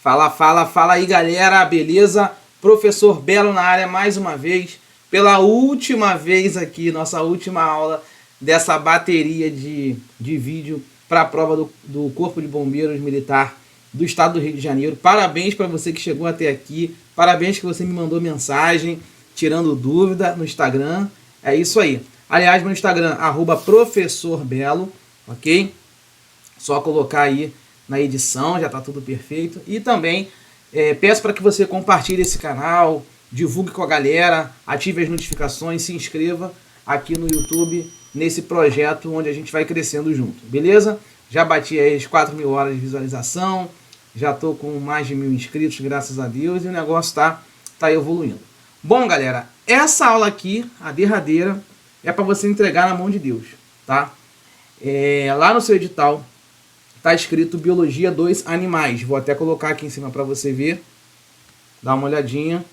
Fala aí, galera, beleza? Professor Belo na área mais uma vez, pela última vez aqui, nossa última aula dessa bateria de vídeo para a prova do Corpo de Bombeiros Militar do Estado do Rio de Janeiro. Parabéns para você que chegou até aqui, parabéns que você me mandou mensagem, tirando dúvida no Instagram, é isso aí. Aliás, meu Instagram, @professorbelo, ok? Só colocar aí na edição, já está tudo perfeito. E também peço para que você compartilhe esse canal, divulgue com a galera, ative as notificações, se inscreva aqui no YouTube, nesse projeto onde a gente vai crescendo junto, beleza? Já bati aí as 4.000 horas de visualização, já estou com mais de 1.000 inscritos, graças a Deus, e o negócio tá evoluindo. Bom, galera, essa aula aqui, a derradeira, é para você entregar na mão de Deus, tá? Lá no seu edital está escrito Biologia dos Animais. Vou até colocar aqui em cima para você ver. Dá uma olhadinha.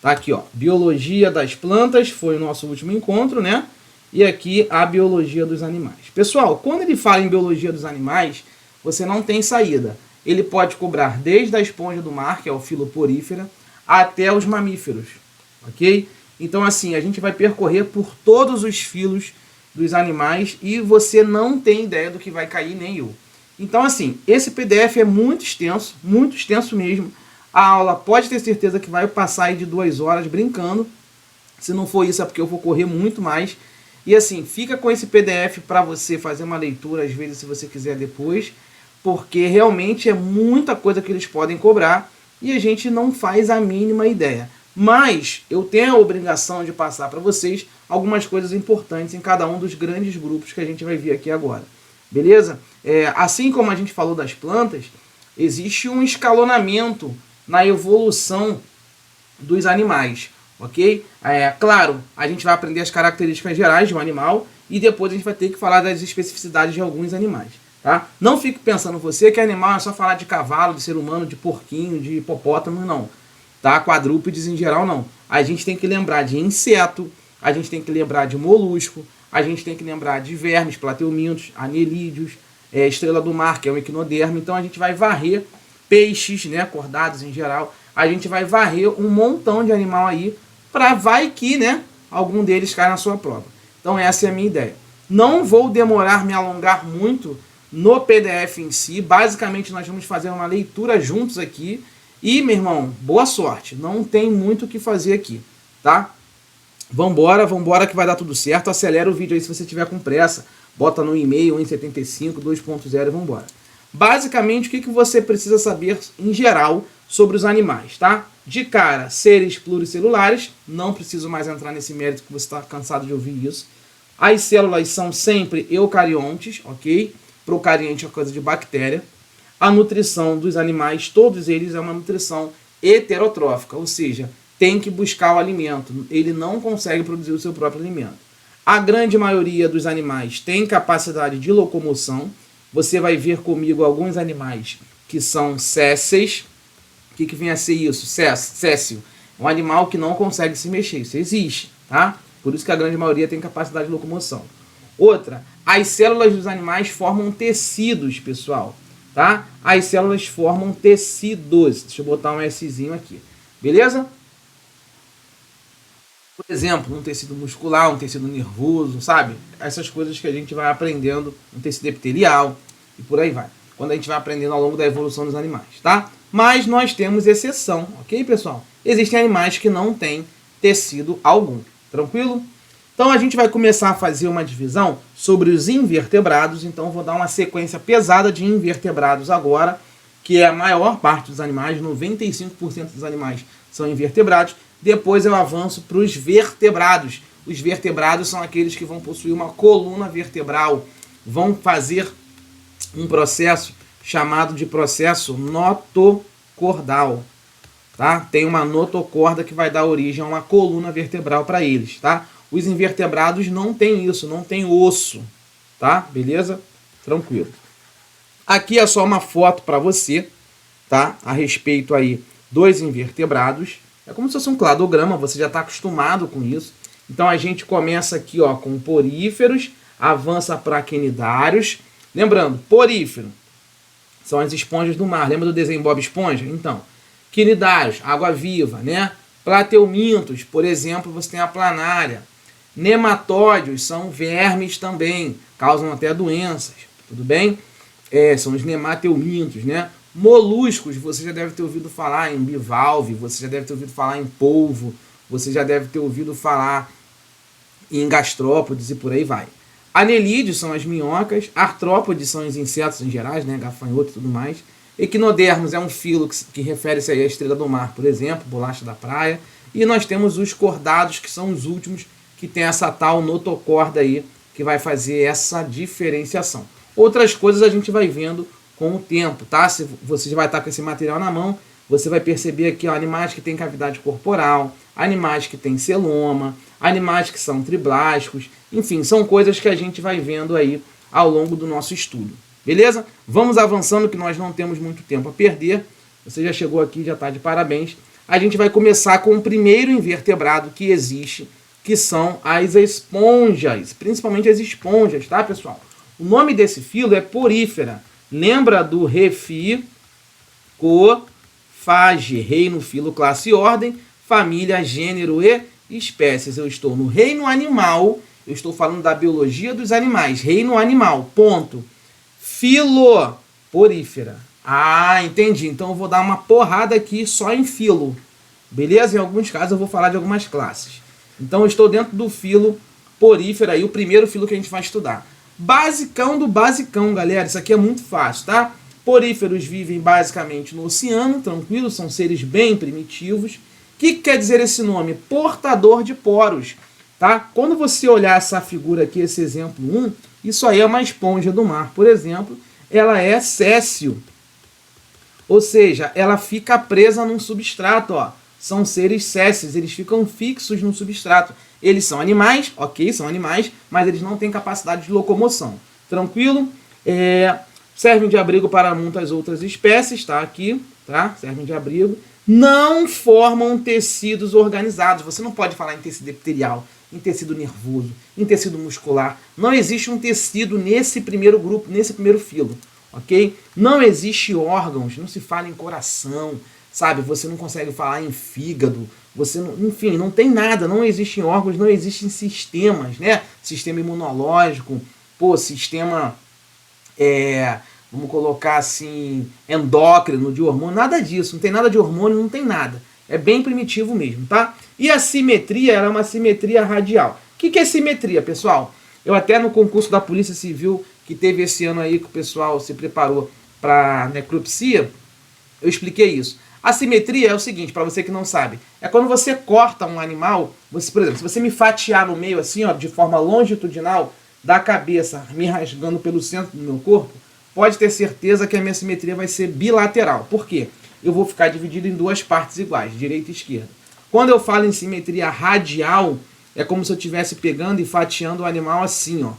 Tá aqui, ó. Biologia das plantas foi o nosso último encontro, né? E aqui a Biologia dos Animais. Pessoal, quando ele fala em Biologia dos Animais, você não tem saída. Ele pode cobrar desde a esponja do mar, que é o filoporífera, até os mamíferos, ok? Então, assim, a gente vai percorrer por todos os filos dos animais e você não tem ideia do que vai cair, nem eu. Então, assim, esse PDF é muito extenso mesmo. A aula pode ter certeza que vai passar aí de 2 horas brincando. Se não for isso é porque eu vou correr muito mais. E assim, fica com esse PDF para você fazer uma leitura, às vezes, se você quiser depois, porque realmente é muita coisa que eles podem cobrar e a gente não faz a mínima ideia. Mas eu tenho a obrigação de passar para vocês algumas coisas importantes em cada um dos grandes grupos que a gente vai ver aqui agora. Beleza? Assim como a gente falou das plantas, existe um escalonamento na evolução dos animais. Ok? Claro, a gente vai aprender as características gerais de um animal e depois a gente vai ter que falar das especificidades de alguns animais. Tá? Não fique pensando você que animal é só falar de cavalo, de ser humano, de porquinho, de hipopótamo, não. Tá? Quadrúpedes em geral, não. A gente tem que lembrar de inseto, a gente tem que lembrar de molusco, a gente tem que lembrar de vermes, plateumintos, anelídeos, estrela do mar, que é um equinodermo. Então a gente vai varrer peixes, né, acordados em geral. A gente vai varrer um montão de animal aí, para vai que, né, algum deles cai na sua prova. Então essa é a minha ideia. Não vou me alongar muito no PDF em si. Basicamente nós vamos fazer uma leitura juntos aqui. E, meu irmão, boa sorte. Não tem muito o que fazer aqui, tá? Vambora que vai dar tudo certo. Acelera o vídeo aí se você tiver com pressa. Bota no e-mail 1.75, 2.0 e vambora. Basicamente, o que você precisa saber em geral sobre os animais, tá? De cara, seres pluricelulares. Não preciso mais entrar nesse mérito que você está cansado de ouvir isso. As células são sempre eucariontes, ok? Procariante é coisa de bactéria. A nutrição dos animais, todos eles, é uma nutrição heterotrófica, ou seja, tem que buscar o alimento, ele não consegue produzir o seu próprio alimento. A grande maioria dos animais tem capacidade de locomoção. Você vai ver comigo alguns animais que são sésseis. O que vem a ser isso? Césseo. Um animal que não consegue se mexer, isso existe, tá? Por isso que a grande maioria tem capacidade de locomoção. Outra, as células dos animais formam tecidos, pessoal. Tá? As células formam tecidos. Deixa eu botar um Szinho aqui. Beleza? Por exemplo, um tecido muscular, um tecido nervoso, sabe? Essas coisas que a gente vai aprendendo, um tecido epitelial e por aí vai. Quando a gente vai aprendendo ao longo da evolução dos animais, tá? Mas nós temos exceção, ok, pessoal? Existem animais que não têm tecido algum. Tranquilo? Então a gente vai começar a fazer uma divisão sobre os invertebrados. Então vou dar uma sequência pesada de invertebrados agora, que é a maior parte dos animais, 95% dos animais são invertebrados. Depois eu avanço para os vertebrados. Os vertebrados são aqueles que vão possuir uma coluna vertebral, vão fazer um processo chamado de processo notocordal. Tá? Tem uma notocorda que vai dar origem a uma coluna vertebral para eles, tá? Os invertebrados não tem isso, não tem osso, tá? Beleza? Tranquilo. Aqui é só uma foto para você, tá? A respeito aí dos invertebrados. É como se fosse um cladograma, você já está acostumado com isso. Então a gente começa aqui, ó, com poríferos, avança para quinidários. Lembrando, porífero São as esponjas do mar. Lembra do desenho Bob Esponja? Então, quinidários, água-viva, né? Plateumintos, por exemplo, você tem a planária. Nematóides são vermes também, causam até doenças, tudo bem? São os nemateumintos, né? Moluscos, você já deve ter ouvido falar em bivalve, você já deve ter ouvido falar em polvo, você já deve ter ouvido falar em gastrópodes e por aí vai. Anelídeos são as minhocas, artrópodes são os insetos em geral, né? Gafanhoto e tudo mais. Equinodermos é um filo que refere-se aí à estrela do mar, por exemplo, bolacha da praia. E nós temos os cordados, que são os últimos, que tem essa tal notocorda aí, que vai fazer essa diferenciação. Outras coisas a gente vai vendo com o tempo, tá? Se você vai estar com esse material na mão, você vai perceber aqui, ó, animais que têm cavidade corporal, animais que têm celoma, animais que são triblásticos, enfim, são coisas que a gente vai vendo aí ao longo do nosso estudo. Beleza? Vamos avançando, que nós não temos muito tempo a perder. Você já chegou aqui, já está de parabéns. A gente vai começar com o primeiro invertebrado que existe, que são as esponjas, principalmente as esponjas, tá, pessoal? O nome desse filo é porífera. Lembra do reficofage, reino, filo, classe e ordem, família, gênero e espécies. Eu estou no reino animal, eu estou falando da biologia dos animais. Reino animal, ponto. Filo, porífera. Ah, entendi. Então eu vou dar uma porrada aqui só em filo. Beleza? Em alguns casos eu vou falar de algumas classes. Então eu estou dentro do filo porífera aí, o primeiro filo que a gente vai estudar. Basicão do basicão, galera. Isso aqui é muito fácil, tá? Poríferos vivem basicamente no oceano, tranquilo, são seres bem primitivos. O que quer dizer esse nome? Portador de poros, tá? Quando você olhar essa figura aqui, esse exemplo 1, isso aí é uma esponja do mar, por exemplo, ela é séssil. Ou seja, ela fica presa num substrato, ó. São seres sésseis, eles ficam fixos no substrato. Eles são animais, ok, são animais, mas eles não têm capacidade de locomoção. Tranquilo? Servem de abrigo para muitas outras espécies, tá? Aqui, tá? Servem de abrigo. Não formam tecidos organizados. Você não pode falar em tecido epitelial, em tecido nervoso, em tecido muscular. Não existe um tecido nesse primeiro grupo, nesse primeiro filo, ok? Não existe órgãos, não se fala em coração, sabe? Você não consegue falar em fígado, você não, enfim, não tem nada, não existem órgãos, não existem sistemas, né? Sistema imunológico, sistema, vamos colocar assim, endócrino, de hormônio, nada disso, não tem nada de hormônio, não tem nada. É bem primitivo mesmo, tá? E a simetria, ela é uma simetria radial. O que é simetria, pessoal? Eu até no concurso da Polícia Civil, que teve esse ano aí, que o pessoal se preparou para necropsia, eu expliquei isso. A simetria é o seguinte, para você que não sabe, é quando você corta um animal, você, por exemplo, se você me fatiar no meio assim, ó, de forma longitudinal, da cabeça, me rasgando pelo centro do meu corpo, pode ter certeza que a minha simetria vai ser bilateral. Por quê? Eu vou ficar dividido em duas partes iguais, direita e esquerda. Quando eu falo em simetria radial, é como se eu estivesse pegando e fatiando o animal assim, ó,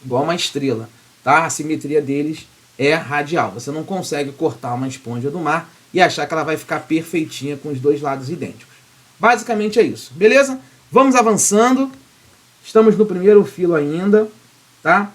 igual uma estrela, tá? A simetria deles é radial. Você não consegue cortar uma esponja do mar e achar que ela vai ficar perfeitinha com os dois lados idênticos. Basicamente é isso, beleza? Vamos avançando. Estamos no primeiro filo ainda, tá?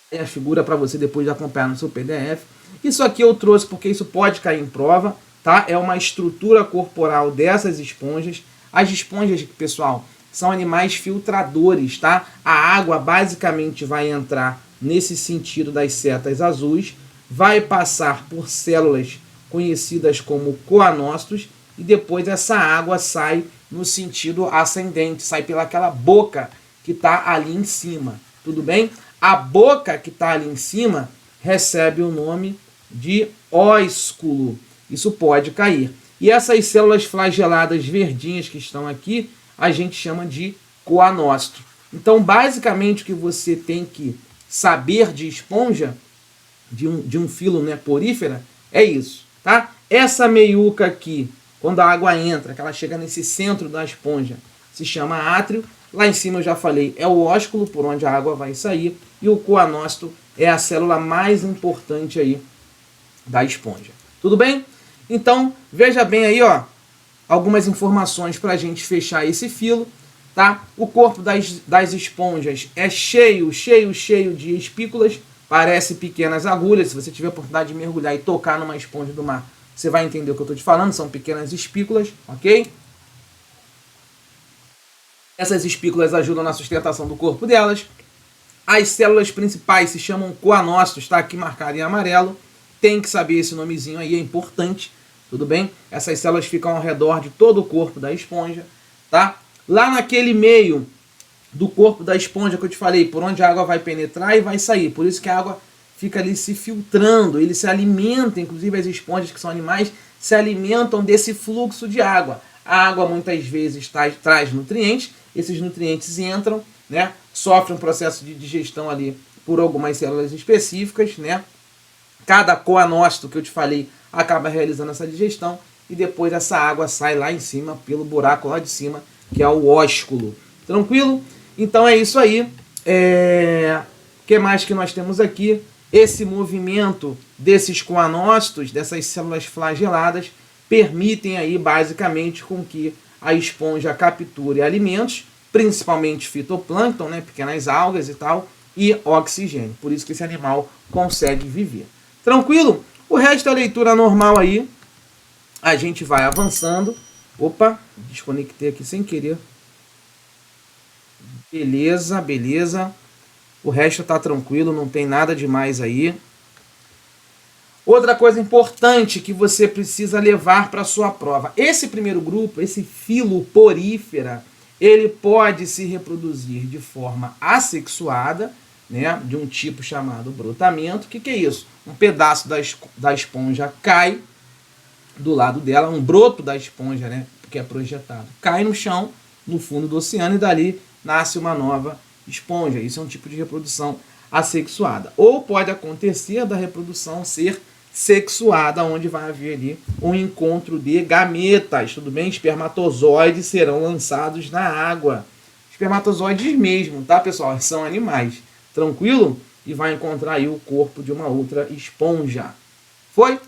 É a figura para você depois de acompanhar no seu PDF. Isso aqui eu trouxe porque isso pode cair em prova, tá? É uma estrutura corporal dessas esponjas. As esponjas, pessoal, são animais filtradores, tá? A água basicamente vai entrar nesse sentido das setas azuis, vai passar por células conhecidas como coanócitos e depois essa água sai no sentido ascendente, sai pelaquela boca que está ali em cima, tudo bem? A boca que está ali em cima recebe o nome de ósculo, isso pode cair. E essas células flageladas verdinhas que estão aqui, a gente chama de coanócito. Então, basicamente, o que você tem que saber de esponja, de um filo, né, porífera, é isso, tá? Essa meiuca aqui, quando a água entra, que ela chega nesse centro da esponja, se chama átrio. Lá em cima eu já falei, é o ósculo por onde a água vai sair. E o coanócito é a célula mais importante aí da esponja. Tudo bem? Então, veja bem aí, ó, algumas informações para a gente fechar esse filo, tá? O corpo das esponjas é cheio de espículas, Parece pequenas agulhas. Se você tiver a oportunidade de mergulhar e tocar numa esponja do mar, você vai entender o que eu estou te falando. São pequenas espículas, ok? Essas espículas ajudam na sustentação do corpo delas. As células principais se chamam coanócitos, está aqui marcado em amarelo. Tem que saber esse nomezinho aí, é importante, tudo bem? Essas células ficam ao redor de todo o corpo da esponja, tá? Lá naquele meio do corpo da esponja que eu te falei, por onde a água vai penetrar e vai sair. Por isso que a água fica ali se filtrando, ele se alimenta, inclusive as esponjas, que são animais, se alimentam desse fluxo de água. A água muitas vezes traz nutrientes, esses nutrientes entram, né, sofrem um processo de digestão ali por algumas células específicas, né? Cada coanócito que eu te falei acaba realizando essa digestão e depois essa água sai lá em cima, pelo buraco lá de cima, que é o ósculo. Tranquilo? Então é isso aí. O que mais que nós temos aqui? Esse movimento desses coanócitos, dessas células flageladas, permitem aí basicamente com que a esponja capture alimentos, principalmente fitoplâncton, né, pequenas algas e tal, e oxigênio. Por isso que esse animal consegue viver. Tranquilo? O resto é leitura normal aí. A gente vai avançando. Opa, desconectei aqui sem querer. Beleza, beleza. O resto tá tranquilo, não tem nada demais aí. Outra coisa importante que você precisa levar para a sua prova. Esse primeiro grupo, esse filo porífera, ele pode se reproduzir de forma assexuada, né, de um tipo chamado brotamento. O que é isso? Um pedaço da esponja cai do lado dela, um broto da esponja, né, que é projetado, cai no chão, no fundo do oceano, e dali nasce uma nova esponja. Isso é um tipo de reprodução assexuada. Ou pode acontecer da reprodução ser sexuada, onde vai haver ali um encontro de gametas, tudo bem? Espermatozoides serão lançados na água. Espermatozoides mesmo, tá, pessoal? São animais. Tranquilo? E vai encontrar aí o corpo de uma outra esponja. Foi?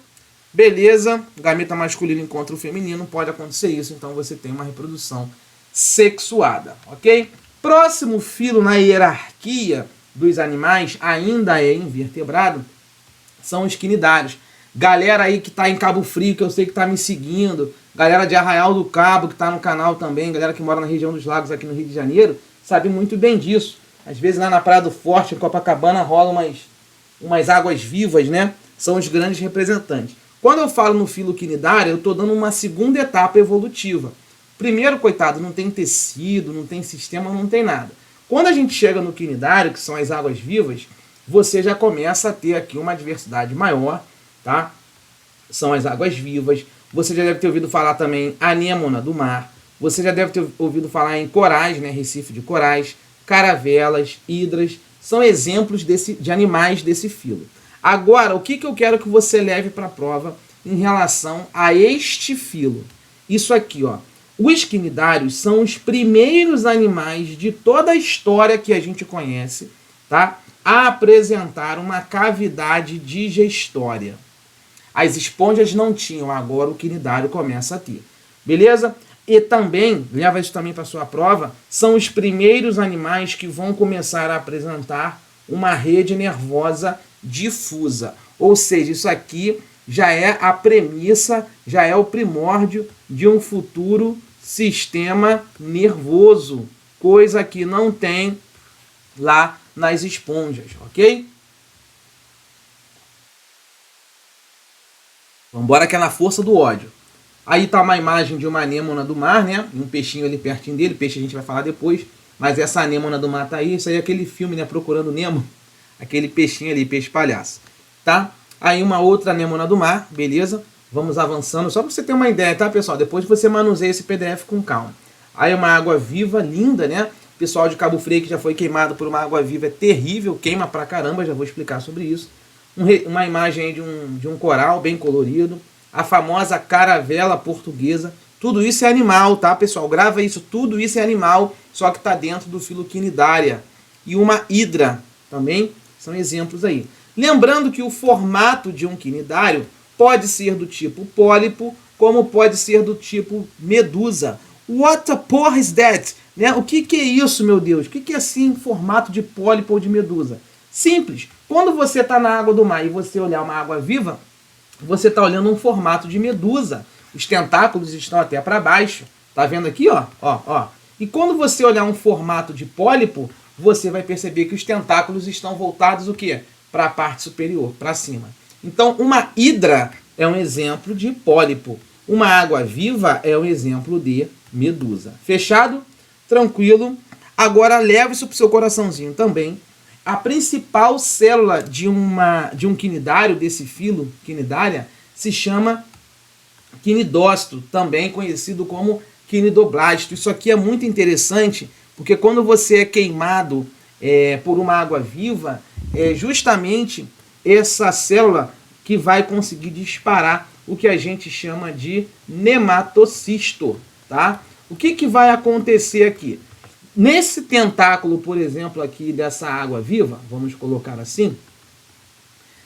Beleza. Gameta masculino encontra o feminino, pode acontecer isso, então você tem uma reprodução sexuada, ok? Próximo filo na hierarquia dos animais, ainda é invertebrado, são os quinidários. Galera aí que tá em Cabo Frio, que eu sei que tá me seguindo, galera de Arraial do Cabo, que tá no canal também, galera que mora na região dos lagos aqui no Rio de Janeiro, sabe muito bem disso. Às vezes lá na Praia do Forte, em Copacabana, rola umas águas vivas, né? São os grandes representantes. Quando eu falo no filo quinidário, eu tô dando uma segunda etapa evolutiva. Primeiro, coitado, não tem tecido, não tem sistema, não tem nada. Quando a gente chega no quinidário, que são as águas vivas, você já começa a ter aqui uma diversidade maior, tá? São as águas vivas. Você já deve ter ouvido falar também anêmona do mar. Você já deve ter ouvido falar em corais, né? Recife de corais, caravelas, hidras. São exemplos de animais desse filo. Agora, o que eu quero que você leve para a prova em relação a este filo? Isso aqui, ó. Os quinidários são os primeiros animais de toda a história que a gente conhece, tá, a apresentar uma cavidade digestória. As esponjas não tinham, agora o quinidário começa a ter. Beleza? E também, leva isso também para sua prova, são os primeiros animais que vão começar a apresentar uma rede nervosa difusa. Ou seja, isso aqui já é a premissa, já é o primórdio de um futuro sistema nervoso, coisa que não tem lá nas esponjas, ok? Vambora que é na força do ódio. Aí tá uma imagem de uma anêmona do mar, né? Um peixinho ali pertinho dele, peixe a gente vai falar depois, mas essa anêmona do mar tá aí, isso aí é aquele filme, né? Procurando Nemo, aquele peixinho ali, peixe palhaço, tá? Aí uma outra anêmona do mar, beleza? Vamos avançando, só para você ter uma ideia, tá, pessoal? Depois você manuseia esse PDF com calma. Aí uma água viva, linda, né? O pessoal de Cabo Frio que já foi queimado por uma água viva é terrível, queima pra caramba, já vou explicar sobre isso. Uma imagem aí de um coral bem colorido. A famosa caravela portuguesa. Tudo isso é animal, tá, pessoal? Grava isso, tudo isso é animal, só que tá dentro do filo quinidária. E uma hidra também, são exemplos aí. Lembrando que o formato de um quinidário pode ser do tipo pólipo, como pode ser do tipo medusa. What the porra is that? Né? O que é isso, meu Deus? O que é assim em formato de pólipo ou de medusa? Simples. Quando você está na água do mar e você olhar uma água viva, você está olhando um formato de medusa. Os tentáculos estão até para baixo. Tá vendo aqui, ó? Ó, ó. E quando você olhar um formato de pólipo, você vai perceber que os tentáculos estão voltados o quê? Para a parte superior, para cima. Então, uma hidra é um exemplo de pólipo. Uma água viva é um exemplo de medusa. Fechado? Tranquilo? Agora leve isso para o seu coraçãozinho também. A principal célula de um quinidário, desse filo quinidária, se chama quinidócito, também conhecido como quinidoblasto. Isso aqui é muito interessante, porque quando você é queimado por uma água viva, é justamente essa célula que vai conseguir disparar o que a gente chama de nematocisto, tá? O que vai acontecer aqui? Nesse tentáculo, por exemplo, aqui dessa água viva, vamos colocar assim,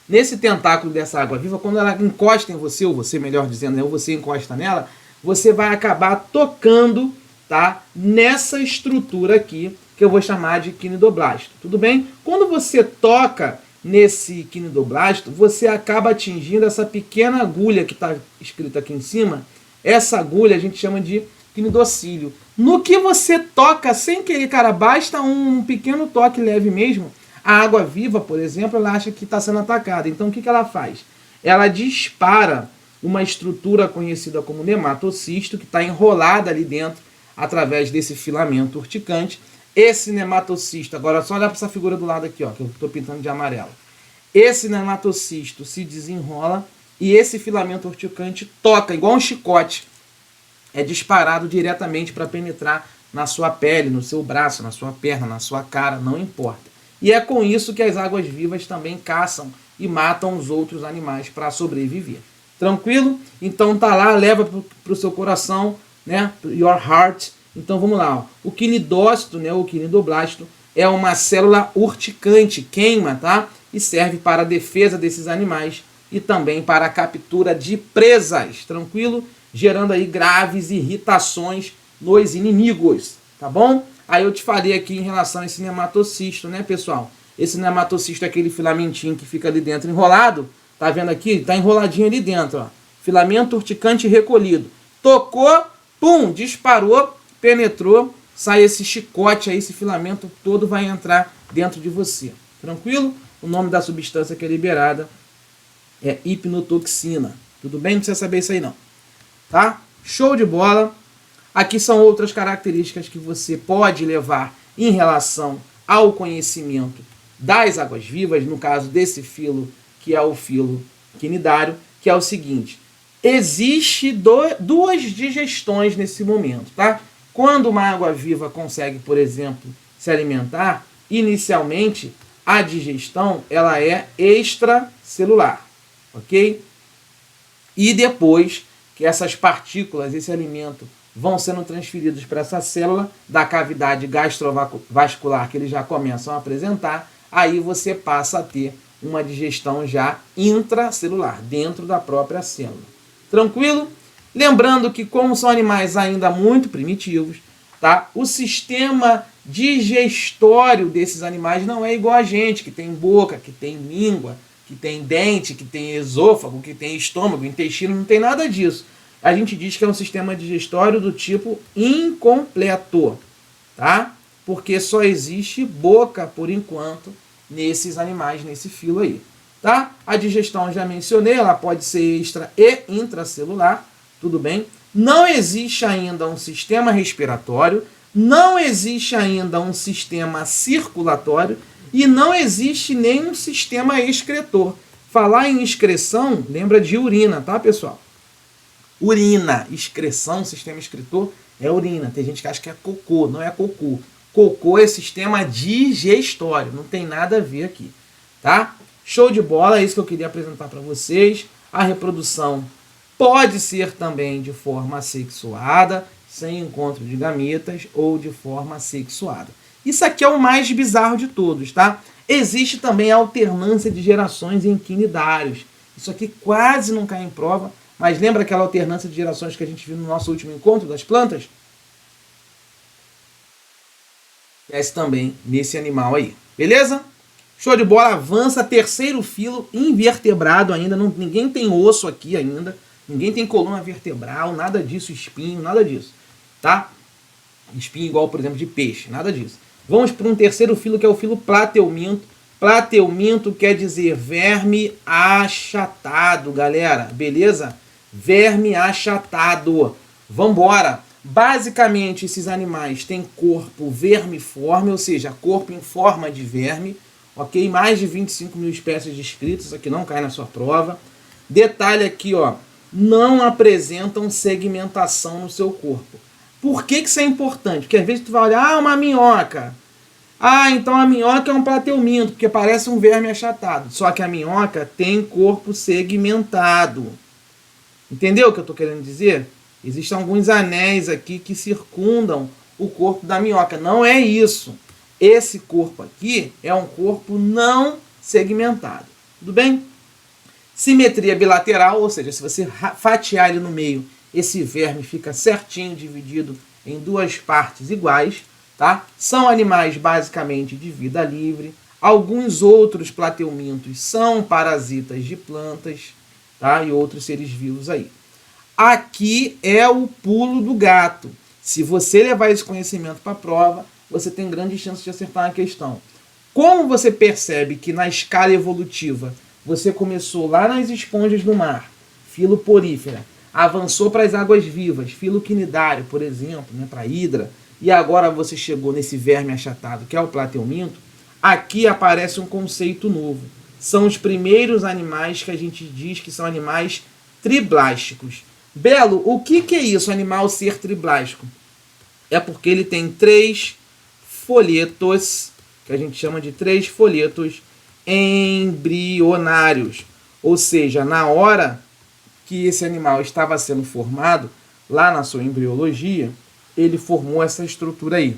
nesse tentáculo dessa água viva, quando ela encosta em você, ou você, melhor dizendo, ou você encosta nela, você vai acabar tocando, tá, nessa estrutura aqui, que eu vou chamar de quinidoblasto. Tudo bem? Quando você toca nesse quinidoblasto, você acaba atingindo essa pequena agulha que está escrita aqui em cima. Essa agulha a gente chama de quinidocílio. No que você toca sem querer, cara, basta um pequeno toque leve mesmo, a água viva, por exemplo, ela acha que está sendo atacada. Então o que ela faz? Ela dispara uma estrutura conhecida como nematocisto, que está enrolada ali dentro através desse filamento urticante. Esse nematocisto, agora só olhar para essa figura do lado aqui, ó, que eu estou pintando de amarelo. Esse nematocisto se desenrola e esse filamento urticante toca igual um chicote. É disparado diretamente para penetrar na sua pele, no seu braço, na sua perna, na sua cara, não importa. E é com isso que as águas vivas também caçam e matam os outros animais para sobreviver. Tranquilo? Então tá lá, leva para o seu coração, né? Your heart. Então vamos lá. Ó. O quinidócito, né? O quinidoblasto, é uma célula urticante, queima, tá? E serve para a defesa desses animais e também para a captura de presas. Tranquilo? Gerando aí graves irritações nos inimigos, tá bom? Aí eu te falei aqui em relação a esse nematocisto, né, pessoal? Esse nematocisto é aquele filamentinho que fica ali dentro enrolado, tá vendo aqui? Tá enroladinho ali dentro, ó. Filamento urticante recolhido. Tocou, pum, disparou, penetrou, sai esse chicote aí, esse filamento todo vai entrar dentro de você. Tranquilo? O nome da substância que é liberada é hipnotoxina. Tudo bem? Não precisa saber isso aí não. Tá? Show de bola. Aqui são outras características que você pode levar em relação ao conhecimento das águas vivas, no caso desse filo, que é o filo quinidário, que é o seguinte: existe duas digestões nesse momento, tá? Quando uma água viva consegue, por exemplo, se alimentar, inicialmente a digestão ela é extracelular, ok? E depois que essas partículas, esse alimento, vão sendo transferidos para essa célula da cavidade gastrovascular que eles já começam a apresentar, aí você passa a ter uma digestão já intracelular, dentro da própria célula. Tranquilo? Lembrando que, como são animais ainda muito primitivos, tá? O sistema digestório desses animais não é igual a gente, que tem boca, que tem língua, que tem dente, que tem esôfago, que tem estômago, intestino, não tem nada disso. A gente diz que é um sistema digestório do tipo incompleto, tá? Porque só existe boca, por enquanto, nesses animais, nesse filo aí, tá? A digestão eu já mencionei, ela pode ser extra e intracelular, tudo bem? Não existe ainda um sistema respiratório, não existe ainda um sistema circulatório e não existe nenhum sistema excretor. Falar em excreção, lembra de urina, tá, pessoal? Urina, excreção, sistema excretor é urina. Tem gente que acha que é cocô, não é cocô. Cocô é sistema digestório, não tem nada a ver aqui, tá? Show de bola, é isso que eu queria apresentar para vocês. A reprodução pode ser também de forma assexuada, sem encontro de gametas, ou de forma sexuada. Isso aqui é o mais bizarro de todos, tá? Existe também a alternância de gerações em quinidários. Isso aqui quase não cai em prova, mas lembra aquela alternância de gerações que a gente viu no nosso último encontro das plantas? Acontece também nesse animal aí. Beleza? Show de bola, avança, terceiro filo, invertebrado ainda, não, ninguém tem osso aqui ainda, ninguém tem coluna vertebral, nada disso, espinho, nada disso, tá? Espinho igual, por exemplo, de peixe, nada disso. Vamos para um terceiro filo, que é o filo plateuminto. Plateuminto quer dizer verme achatado, galera, beleza? Verme achatado. Vambora. Basicamente, esses animais têm corpo vermiforme, ou seja, corpo em forma de verme, ok? Mais de 25 mil espécies descritas, aqui não cai na sua prova. Detalhe aqui, ó, não apresentam segmentação no seu corpo. Por que isso é importante? Porque às vezes tu vai olhar, uma minhoca. Então a minhoca é um plateuminto, porque parece um verme achatado. Só que a minhoca tem corpo segmentado. Entendeu o que eu estou querendo dizer? Existem alguns anéis aqui que circundam o corpo da minhoca. Não é isso. Esse corpo aqui é um corpo não segmentado. Tudo bem? Simetria bilateral, ou seja, se você fatiar ele no meio, esse verme fica certinho dividido em duas partes iguais, tá? São animais basicamente de vida livre. Alguns outros plateumintos são parasitas de plantas, tá? E outros seres vivos aí. Aqui é o pulo do gato. Se você levar esse conhecimento para a prova, você tem grande chance de acertar a questão. Como você percebe que na escala evolutiva você começou lá nas esponjas do mar, filo porífera, avançou para as águas vivas, filo quinidário, por exemplo, né, para a hidra, e agora você chegou nesse verme achatado, que é o plateuminto, aqui aparece um conceito novo. São os primeiros animais que a gente diz que são animais triblásticos. Belo, o que é isso, animal ser triblástico? É porque ele tem 3 folhetos, que a gente chama de 3 folhetos embrionários. Ou seja, na hora que esse animal estava sendo formado, lá na sua embriologia, ele formou essa estrutura aí.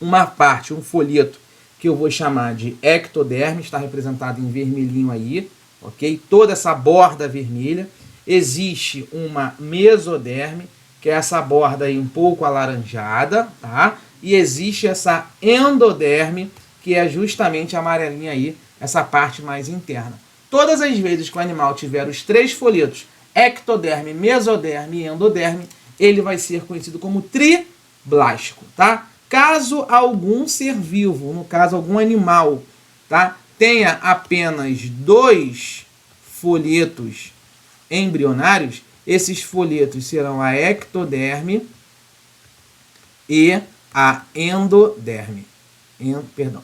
Uma parte, um folheto, que eu vou chamar de ectoderme, está representado em vermelhinho aí, ok? Toda essa borda vermelha. Existe uma mesoderme, que é essa borda aí um pouco alaranjada, tá? E existe essa endoderme, que é justamente a amarelinha aí, essa parte mais interna. Todas as vezes que o animal tiver os 3 folhetos, ectoderme, mesoderme e endoderme, ele vai ser conhecido como triblástico, tá? Caso algum ser vivo, no caso algum animal, tá, tenha apenas 2 folhetos embrionários, esses folhetos serão a ectoderme e a endoderme. Perdão.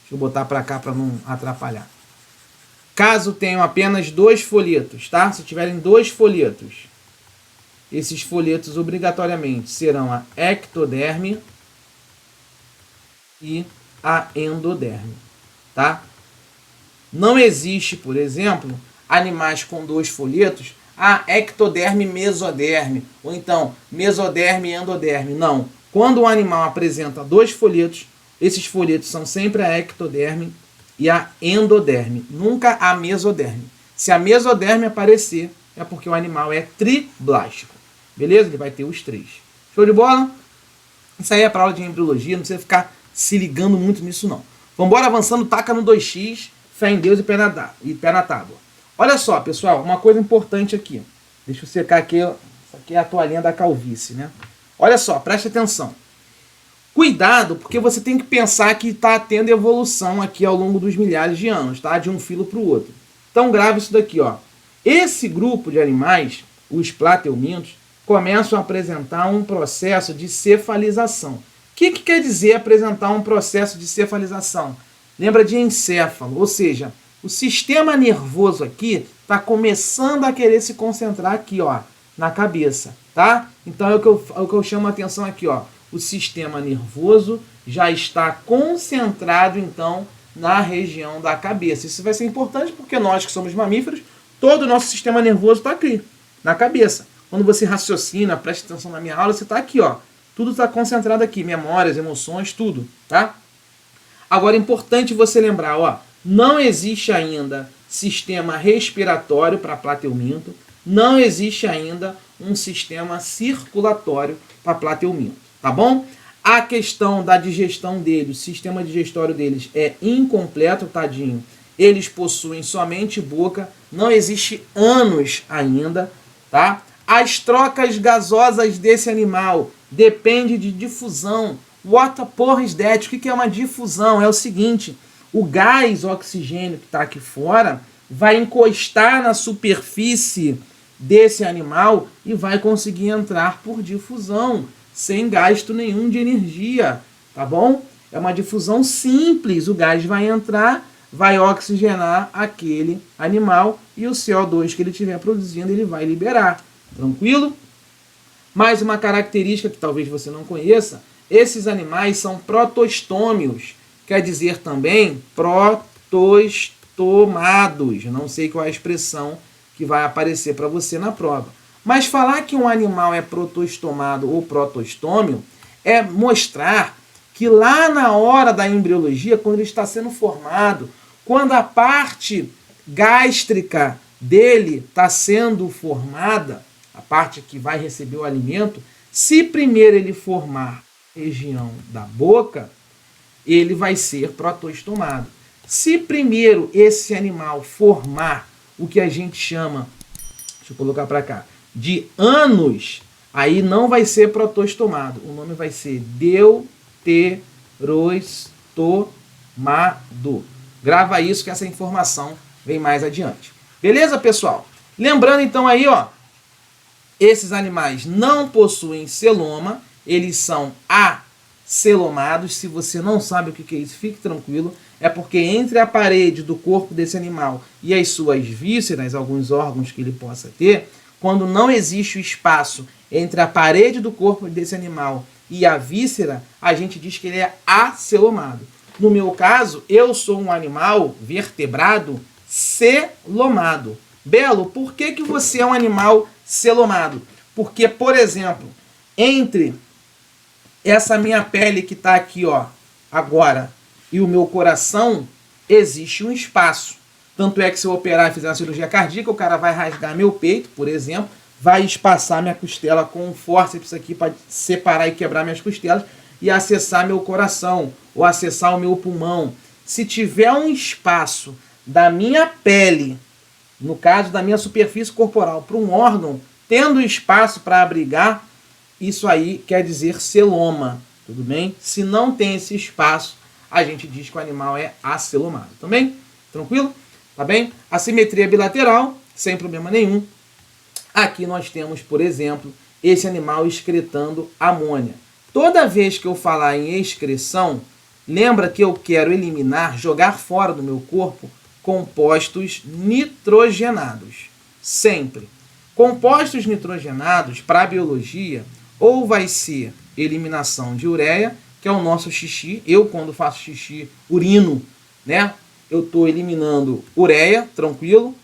Deixa eu botar para cá para não atrapalhar. Caso tenham apenas 2 folhetos, tá? Se tiverem 2 folhetos, esses folhetos obrigatoriamente serão a ectoderme e a endoderme, tá? Não existe, por exemplo, animais com 2 folhetos, ectoderme e mesoderme, ou então mesoderme e endoderme. Não. Quando o animal apresenta 2 folhetos, esses folhetos são sempre a ectoderme e a endoderme, nunca a mesoderme. Se a mesoderme aparecer, é porque o animal é triblástico. Beleza? Ele vai ter os 3. Show de bola? Isso aí é para aula de embriologia, não precisa ficar se ligando muito nisso não. Vamos embora avançando, taca no 2x, fé em Deus e pé na tábua. Olha só, pessoal, uma coisa importante aqui. Deixa eu secar aqui, isso aqui é a toalhinha da calvície, né? Olha só, preste atenção. Cuidado, porque você tem que pensar que está tendo evolução aqui ao longo dos milhares de anos, tá? De um filo para o outro. Então grave isso daqui, ó. Esse grupo de animais, os plateumintos, começam a apresentar um processo de cefalização. O que quer dizer apresentar um processo de cefalização? Lembra de encéfalo, ou seja, o sistema nervoso aqui está começando a querer se concentrar aqui, ó, na cabeça, tá? Então é o que eu chamo a atenção aqui, ó. O sistema nervoso já está concentrado, então, na região da cabeça. Isso vai ser importante porque nós que somos mamíferos, todo o nosso sistema nervoso está aqui, na cabeça. Quando você raciocina, presta atenção na minha aula, você está aqui, ó. Tudo está concentrado aqui, memórias, emoções, tudo, tá? Agora é importante você lembrar, ó, não existe ainda sistema respiratório para plateuminto, não existe ainda um sistema circulatório para plateuminto, tá bom? A questão da digestão deles, o sistema digestório deles é incompleto, tadinho. Eles possuem somente boca, não existe ânus ainda, tá? As trocas gasosas desse animal dependem de difusão. What the porra is that? O que é uma difusão? É o seguinte, o gás, o oxigênio que está aqui fora, vai encostar na superfície desse animal e vai conseguir entrar por difusão, sem gasto nenhum de energia, tá bom? É uma difusão simples, o gás vai entrar, vai oxigenar aquele animal e o CO2 que ele estiver produzindo ele vai liberar, tranquilo? Mais uma característica que talvez você não conheça, esses animais são protostômios, quer dizer também protostomados, não sei qual é a expressão que vai aparecer para você na prova. Mas falar que um animal é protostomado ou protostômio é mostrar que lá na hora da embriologia, quando ele está sendo formado, quando a parte gástrica dele está sendo formada, a parte que vai receber o alimento, se primeiro ele formar a região da boca, ele vai ser protostomado. Se primeiro esse animal formar o que a gente chama, deixa eu colocar para cá, de ânus, aí não vai ser protostomado. O nome vai ser deuterostomado. Grava isso que essa informação vem mais adiante. Beleza, pessoal? Lembrando então aí, ó, esses animais não possuem celoma, eles são acelomados. Se você não sabe o que é isso, fique tranquilo. É porque entre a parede do corpo desse animal e as suas vísceras, alguns órgãos que ele possa ter, quando não existe o espaço entre a parede do corpo desse animal e a víscera, a gente diz que ele é acelomado. No meu caso, eu sou um animal vertebrado celomado. Belo, por que você é um animal celomado? Porque, por exemplo, entre essa minha pele que está aqui, ó, agora, e o meu coração, existe um espaço. Tanto é que se eu operar e fizer uma cirurgia cardíaca, o cara vai rasgar meu peito, por exemplo, vai espaçar minha costela com um fórceps aqui para separar e quebrar minhas costelas e acessar meu coração ou acessar o meu pulmão. Se tiver um espaço da minha pele, no caso da minha superfície corporal, para um órgão, tendo espaço para abrigar, isso aí quer dizer celoma, tudo bem? Se não tem esse espaço, a gente diz que o animal é acelomado, também? Tranquilo? Tá bem? A simetria bilateral, sem problema nenhum. Aqui nós temos, por exemplo, esse animal excretando amônia. Toda vez que eu falar em excreção, lembra que eu quero eliminar, jogar fora do meu corpo, compostos nitrogenados. Sempre. Compostos nitrogenados, para a biologia, ou vai ser eliminação de ureia, que é o nosso xixi. Eu, quando faço xixi, urino, né? Eu estou eliminando ureia, tranquilo.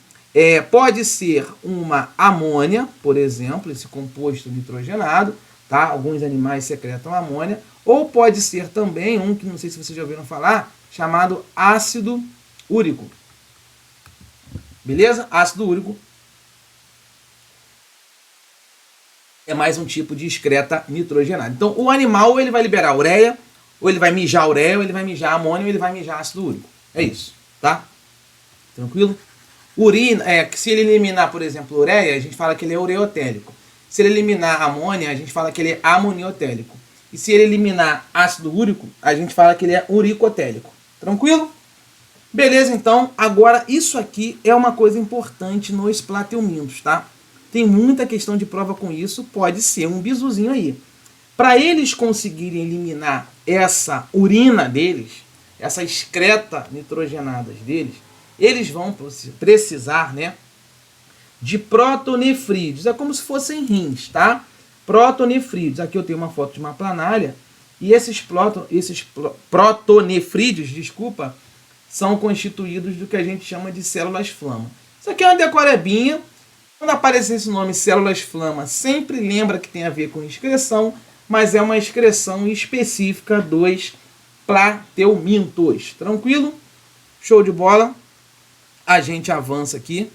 Pode ser uma amônia, por exemplo, esse composto nitrogenado, tá? Alguns animais secretam amônia. Ou pode ser também um que não sei se vocês já ouviram falar, chamado ácido úrico. Beleza? Ácido úrico é mais um tipo de excreta nitrogenado. Então, o animal ele vai liberar ureia, ou ele vai mijar ureia, ou ele vai mijar amônia, ou ele vai mijar ácido úrico. É isso, tá? Tranquilo? Urina, se ele eliminar, por exemplo, ureia, a gente fala que ele é ureotélico. Se ele eliminar amônia, a gente fala que ele é amoniotélico. E se ele eliminar ácido úrico, a gente fala que ele é uricotélico. Tranquilo? Beleza, então, agora isso aqui é uma coisa importante nos plateumintos, tá? Tem muita questão de prova com isso, pode ser um bizuzinho aí. Para eles conseguirem eliminar essa urina deles, essa excreta nitrogenadas deles, eles vão precisar, né, de protonefrídeos. É como se fossem rins, tá? Protonefrídeos. Aqui eu tenho uma foto de uma planária e esses protonefrídeos, desculpa, são constituídos do que a gente chama de células-flama. Isso aqui é uma decorebinha. Quando aparecer esse nome células-flama, sempre lembra que tem a ver com excreção, mas é uma excreção específica dos plateumintos. Tranquilo? Show de bola? A gente avança aqui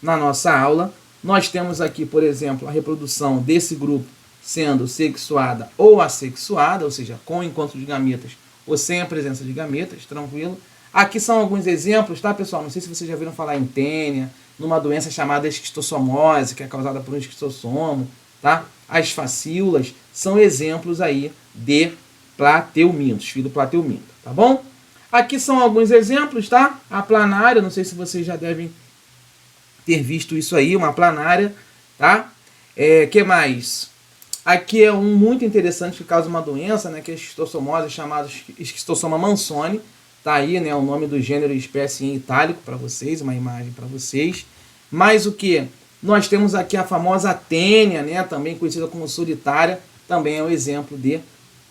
na nossa aula. Nós temos aqui, por exemplo, a reprodução desse grupo sendo sexuada ou assexuada, ou seja, com encontro de gametas ou sem a presença de gametas, tranquilo. Aqui são alguns exemplos, tá, pessoal? Não sei se vocês já viram falar em tênia, numa doença chamada esquistossomose, que é causada por um esquistossomo, tá? As facíolas são exemplos aí de plateumintos, filoplatelminto, tá bom? Aqui são alguns exemplos, tá? A planária, não sei se vocês já devem ter visto isso aí, uma planária, tá? Que mais? Aqui é um muito interessante que causa uma doença, né, que é a esquistossomose, chamada esquistossoma mansoni. Tá aí, né, o nome do gênero e espécie em itálico para vocês, uma imagem para vocês. Mas o que? Nós temos aqui a famosa tênia, né, também conhecida como solitária, também é um exemplo de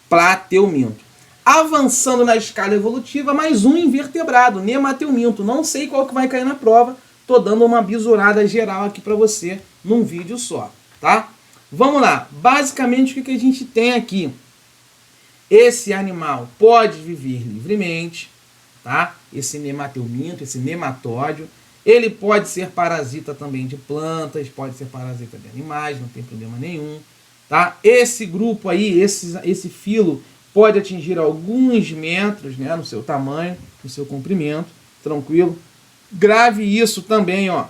plateuminto. Avançando na escala evolutiva, mais um invertebrado, nemateuminto. Não sei qual que vai cair na prova, tô dando uma bisurada geral aqui para você num vídeo só, tá? Vamos lá, basicamente o que a gente tem aqui? Esse animal pode viver livremente, tá? Esse nemateuminto, esse nematódio, ele pode ser parasita também de plantas, pode ser parasita de animais, não tem problema nenhum, tá? Esse grupo aí, esse filo, pode atingir alguns metros, né, no seu tamanho, no seu comprimento, tranquilo. Grave isso também, ó.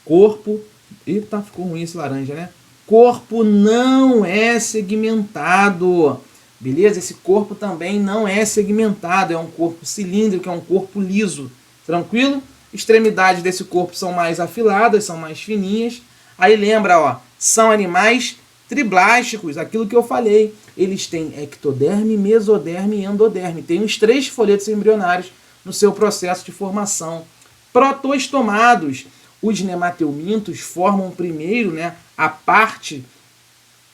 Corpo, eita, ficou ruim esse laranja, né? Corpo não é segmentado, beleza? Esse corpo também não é segmentado, é um corpo cilíndrico, é um corpo liso, tranquilo? Extremidades desse corpo são mais afiladas, são mais fininhas. Aí lembra, ó, são animais triblásticos, aquilo que eu falei. Eles têm ectoderme, mesoderme e endoderme. Tem os 3 folhetos embrionários no seu processo de formação. Protoestomados. Os nemateumintos formam primeiro, né, a parte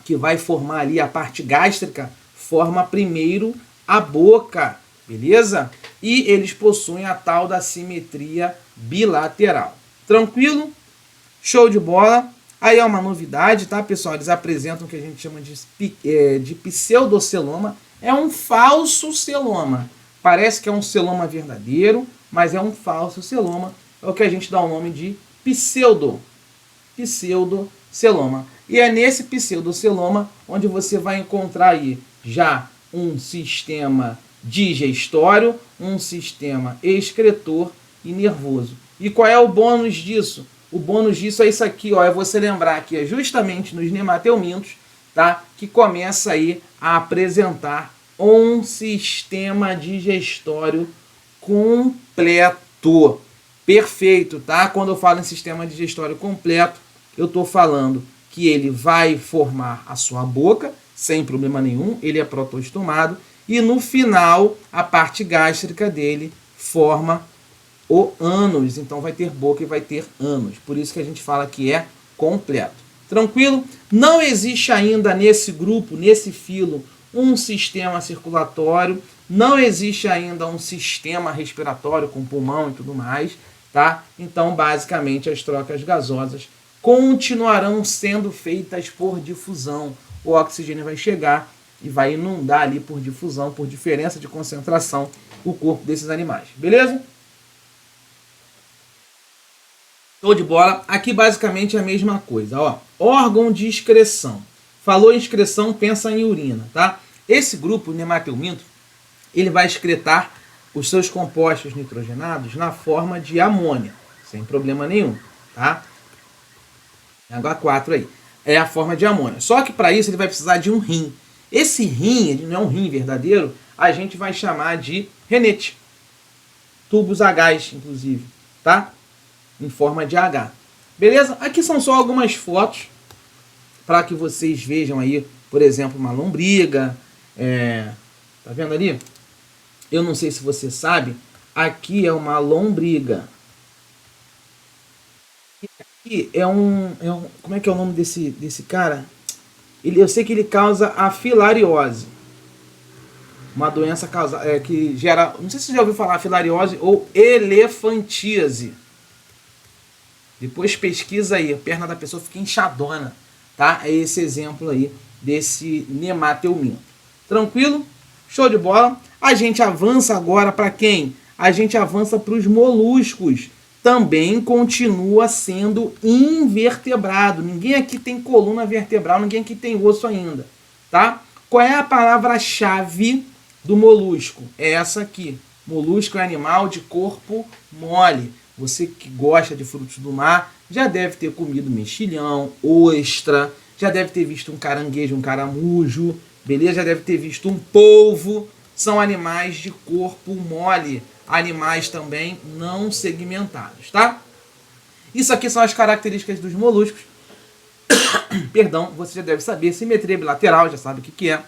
que vai formar ali, a parte gástrica, forma primeiro a boca, beleza? E eles possuem a tal da simetria bilateral. Tranquilo? Show de bola. Aí é uma novidade, tá, pessoal? Eles apresentam o que a gente chama de pseudoceloma. É um falso celoma. Parece que é um celoma verdadeiro, mas é um falso celoma. É o que a gente dá o nome de pseudoceloma. E é nesse pseudoceloma onde você vai encontrar aí já um sistema digestório, um sistema excretor e nervoso. E qual é o bônus disso? O bônus disso é isso aqui, ó, é você lembrar que é justamente nos nemateumintos, tá, que começa aí a apresentar um sistema digestório completo. Perfeito, tá? Quando eu falo em sistema digestório completo, eu estou falando que ele vai formar a sua boca, sem problema nenhum, ele é protoestomado, e no final, a parte gástrica dele forma o ânus, então vai ter boca e vai ter ânus, por isso que a gente fala que é completo. Tranquilo? Não existe ainda nesse grupo, nesse filo, um sistema circulatório, não existe ainda um sistema respiratório com pulmão e tudo mais, tá? Então, basicamente, as trocas gasosas continuarão sendo feitas por difusão. O oxigênio vai chegar e vai inundar ali por difusão, por diferença de concentração, o corpo desses animais. Beleza? Show de bola. Aqui, basicamente, é a mesma coisa. Ó, órgão de excreção. Falou em excreção, pensa em urina, tá? Esse grupo, o nemateuminto, ele vai excretar os seus compostos nitrogenados na forma de amônia, sem problema nenhum, tá? H4 aí, é a forma de amônia. Só que para isso ele vai precisar de um rim. Esse rim, ele não é um rim verdadeiro, a gente vai chamar de renete. Tubos H, inclusive, tá? Em forma de H. Beleza? Aqui são só algumas fotos para que vocês vejam aí, por exemplo, uma lombriga. Tá vendo ali? Eu não sei se você sabe, aqui é uma lombriga. Aqui é um como é que é o nome desse cara? Eu sei que ele causa a filariose. Uma doença que gera, não sei se você já ouviu falar, filariose ou elefantíase. Depois pesquisa aí, a perna da pessoa fica inchadona, tá? É esse exemplo aí desse nemateuminto. Tranquilo? Show de bola. A gente avança agora para quem? A gente avança para os moluscos. também continua sendo invertebrado. Ninguém aqui tem coluna vertebral, ninguém aqui tem osso ainda, tá? Qual é a palavra-chave do molusco? É essa aqui. Molusco é animal de corpo mole. Você que gosta de frutos do mar já deve ter comido mexilhão, ostra, já deve ter visto um caranguejo, um caramujo, beleza? Já deve ter visto um polvo. São animais de corpo mole. Animais também não segmentados, tá? Isso aqui são as características dos moluscos. Perdão, você já deve saber. Simetria bilateral, já sabe o que é.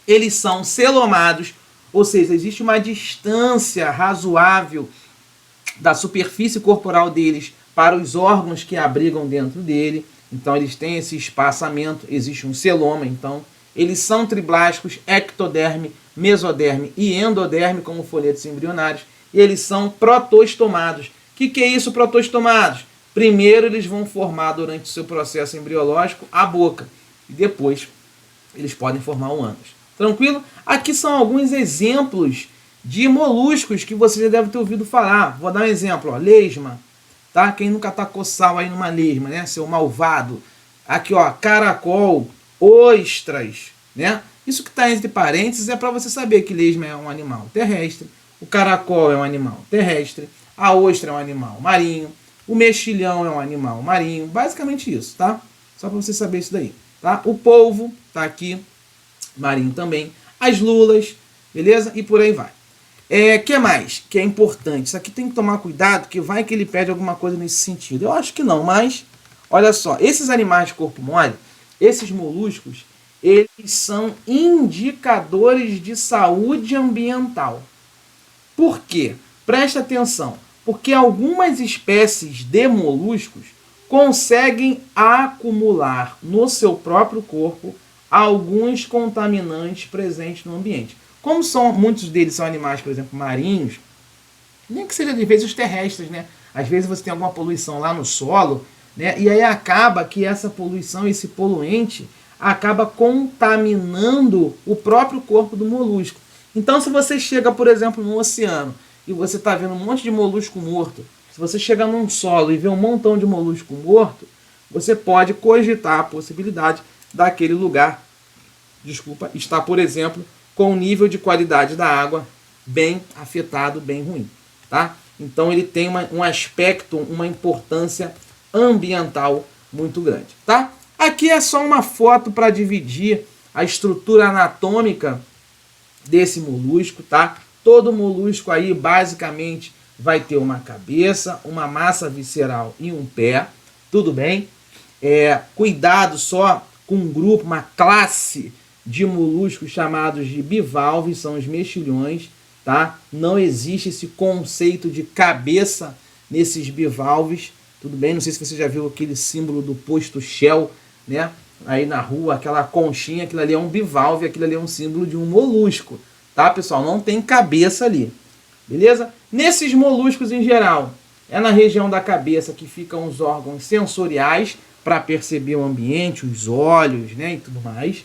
Eles são celomados, ou seja, existe uma distância razoável da superfície corporal deles para os órgãos que abrigam dentro dele. Então eles têm esse espaçamento, existe um celoma. Então eles são triblásticos, ectoderme, mesoderme e endoderme, como folhetos embrionários. E eles são protostomados. O que é isso, protostomados? Primeiro eles vão formar durante o seu processo embriológico a boca. E depois eles podem formar um ânus. Tranquilo? Aqui são alguns exemplos de moluscos que você já deve ter ouvido falar. Vou dar um exemplo, ó, lesma, tá? Quem nunca tacou sal aí numa lesma, né? Seu malvado. Aqui, ó, caracol, ostras, né? Isso que está entre parênteses é para você saber que lesma é um animal terrestre, o caracol é um animal terrestre, a ostra é um animal marinho, o mexilhão é um animal marinho, basicamente isso, tá? Só para você saber isso daí, tá? O polvo tá aqui, marinho também, as lulas, beleza? E por aí vai. Que mais que é importante? Isso aqui tem que tomar cuidado, que vai que ele pede alguma coisa nesse sentido. Eu acho que não, mas olha só, esses animais de corpo mole, esses moluscos, eles são indicadores de saúde ambiental. Por quê? Presta atenção. Porque algumas espécies de moluscos conseguem acumular no seu próprio corpo alguns contaminantes presentes no ambiente. Como muitos deles são animais, por exemplo, marinhos, nem que seja de vezes os terrestres, né? Às vezes você tem alguma poluição lá no solo, né? E aí acaba que essa poluição, esse poluente, acaba contaminando o próprio corpo do molusco. Então, se você chega, por exemplo, no oceano e você está vendo um monte de molusco morto, se você chega num solo e vê um montão de molusco morto, você pode cogitar a possibilidade daquele lugar, estar, por exemplo, com o nível de qualidade da água bem afetado, bem ruim, tá? Então ele tem um aspecto, uma importância ambiental muito grande, tá? Aqui é só uma foto para dividir a estrutura anatômica desse molusco, tá? Todo molusco aí basicamente vai ter uma cabeça, uma massa visceral e um pé, tudo bem? Cuidado só com um grupo, uma classe de moluscos chamados de bivalves, são os mexilhões, tá? Não existe esse conceito de cabeça nesses bivalves, tudo bem? Não sei se você já viu aquele símbolo do posto Shell, né? Aí na rua, aquela conchinha, aquilo ali é um bivalve, aquilo ali é um símbolo de um molusco, tá, pessoal? Não tem cabeça ali, beleza? Nesses moluscos em geral, é na região da cabeça que ficam os órgãos sensoriais para perceber o ambiente, os olhos, né, e tudo mais.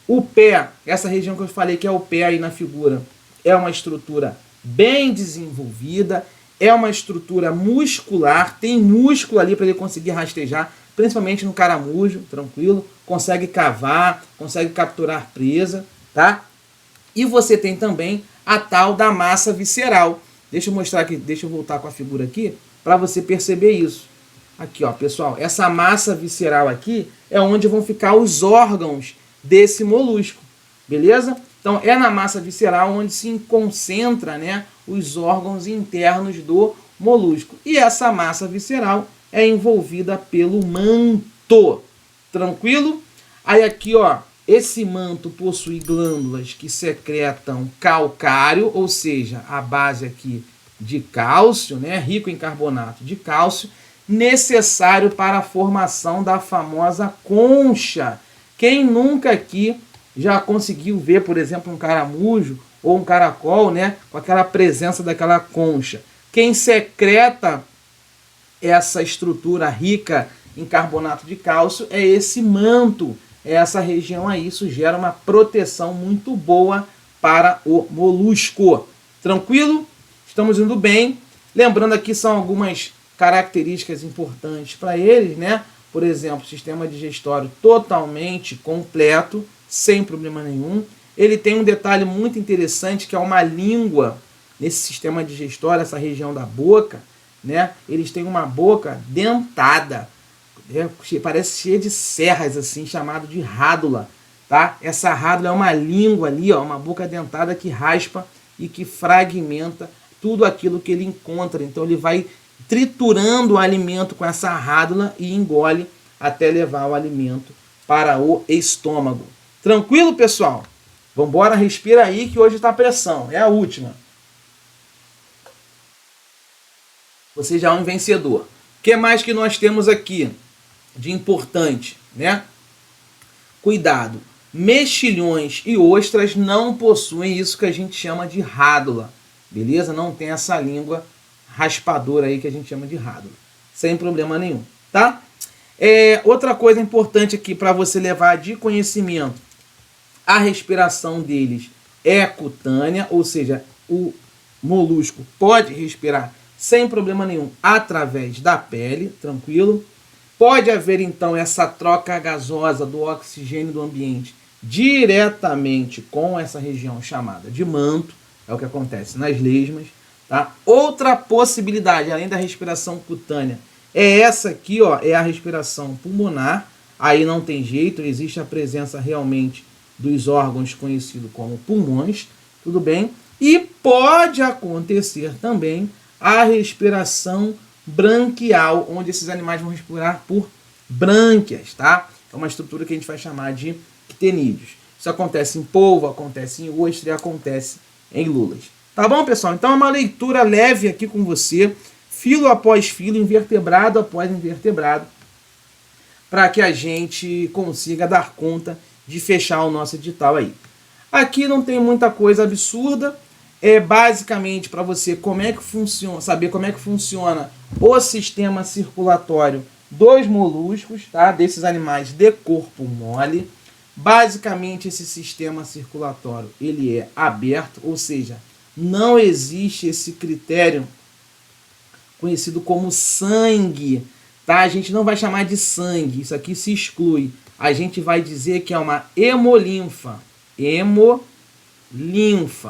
O pé, essa região que eu falei que é o pé aí na figura, é uma estrutura bem desenvolvida, é uma estrutura muscular, tem músculo ali para ele conseguir rastejar, principalmente no caramujo, tranquilo, consegue cavar, consegue capturar presa, tá? E você tem também a tal da massa visceral. Deixa eu mostrar aqui, deixa eu voltar com a figura aqui, para você perceber isso. Aqui, ó, pessoal, essa massa visceral aqui é onde vão ficar os órgãos desse molusco, beleza? Então é na massa visceral onde se concentra, né, os órgãos internos do molusco. E essa massa visceral é envolvida pelo manto, tranquilo? Aí aqui, ó, esse manto possui glândulas que secretam calcário, ou seja, a base aqui de cálcio, né, rico em carbonato de cálcio, necessário para a formação da famosa concha. Quem nunca aqui já conseguiu ver, por exemplo, um caramujo ou um caracol, né, com aquela presença daquela concha? Quem secreta essa estrutura rica em carbonato de cálcio é esse manto, é essa região aí. Isso gera uma proteção muito boa para o molusco. Tranquilo? Estamos indo bem. Lembrando aqui são algumas características importantes para eles, né? Por exemplo, sistema digestório totalmente completo, sem problema nenhum. Ele tem um detalhe muito interessante, que é uma língua nesse sistema digestório, essa região da boca, né? Eles têm uma boca dentada, parece cheia de serras, assim, chamado de rádula, tá? Essa rádula é uma língua ali, ó, uma boca dentada que raspa e que fragmenta tudo aquilo que ele encontra. Então ele vai triturando o alimento com essa rádula e engole até levar o alimento para o estômago. Tranquilo, pessoal? Vambora, respira aí que hoje está pressão. É a última. Você já é um vencedor. O que mais que nós temos aqui de importante, né? Cuidado. Mexilhões e ostras não possuem isso que a gente chama de rádula. Beleza? Não tem essa língua raspadora aí que a gente chama de rádula. Sem problema nenhum, tá? Outra coisa importante aqui para você levar de conhecimento. A respiração deles é cutânea, ou seja, o molusco pode respirar sem problema nenhum através da pele, tranquilo? Pode haver então essa troca gasosa do oxigênio do ambiente diretamente com essa região chamada de manto, é o que acontece nas lesmas, tá? Outra possibilidade, além da respiração cutânea, é essa aqui, ó, é a respiração pulmonar. Aí não tem jeito, existe a presença realmente dos órgãos conhecidos como pulmões, tudo bem? E pode acontecer também a respiração branquial, onde esses animais vão respirar por brânquias, tá? É uma estrutura que a gente vai chamar de ctenídeos. Isso acontece em polvo, acontece em ostra e acontece em lulas. Tá bom, pessoal? Então é uma leitura leve aqui com você, filo após filo, invertebrado após invertebrado, para que a gente consiga dar conta de fechar o nosso edital aí. Aqui não tem muita coisa absurda, é basicamente para você saber como é que funciona o sistema circulatório dos moluscos, tá? Desses animais de corpo mole. Basicamente esse sistema circulatório ele é aberto, ou seja, não existe esse critério conhecido como sangue, tá? A gente não vai chamar de sangue, isso aqui se exclui. A gente vai dizer que é uma hemolinfa. Hemolinfa,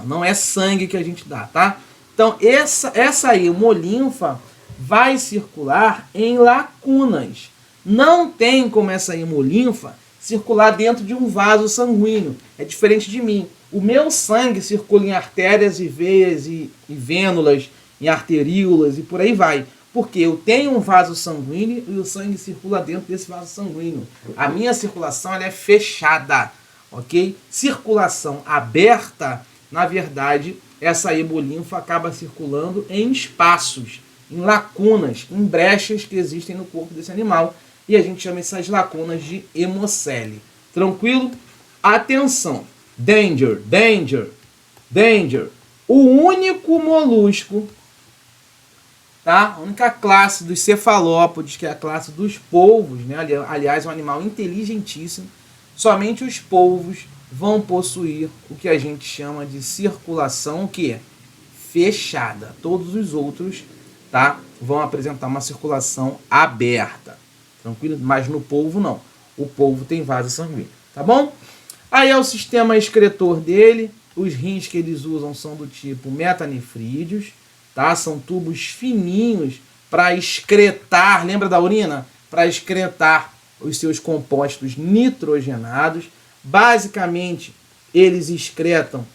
não é sangue que a gente dá, tá? Então, essa hemolinfa vai circular em lacunas. Não tem como essa hemolinfa circular dentro de um vaso sanguíneo. É diferente de mim. O meu sangue circula em artérias e veias e vênulas, em arteríolas e por aí vai. Porque eu tenho um vaso sanguíneo e o sangue circula dentro desse vaso sanguíneo. A minha circulação ela é fechada, ok? Circulação aberta, na verdade, essa hemolinfa acaba circulando em espaços, em lacunas, em brechas que existem no corpo desse animal. E a gente chama essas lacunas de hemocele. Tranquilo? Atenção! Danger, danger, danger. O único molusco, tá? A única classe dos cefalópodes, que é a classe dos polvos, né? Aliás, é um animal inteligentíssimo. Somente os polvos vão possuir o que a gente chama de circulação fechada. Todos os outros, tá? Vão apresentar uma circulação aberta. Tranquilo? Mas no polvo não. O polvo tem vaso sanguíneo, tá bom? Aí é o sistema excretor dele. Os rins que eles usam são do tipo metanefrídeos, tá? São tubos fininhos para excretar, lembra da urina? Para excretar os seus compostos nitrogenados. Basicamente, eles excretam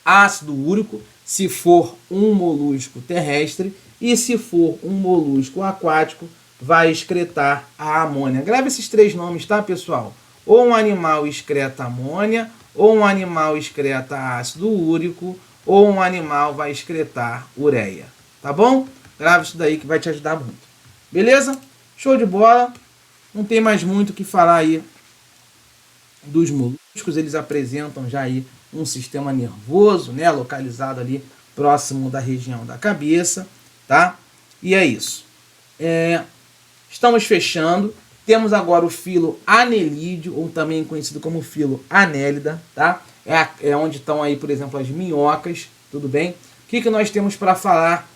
ácido úrico, se for um molusco terrestre, e se for um molusco aquático, vai excretar a amônia. Grave esses três nomes, tá, pessoal? Ou um animal excreta amônia, ou um animal excreta ácido úrico, ou um animal vai excretar ureia. Tá bom? Grave isso daí que vai te ajudar muito. Beleza? Show de bola. Não tem mais muito o que falar aí dos moluscos. Eles apresentam já aí um sistema nervoso, né? Localizado ali próximo da região da cabeça, tá? E é isso. Estamos fechando. Temos agora o filo anelídeo, ou também conhecido como filo anélida, tá? É onde estão aí, por exemplo, as minhocas, tudo bem? O que nós temos para falar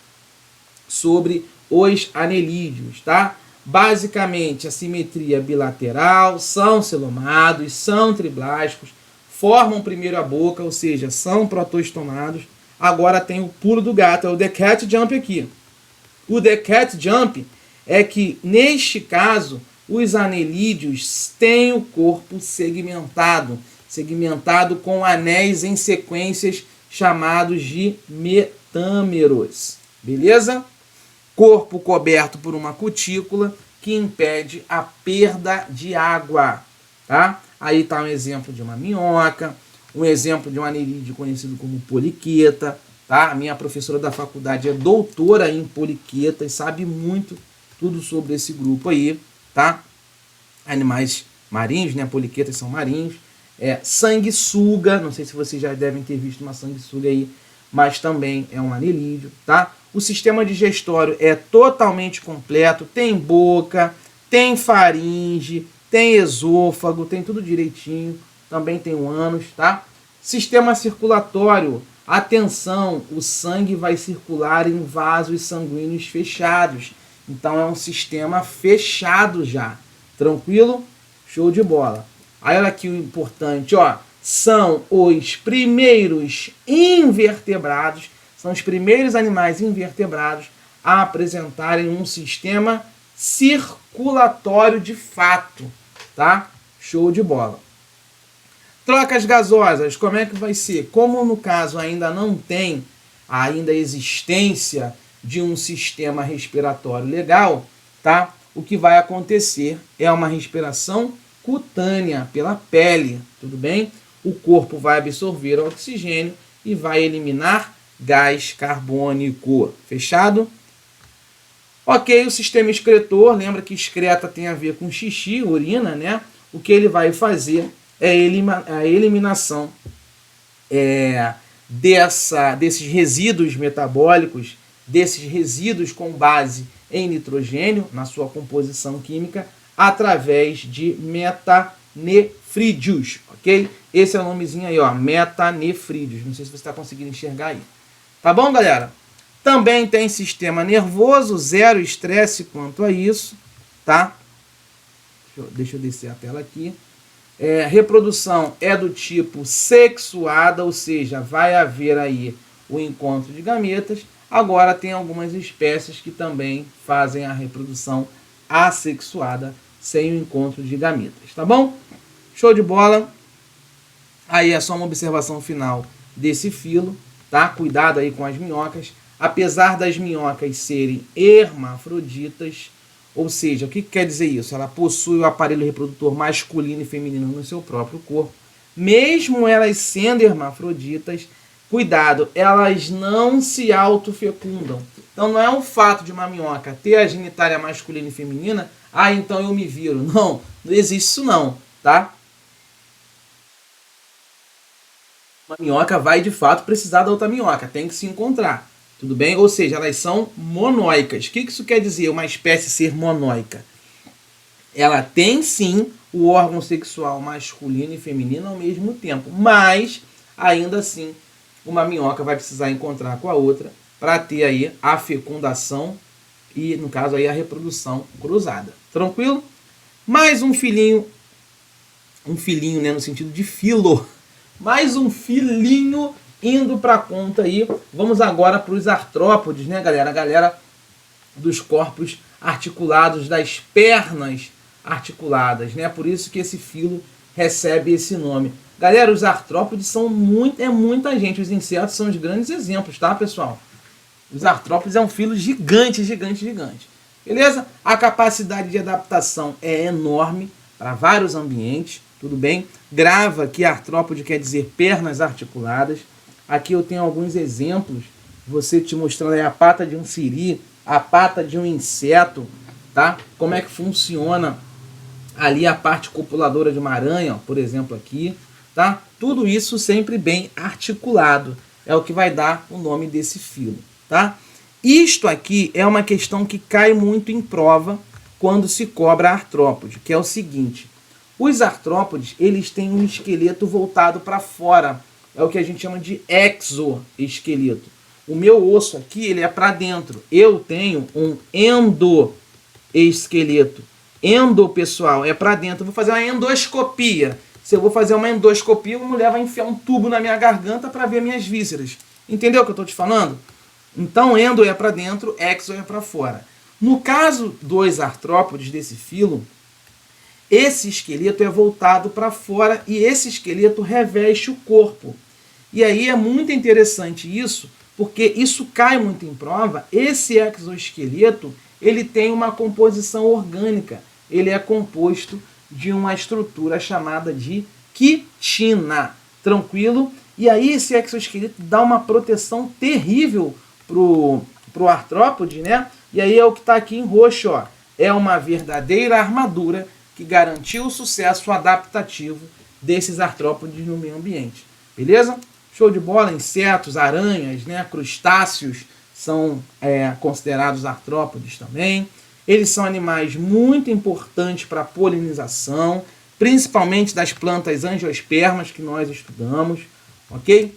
sobre os anelídeos, tá? Basicamente, a simetria bilateral, são celomados, são triblásticos, formam primeiro a boca, ou seja, são protostomados. Agora tem o pulo do gato, é o The Cat Jump aqui. O The Cat Jump é que, neste caso, os anelídeos têm o corpo segmentado com anéis em sequências chamados de metâmeros, beleza? Corpo coberto por uma cutícula que impede a perda de água, tá? Aí está um exemplo de uma minhoca, um exemplo de um anelídeo conhecido como poliqueta, tá? A minha professora da faculdade é doutora em poliquetas, sabe muito tudo sobre esse grupo aí, tá? Animais marinhos, né? Poliquetas são marinhos. Sanguessuga, não sei se vocês já devem ter visto uma sanguessuga aí, mas também é um anelídeo, tá? O sistema digestório é totalmente completo, tem boca, tem faringe, tem esôfago, tem tudo direitinho, também tem o ânus, tá? Sistema circulatório, atenção, o sangue vai circular em vasos sanguíneos fechados, então é um sistema fechado já, tranquilo? Show de bola. Aí olha aqui o importante, ó, são os primeiros invertebrados, são os primeiros animais invertebrados a apresentarem um sistema circulatório de fato, tá? Show de bola. Trocas gasosas, como é que vai ser? Como no caso ainda não tem ainda a existência de um sistema respiratório legal, tá? O que vai acontecer é uma respiração cutânea, pela pele, tudo bem? O corpo vai absorver o oxigênio e vai eliminar gás carbônico. Fechado? Ok, o sistema excretor, lembra que excreta tem a ver com xixi, urina, né? O que ele vai fazer é a eliminação desses resíduos metabólicos, desses resíduos com base em nitrogênio, na sua composição química, através de metanefrídeos, ok? Esse é o nomezinho aí, ó, metanefrídeos. Não sei se você está conseguindo enxergar aí. Tá bom, galera? Também tem sistema nervoso, zero estresse quanto a isso, tá? Deixa eu descer a tela aqui. Reprodução é do tipo sexuada, ou seja, vai haver aí o encontro de gametas. Agora tem algumas espécies que também fazem a reprodução assexuada, sem o encontro de gametas, tá bom? Show de bola. Aí é só uma observação final desse filo, tá? Cuidado aí com as minhocas. Apesar das minhocas serem hermafroditas, ou seja, o que quer dizer isso? Ela possui o aparelho reprodutor masculino e feminino no seu próprio corpo. Mesmo elas sendo hermafroditas, cuidado, elas não se autofecundam. Então não é o fato de uma minhoca ter a genitália masculina e feminina, então eu me viro. Não, não existe isso não, tá? Uma minhoca vai de fato precisar da outra minhoca, tem que se encontrar, tudo bem? Ou seja, elas são monóicas. O que isso quer dizer, uma espécie ser monóica? Ela tem sim o órgão sexual masculino e feminino ao mesmo tempo, mas ainda assim uma minhoca vai precisar encontrar com a outra para ter aí a fecundação e, no caso, aí a reprodução cruzada. Tranquilo? Mais um filhinho, né, no sentido de filo, mais um filhinho indo para a conta aí. Vamos agora para os artrópodes, né, galera? A galera dos corpos articulados, das pernas articuladas, né? Por isso que esse filo recebe esse nome. Galera, os artrópodes são muita gente. Os insetos são os grandes exemplos, tá, pessoal? Os artrópodes é um filo gigante. Beleza? A capacidade de adaptação é enorme para vários ambientes, tudo bem? Grava que artrópode quer dizer pernas articuladas. Aqui eu tenho alguns exemplos, você te mostrando aí a pata de um siri, a pata de um inseto, tá? Como é que funciona ali a parte copuladora de uma aranha, ó, por exemplo aqui, tá? Tudo isso sempre bem articulado, é o que vai dar o nome desse filo, tá? Isto aqui é uma questão que cai muito em prova quando se cobra artrópode, que é o seguinte: os artrópodes, eles têm um esqueleto voltado para fora, é o que a gente chama de exoesqueleto. O meu osso aqui, ele é para dentro. Eu tenho um endoesqueleto. Endo, pessoal, é para dentro. Eu vou fazer uma endoscopia. Se eu vou fazer uma endoscopia, a mulher vai enfiar um tubo na minha garganta para ver minhas vísceras. Entendeu o que eu estou te falando? Então, endo é para dentro, exo é para fora. No caso dos artrópodes desse filo, esse esqueleto é voltado para fora e esse esqueleto reveste o corpo. E aí é muito interessante isso, porque isso cai muito em prova. Esse exoesqueleto, ele tem uma composição orgânica. Ele é composto de uma estrutura chamada de quitina. Tranquilo? E aí esse exoesqueleto dá uma proteção terrível pro artrópode, né? E aí é o que está aqui em roxo, ó. É uma verdadeira armadura que garantiu o sucesso adaptativo desses artrópodes no meio ambiente. Beleza? Show de bola? Insetos, aranhas, né? Crustáceos são considerados artrópodes também. Eles são animais muito importantes para a polinização, principalmente das plantas angiospermas que nós estudamos, ok?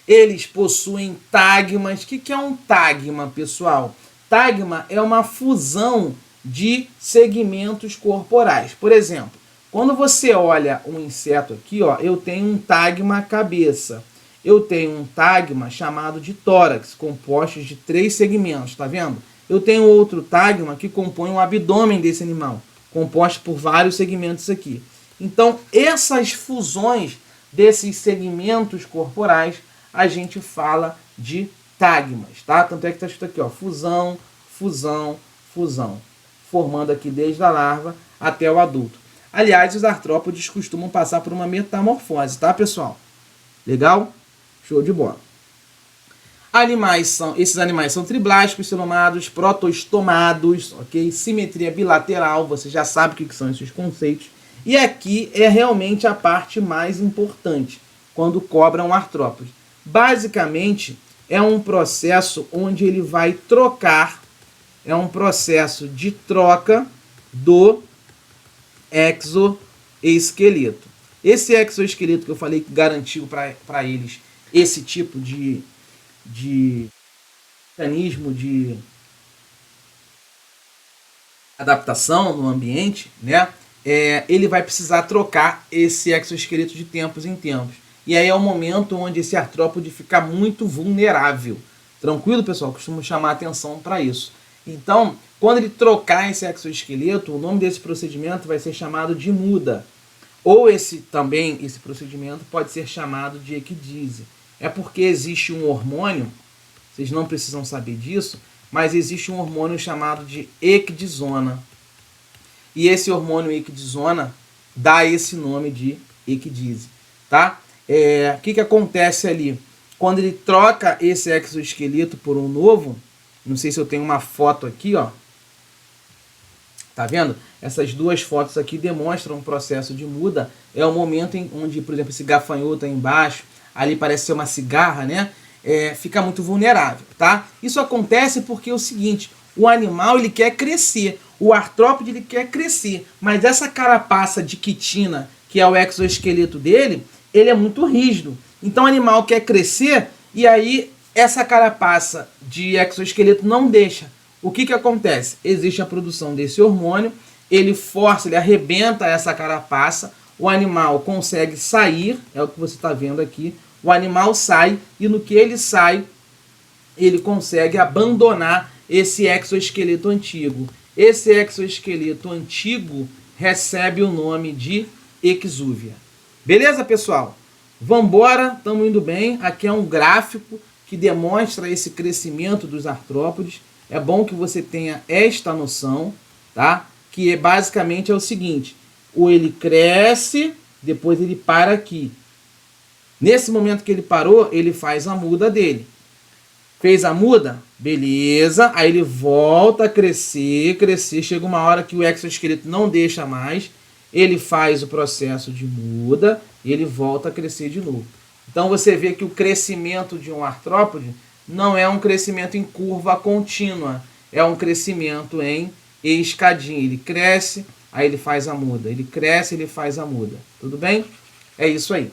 Eles possuem tagmas. O que é um tagma, pessoal? Tagma é uma fusão de segmentos corporais. Por exemplo, quando você olha um inseto aqui, ó, eu tenho um tagma cabeça. Eu tenho um tagma chamado de tórax, composto de 3 segmentos, tá vendo? Eu tenho outro tagma que compõe o abdômen desse animal, composto por vários segmentos aqui. Então, essas fusões desses segmentos corporais, a gente fala de tagmas, tá? Tanto é que está escrito aqui, ó, fusão, fusão, fusão, formando aqui desde a larva até o adulto. Aliás, os artrópodes costumam passar por uma metamorfose, tá, pessoal? Legal? Show de bola. Esses animais são triblásticos, celomados, protostomados, ok? Simetria bilateral, você já sabe o que são esses conceitos. E aqui é realmente a parte mais importante, quando cobra um artrópode. Basicamente, é um processo onde ele vai trocar, é um processo de troca do exoesqueleto. Esse exoesqueleto que eu falei que garantiu para eles esse tipo de mecanismo de adaptação no ambiente, né? Ele vai precisar trocar esse exoesqueleto de tempos em tempos. E aí é o momento onde esse artrópode fica muito vulnerável. Tranquilo, pessoal? Costumo chamar a atenção para isso. Então, quando ele trocar esse exoesqueleto, o nome desse procedimento vai ser chamado de muda. Ou esse procedimento pode ser chamado de ecdise. É porque existe um hormônio, vocês não precisam saber disso, mas existe um hormônio chamado de ecdisona. E esse hormônio ecdisona dá esse nome de ecdise, tá? O que acontece ali? Quando ele troca esse exoesqueleto por um novo, não sei se eu tenho uma foto aqui, ó. Tá vendo? Essas duas fotos aqui demonstram um processo de muda. É o momento em onde, por exemplo, esse gafanhoto aí embaixo, ali parece ser uma cigarra, né? Fica muito vulnerável, tá? Isso acontece porque é o seguinte, o animal ele quer crescer, o artrópode ele quer crescer, mas essa carapaça de quitina, que é o exoesqueleto dele, ele é muito rígido. Então o animal quer crescer e aí essa carapaça de exoesqueleto não deixa. O que acontece? Existe a produção desse hormônio, ele força, ele arrebenta essa carapaça, o animal consegue sair, é o que você está vendo aqui, o animal sai e no que ele sai, ele consegue abandonar esse exoesqueleto antigo. Esse exoesqueleto antigo recebe o nome de exúvia. Beleza, pessoal? Vambora, estamos indo bem. Aqui é um gráfico que demonstra esse crescimento dos artrópodes. É bom que você tenha esta noção, tá? Que basicamente é o seguinte, ou ele cresce, depois ele para aqui. Nesse momento que ele parou, ele faz a muda dele. Fez a muda? Beleza. Aí ele volta a crescer, crescer. Chega uma hora que o exoesqueleto não deixa mais. Ele faz o processo de muda e ele volta a crescer de novo. Então você vê que o crescimento de um artrópode não é um crescimento em curva contínua. É um crescimento em escadinha. Ele cresce, aí ele faz a muda. Ele cresce, ele faz a muda. Tudo bem? É isso aí.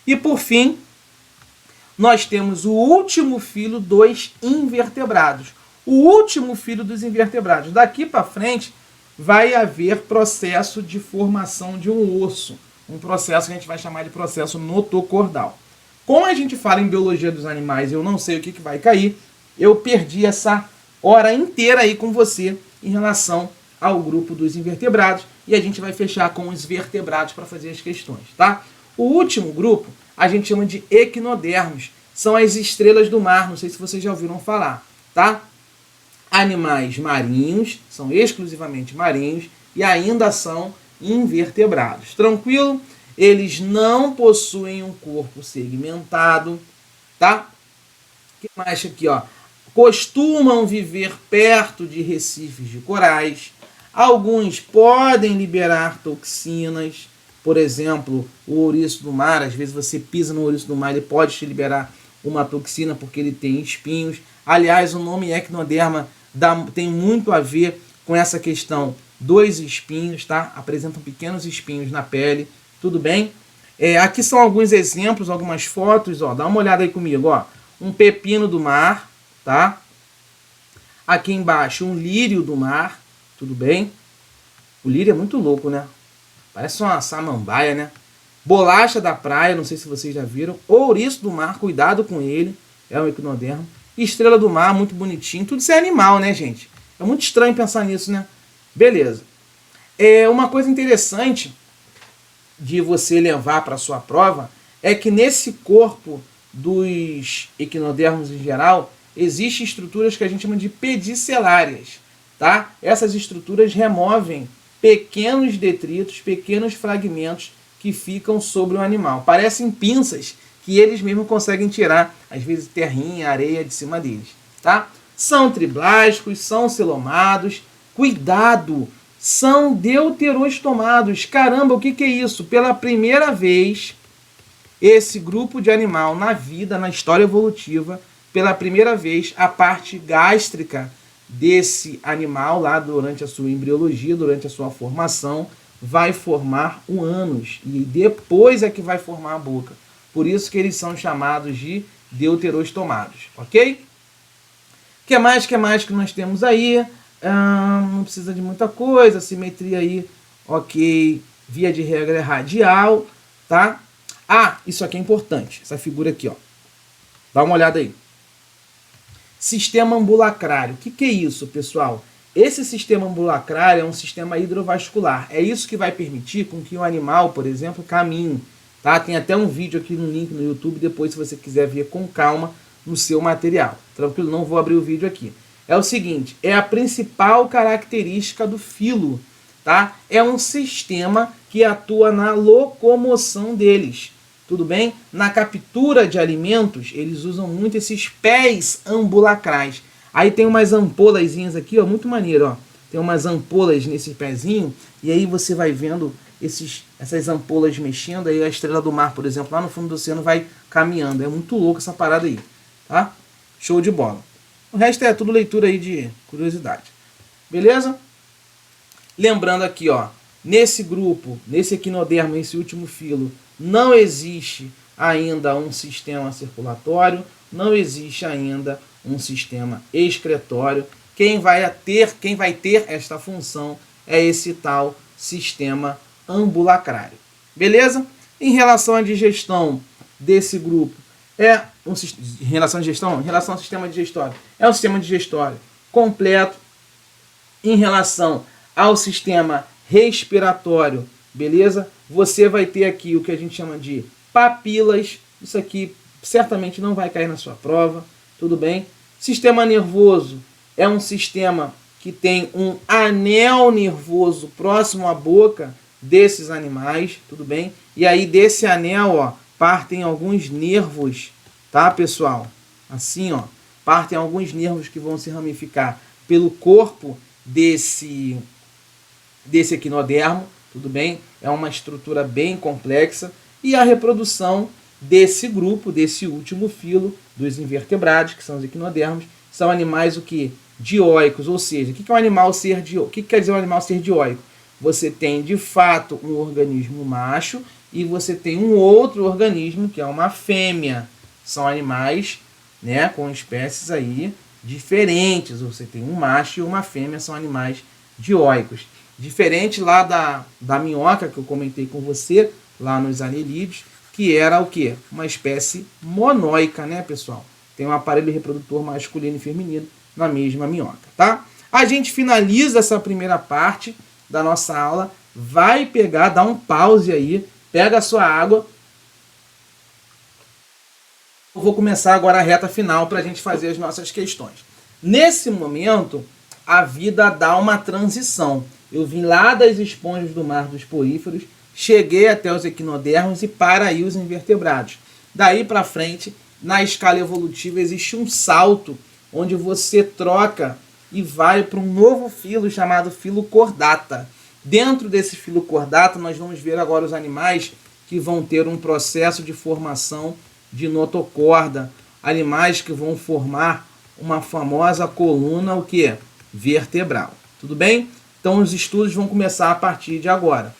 E por fim, nós temos o último filo dos invertebrados. O último filo dos invertebrados. Daqui para frente vai haver processo de formação de um osso. Um processo que a gente vai chamar de processo notocordal. Como a gente fala em biologia dos animais e eu não sei o que vai cair, eu perdi essa hora inteira aí com você em relação ao grupo dos invertebrados e a gente vai fechar com os vertebrados para fazer as questões, tá? O último grupo a gente chama de equinodermos, são as estrelas do mar, não sei se vocês já ouviram falar, tá? Animais marinhos, são exclusivamente marinhos e ainda são invertebrados. Tranquilo? Eles não possuem um corpo segmentado, tá? O que mais aqui, ó? Costumam viver perto de recifes de corais. Alguns podem liberar toxinas. Por exemplo, o ouriço do mar, às vezes você pisa no ouriço do mar, ele pode te liberar uma toxina porque ele tem espinhos. Aliás, o nome equinoderma tem muito a ver com essa questão dos espinhos, tá? Apresentam pequenos espinhos na pele, tudo bem? Aqui são alguns exemplos, algumas fotos, ó. Dá uma olhada aí comigo, ó. Um pepino do mar, tá? Aqui embaixo, um lírio do mar, tudo bem? O lírio é muito louco, né? Parece uma samambaia, né? Bolacha da praia, não sei se vocês já viram. Ouriço do mar, cuidado com ele, é um equinodermo. Estrela do mar, muito bonitinho. Tudo isso é animal, né, gente? É muito estranho pensar nisso, né? Beleza. Uma coisa interessante de você levar para a sua prova é que nesse corpo dos equinodermos em geral, existem estruturas que a gente chama de pedicelárias, tá? Essas estruturas removem pequenos detritos, pequenos fragmentos que ficam sobre o animal. Parecem pinças que eles mesmos conseguem tirar, às vezes terrinha, areia de cima deles, tá? São triblásticos, são celomados. Cuidado! São deuterostomados. Caramba, o que é isso? Pela primeira vez, esse grupo de animal na vida, na história evolutiva, pela primeira vez, a parte gástrica desse animal, lá durante a sua embriologia, durante a sua formação, vai formar o ânus. E depois é que vai formar a boca. Por isso que eles são chamados de deuterostomados. Ok? O que mais que nós temos aí? Não precisa de muita coisa. Simetria aí, ok. Via de regra é radial, tá? Isso aqui é importante. Essa figura aqui, ó. Dá uma olhada aí. Sistema ambulacrário. O que é isso, pessoal? Esse sistema ambulacrário é um sistema hidrovascular. É isso que vai permitir com que o animal, por exemplo, caminhe. Tá? Tem até um vídeo aqui no link no YouTube, depois se você quiser ver com calma no seu material. Tranquilo? Não vou abrir o vídeo aqui. É o seguinte, é a principal característica do filo. Tá? É um sistema que atua na locomoção deles. Tudo bem? Na captura de alimentos, eles usam muito esses pés ambulacrais. Aí tem umas ampolazinhas aqui, ó, muito maneiro, ó. Tem umas ampolas nesse pezinho, e aí você vai vendo essas ampolas mexendo, aí a estrela do mar, por exemplo, lá no fundo do oceano vai caminhando. É muito louco essa parada aí, tá? Show de bola. O resto é tudo leitura aí de curiosidade. Beleza? Lembrando aqui, ó, nesse grupo, nesse equinodermo, esse último filo, não existe ainda um sistema circulatório, não existe ainda um sistema excretório. Quem vai ter esta função é esse tal sistema ambulacrário. Beleza? Em relação à digestão desse grupo, em relação ao sistema digestório, é um sistema digestório completo. Em relação ao sistema respiratório, beleza? Você vai ter aqui o que a gente chama de papilas. Isso aqui certamente não vai cair na sua prova, tudo bem? Sistema nervoso é um sistema que tem um anel nervoso próximo à boca desses animais, tudo bem? E aí desse anel, ó, partem alguns nervos, tá, pessoal? Assim, ó, partem alguns nervos que vão se ramificar pelo corpo desse equinodermo, tudo bem? É uma estrutura bem complexa. E a reprodução desse grupo, desse último filo dos invertebrados, que são os equinodermos, são animais o que? Dioicos, ou seja, o que é um animal ser dioico? O que quer dizer um animal ser dioico? Você tem, de fato, um organismo macho e você tem um outro organismo que é uma fêmea, são animais, né, com espécies aí diferentes. Você tem um macho e uma fêmea, são animais dioicos. Diferente lá da minhoca que eu comentei com você, lá nos anelídeos, que era o quê? Uma espécie monóica, né, pessoal? Tem um aparelho reprodutor masculino e feminino na mesma minhoca, tá? A gente finaliza essa primeira parte da nossa aula, vai pegar, dá um pause aí, pega a sua água. Eu vou começar agora a reta final para a gente fazer as nossas questões. Nesse momento, a vida dá uma transição. Eu vim lá das esponjas do mar dos poríferos, cheguei até os equinodermos e para aí os invertebrados. Daí para frente, na escala evolutiva, existe um salto onde você troca e vai para um novo filo chamado filo cordata. Dentro desse filo cordata, nós vamos ver agora os animais que vão ter um processo de formação de notocorda, animais que vão formar uma famosa coluna, o que? Vertebral. Tudo bem? Então os estudos vão começar a partir de agora.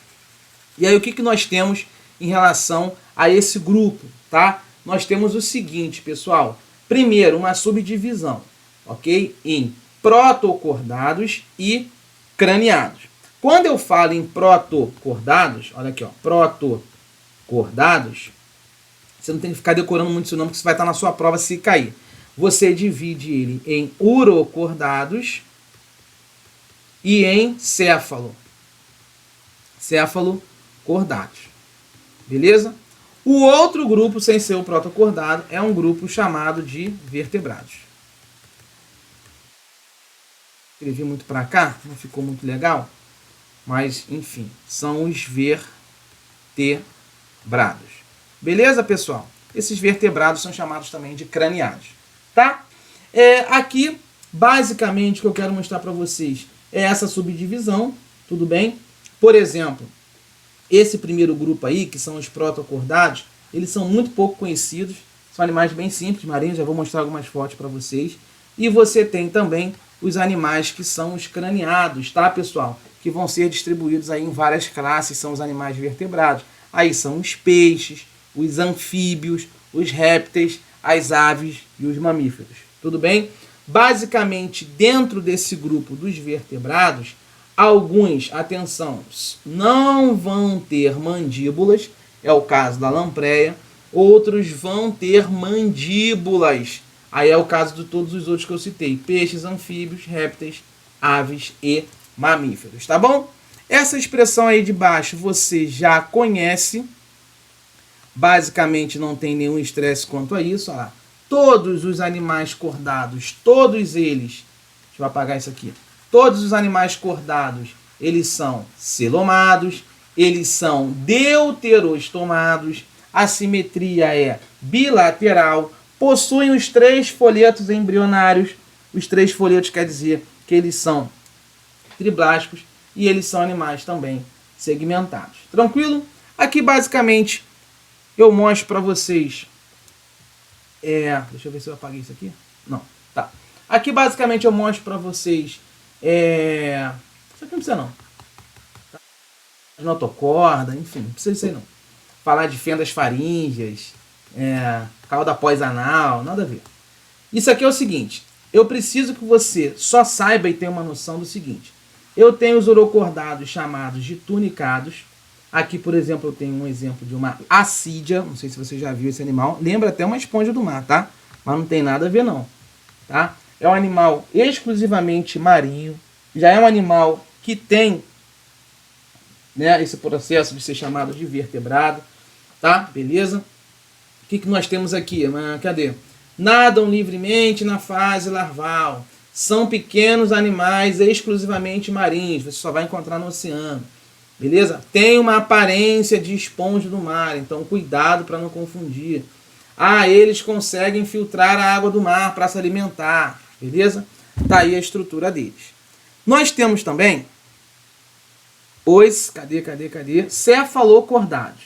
E aí o que nós temos em relação a esse grupo, tá? Nós temos o seguinte, pessoal. Primeiro, uma subdivisão, ok? Em protocordados e craniados. Quando eu falo em protocordados, olha aqui, ó, protocordados, você não tem que ficar decorando muito isso não, porque isso vai estar na sua prova se cair. Você divide ele em urocordados e em céfalocordados. Beleza? O outro grupo, sem ser o protocordado, é um grupo chamado de vertebrados. Escrevi muito para cá, não ficou muito legal, mas enfim, são os vertebrados. Beleza, pessoal? Esses vertebrados são chamados também de craniados, tá? Aqui, basicamente, o que eu quero mostrar para vocês é essa subdivisão, tudo bem? Por exemplo, esse primeiro grupo aí, que são os protocordados, eles são muito pouco conhecidos, são animais bem simples, marinhos, já vou mostrar algumas fotos para vocês. E você tem também os animais que são os craniados, tá, pessoal? Que vão ser distribuídos aí em várias classes, são os animais vertebrados. Aí são os peixes, os anfíbios, os répteis, as aves e os mamíferos. Tudo bem? Basicamente, dentro desse grupo dos vertebrados, alguns, atenção, não vão ter mandíbulas, é o caso da lampreia. Outros vão ter mandíbulas, aí é o caso de todos os outros que eu citei: peixes, anfíbios, répteis, aves e mamíferos, tá bom? Essa expressão aí de baixo você já conhece. Basicamente não tem nenhum estresse quanto a isso. Olha lá. Todos os animais cordados, todos eles, deixa eu apagar isso aqui. Todos os animais cordados, eles são celomados, eles são deuterostomados, a simetria é bilateral, possuem os 3 folhetos embrionários. Os 3 folhetos quer dizer que eles são triblásticos e eles são animais também segmentados. Tranquilo? Aqui basicamente eu mostro para vocês. Deixa eu ver se eu apaguei isso aqui. Não, tá. Aqui basicamente eu mostro para vocês. Isso aqui não precisa não. Notocorda, enfim, não precisa disso aí não. Falar de fendas faríngeas, cauda pós-anal, nada a ver. Isso aqui é o seguinte, eu preciso que você só saiba e tenha uma noção do seguinte. Eu tenho os urocordados chamados de tunicados. Aqui, por exemplo, eu tenho um exemplo de uma assídia, não sei se você já viu esse animal, lembra até uma esponja do mar, tá? Mas não tem nada a ver não, tá? É um animal exclusivamente marinho, já é um animal que tem, né, esse processo de ser chamado de vertebrado, tá? Beleza? O que nós temos aqui? Cadê? Nadam livremente na fase larval. São pequenos animais exclusivamente marinhos. Você só vai encontrar no oceano. Beleza? Tem uma aparência de esponja do mar. Então, cuidado para não confundir. Eles conseguem filtrar a água do mar para se alimentar. Beleza? Tá aí a estrutura deles. Nós temos também os, cefalocordados.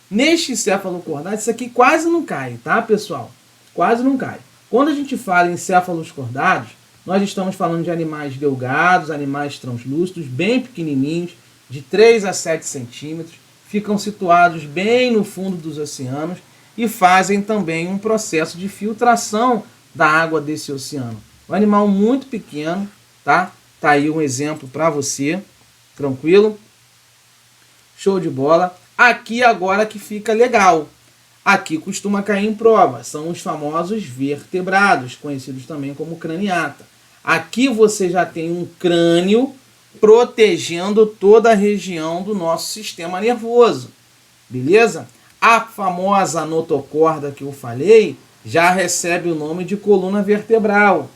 Neste cefalocordados, isso aqui quase não cai, tá, pessoal? Quase não cai. Quando a gente fala em cefalocordados, nós estamos falando de animais delgados, animais translúcidos, bem pequenininhos, de 3 a 7 centímetros, ficam situados bem no fundo dos oceanos. e fazem também um processo de filtração da água desse oceano. Um animal muito pequeno, tá? Tá aí um exemplo para você, tranquilo? Show de bola. Aqui agora que fica legal. Aqui costuma cair em prova. São os famosos vertebrados, conhecidos também como craniata. Aqui você já tem um crânio protegendo toda a região do nosso sistema nervoso. Beleza? A famosa notocorda que eu falei já recebe o nome de coluna vertebral.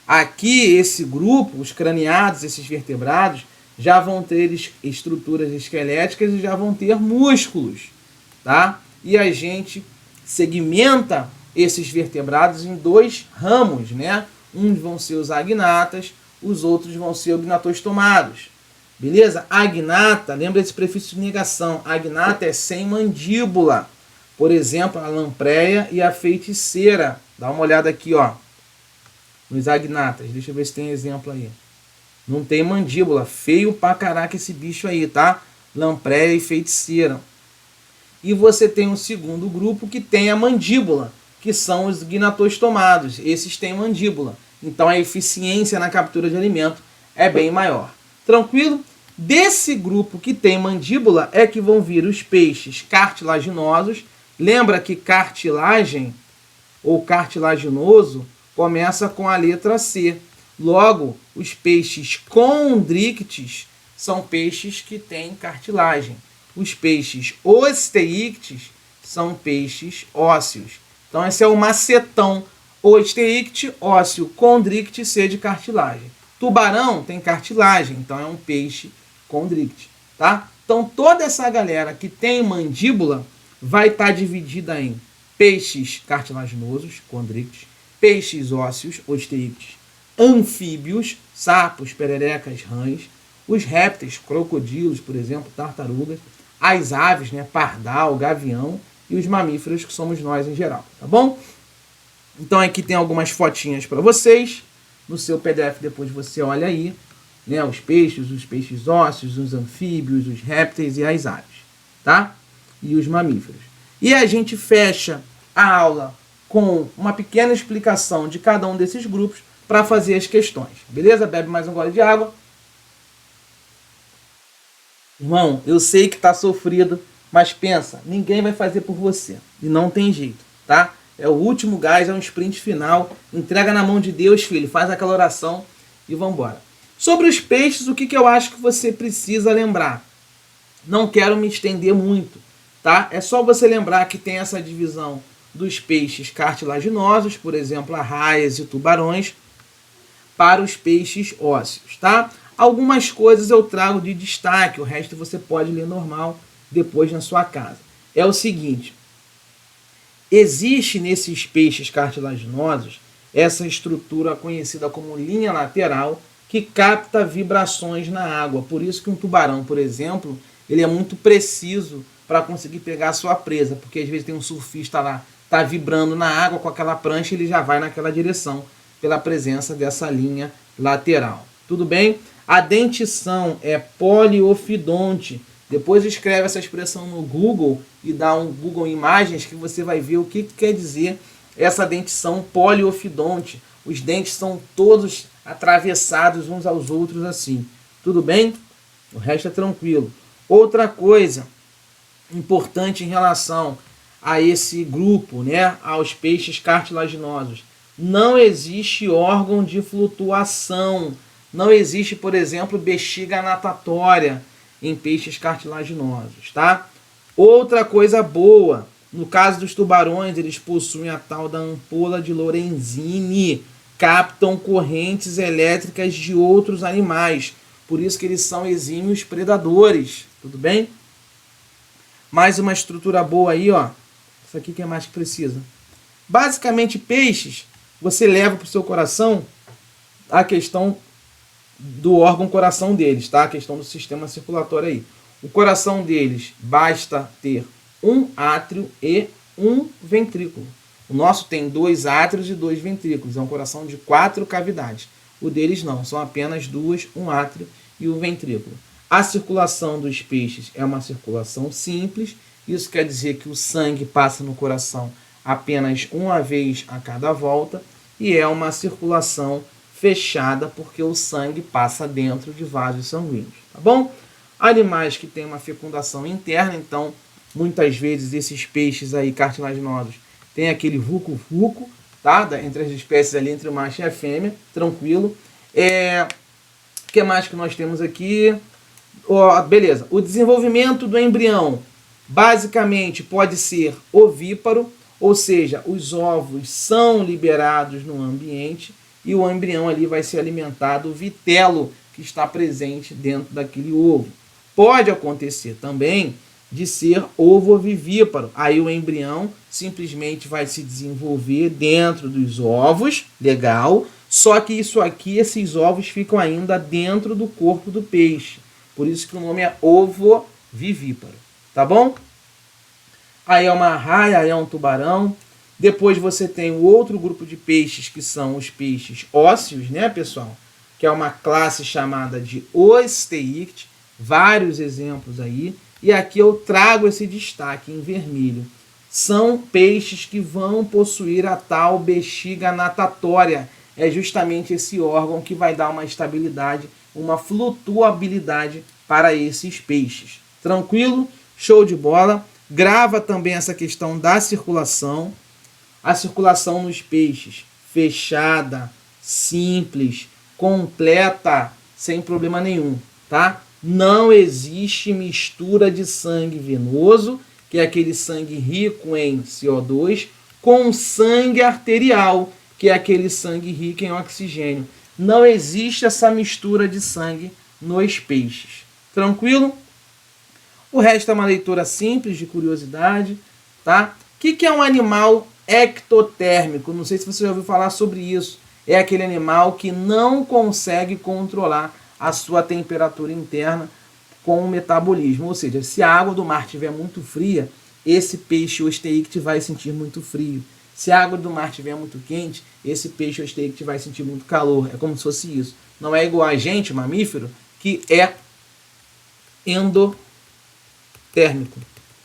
Aqui, esse grupo, os craniados, esses vertebrados, já vão ter estruturas esqueléticas e já vão ter músculos, tá? E a gente segmenta esses vertebrados em dois ramos, né? Uns vão ser os agnatas, os outros vão ser os gnatostomados. Beleza? Agnata, lembra desse prefixo de negação. Agnata é sem mandíbula. Por exemplo, a lampreia e a feiticeira. Dá uma olhada aqui, ó. Nos agnatas. Deixa eu ver se tem exemplo aí. Não tem mandíbula. Feio pra caraca esse bicho aí, tá? Lampreia e feiticeira. E você tem um segundo grupo que tem a mandíbula, que são os gnatostomados. Esses têm mandíbula. Então a eficiência na captura de alimento é bem maior. Tranquilo? Desse grupo que tem mandíbula é que vão vir os peixes cartilaginosos. Lembra que cartilagem ou cartilaginoso começa com a letra C. Logo, os peixes condrictes são peixes que têm cartilagem. Os peixes osteíctes são peixes ósseos. Então esse é o macetão. Osteícte, ósseo, condricte, C de cartilagem. Tubarão tem cartilagem, então é um peixe condricte, tá? Então toda essa galera que tem mandíbula vai estar dividida em peixes cartilaginosos, condrictes, peixes ósseos, osteíctes, anfíbios, sapos, pererecas, rãs, os répteis, crocodilos, por exemplo, tartarugas, as aves, né, pardal, gavião, e os mamíferos, que somos nós em geral, tá bom? Então aqui tem algumas fotinhas para vocês. No seu PDF depois você olha aí, né, os peixes ósseos, os anfíbios, os répteis e as aves, tá? E os mamíferos. E a gente fecha a aula com uma pequena explicação de cada um desses grupos para fazer as questões, beleza? Bebe mais um gole de água. Irmão, eu sei que tá sofrido, mas pensa, ninguém vai fazer por você. E não tem jeito, tá? É o último gás, é um sprint final. Entrega na mão de Deus, filho. Faz aquela oração e vambora. Sobre os peixes, o que eu acho que você precisa lembrar? Não quero me estender muito, tá? É só você lembrar que tem essa divisão dos peixes cartilaginosos, por exemplo, arraias e tubarões, para os peixes ósseos, tá? Algumas coisas eu trago de destaque, o resto você pode ler normal depois na sua casa. É o seguinte, existe nesses peixes cartilaginosos essa estrutura conhecida como linha lateral que capta vibrações na água. Por isso que um tubarão, por exemplo, ele é muito preciso para conseguir pegar a sua presa, porque às vezes tem um surfista lá, tá vibrando na água com aquela prancha, ele já vai naquela direção pela presença dessa linha lateral. Tudo bem? A dentição é poliofidonte. Depois escreve essa expressão no Google e dá um Google Imagens que você vai ver o que quer dizer essa dentição poliofidonte. Os dentes são todos atravessados uns aos outros assim. Tudo bem? O resto é tranquilo. Outra coisa importante em relação a esse grupo, né, aos peixes cartilaginosos. Não existe órgão de flutuação. Não existe, por exemplo, bexiga natatória em peixes cartilaginosos, tá? Outra coisa boa, no caso dos tubarões, eles possuem a tal da ampola de Lorenzini, captam correntes elétricas de outros animais, por isso que eles são exímios predadores, tudo bem? Mais uma estrutura boa aí, ó. Isso aqui que é mais que precisa. Basicamente, peixes, você leva para o seu coração a questão do órgão coração deles, tá? A questão do sistema circulatório aí. O coração deles basta ter um átrio e um ventrículo. O nosso tem 2 átrios e 2 ventrículos. É um coração de 4 cavidades. O deles não, são apenas 2, um átrio e um ventrículo. A circulação dos peixes é uma circulação simples Isso quer dizer que o sangue passa no coração apenas uma vez a cada volta e é uma circulação fechada porque o sangue passa dentro de vasos sanguíneos, tá bom? Animais que têm uma fecundação interna, então muitas vezes esses peixes aí cartilaginosos têm aquele vucu-vucu, tá? Entre as espécies ali, entre o macho e a fêmea, tranquilo. O que mais que nós temos aqui? Beleza. O desenvolvimento do embrião basicamente pode ser ovíparo, ou seja, os ovos são liberados no ambiente e o embrião ali vai se alimentar do vitelo que está presente dentro daquele ovo. Pode acontecer também de ser ovovivíparo. Aí o embrião simplesmente vai se desenvolver dentro dos ovos, legal, só que isso aqui, esses ovos ficam ainda dentro do corpo do peixe. Por isso que o nome é ovovivíparo, tá bom? Aí é uma arraia, aí é um tubarão. Depois você tem o outro grupo de peixes, que são os peixes ósseos, né, pessoal? Que é uma classe chamada de Osteicti. Vários exemplos aí. E aqui eu trago esse destaque em vermelho. São peixes que vão possuir a tal bexiga natatória. É justamente esse órgão que vai dar uma estabilidade, uma flutuabilidade para esses peixes. Tranquilo? Show de bola. Grava também essa questão da circulação. A circulação nos peixes fechada, simples, completa, sem problema nenhum, tá? Não existe mistura de sangue venoso, que é aquele sangue rico em CO2, com sangue arterial, que é aquele sangue rico em oxigênio. Não existe essa mistura de sangue nos peixes. Tranquilo? O resto é uma leitura simples de curiosidade, tá? O que é um animal ectotérmico? Não sei se você já ouviu falar sobre isso. É aquele animal que não consegue controlar a sua temperatura interna com o metabolismo. Ou seja, se a água do mar estiver muito fria, esse peixe Osteicti vai sentir muito frio. Se a água do mar estiver muito quente, esse peixe Osteicti vai sentir muito calor. É como se fosse isso. Não é igual a gente, mamífero, que é endotérmico.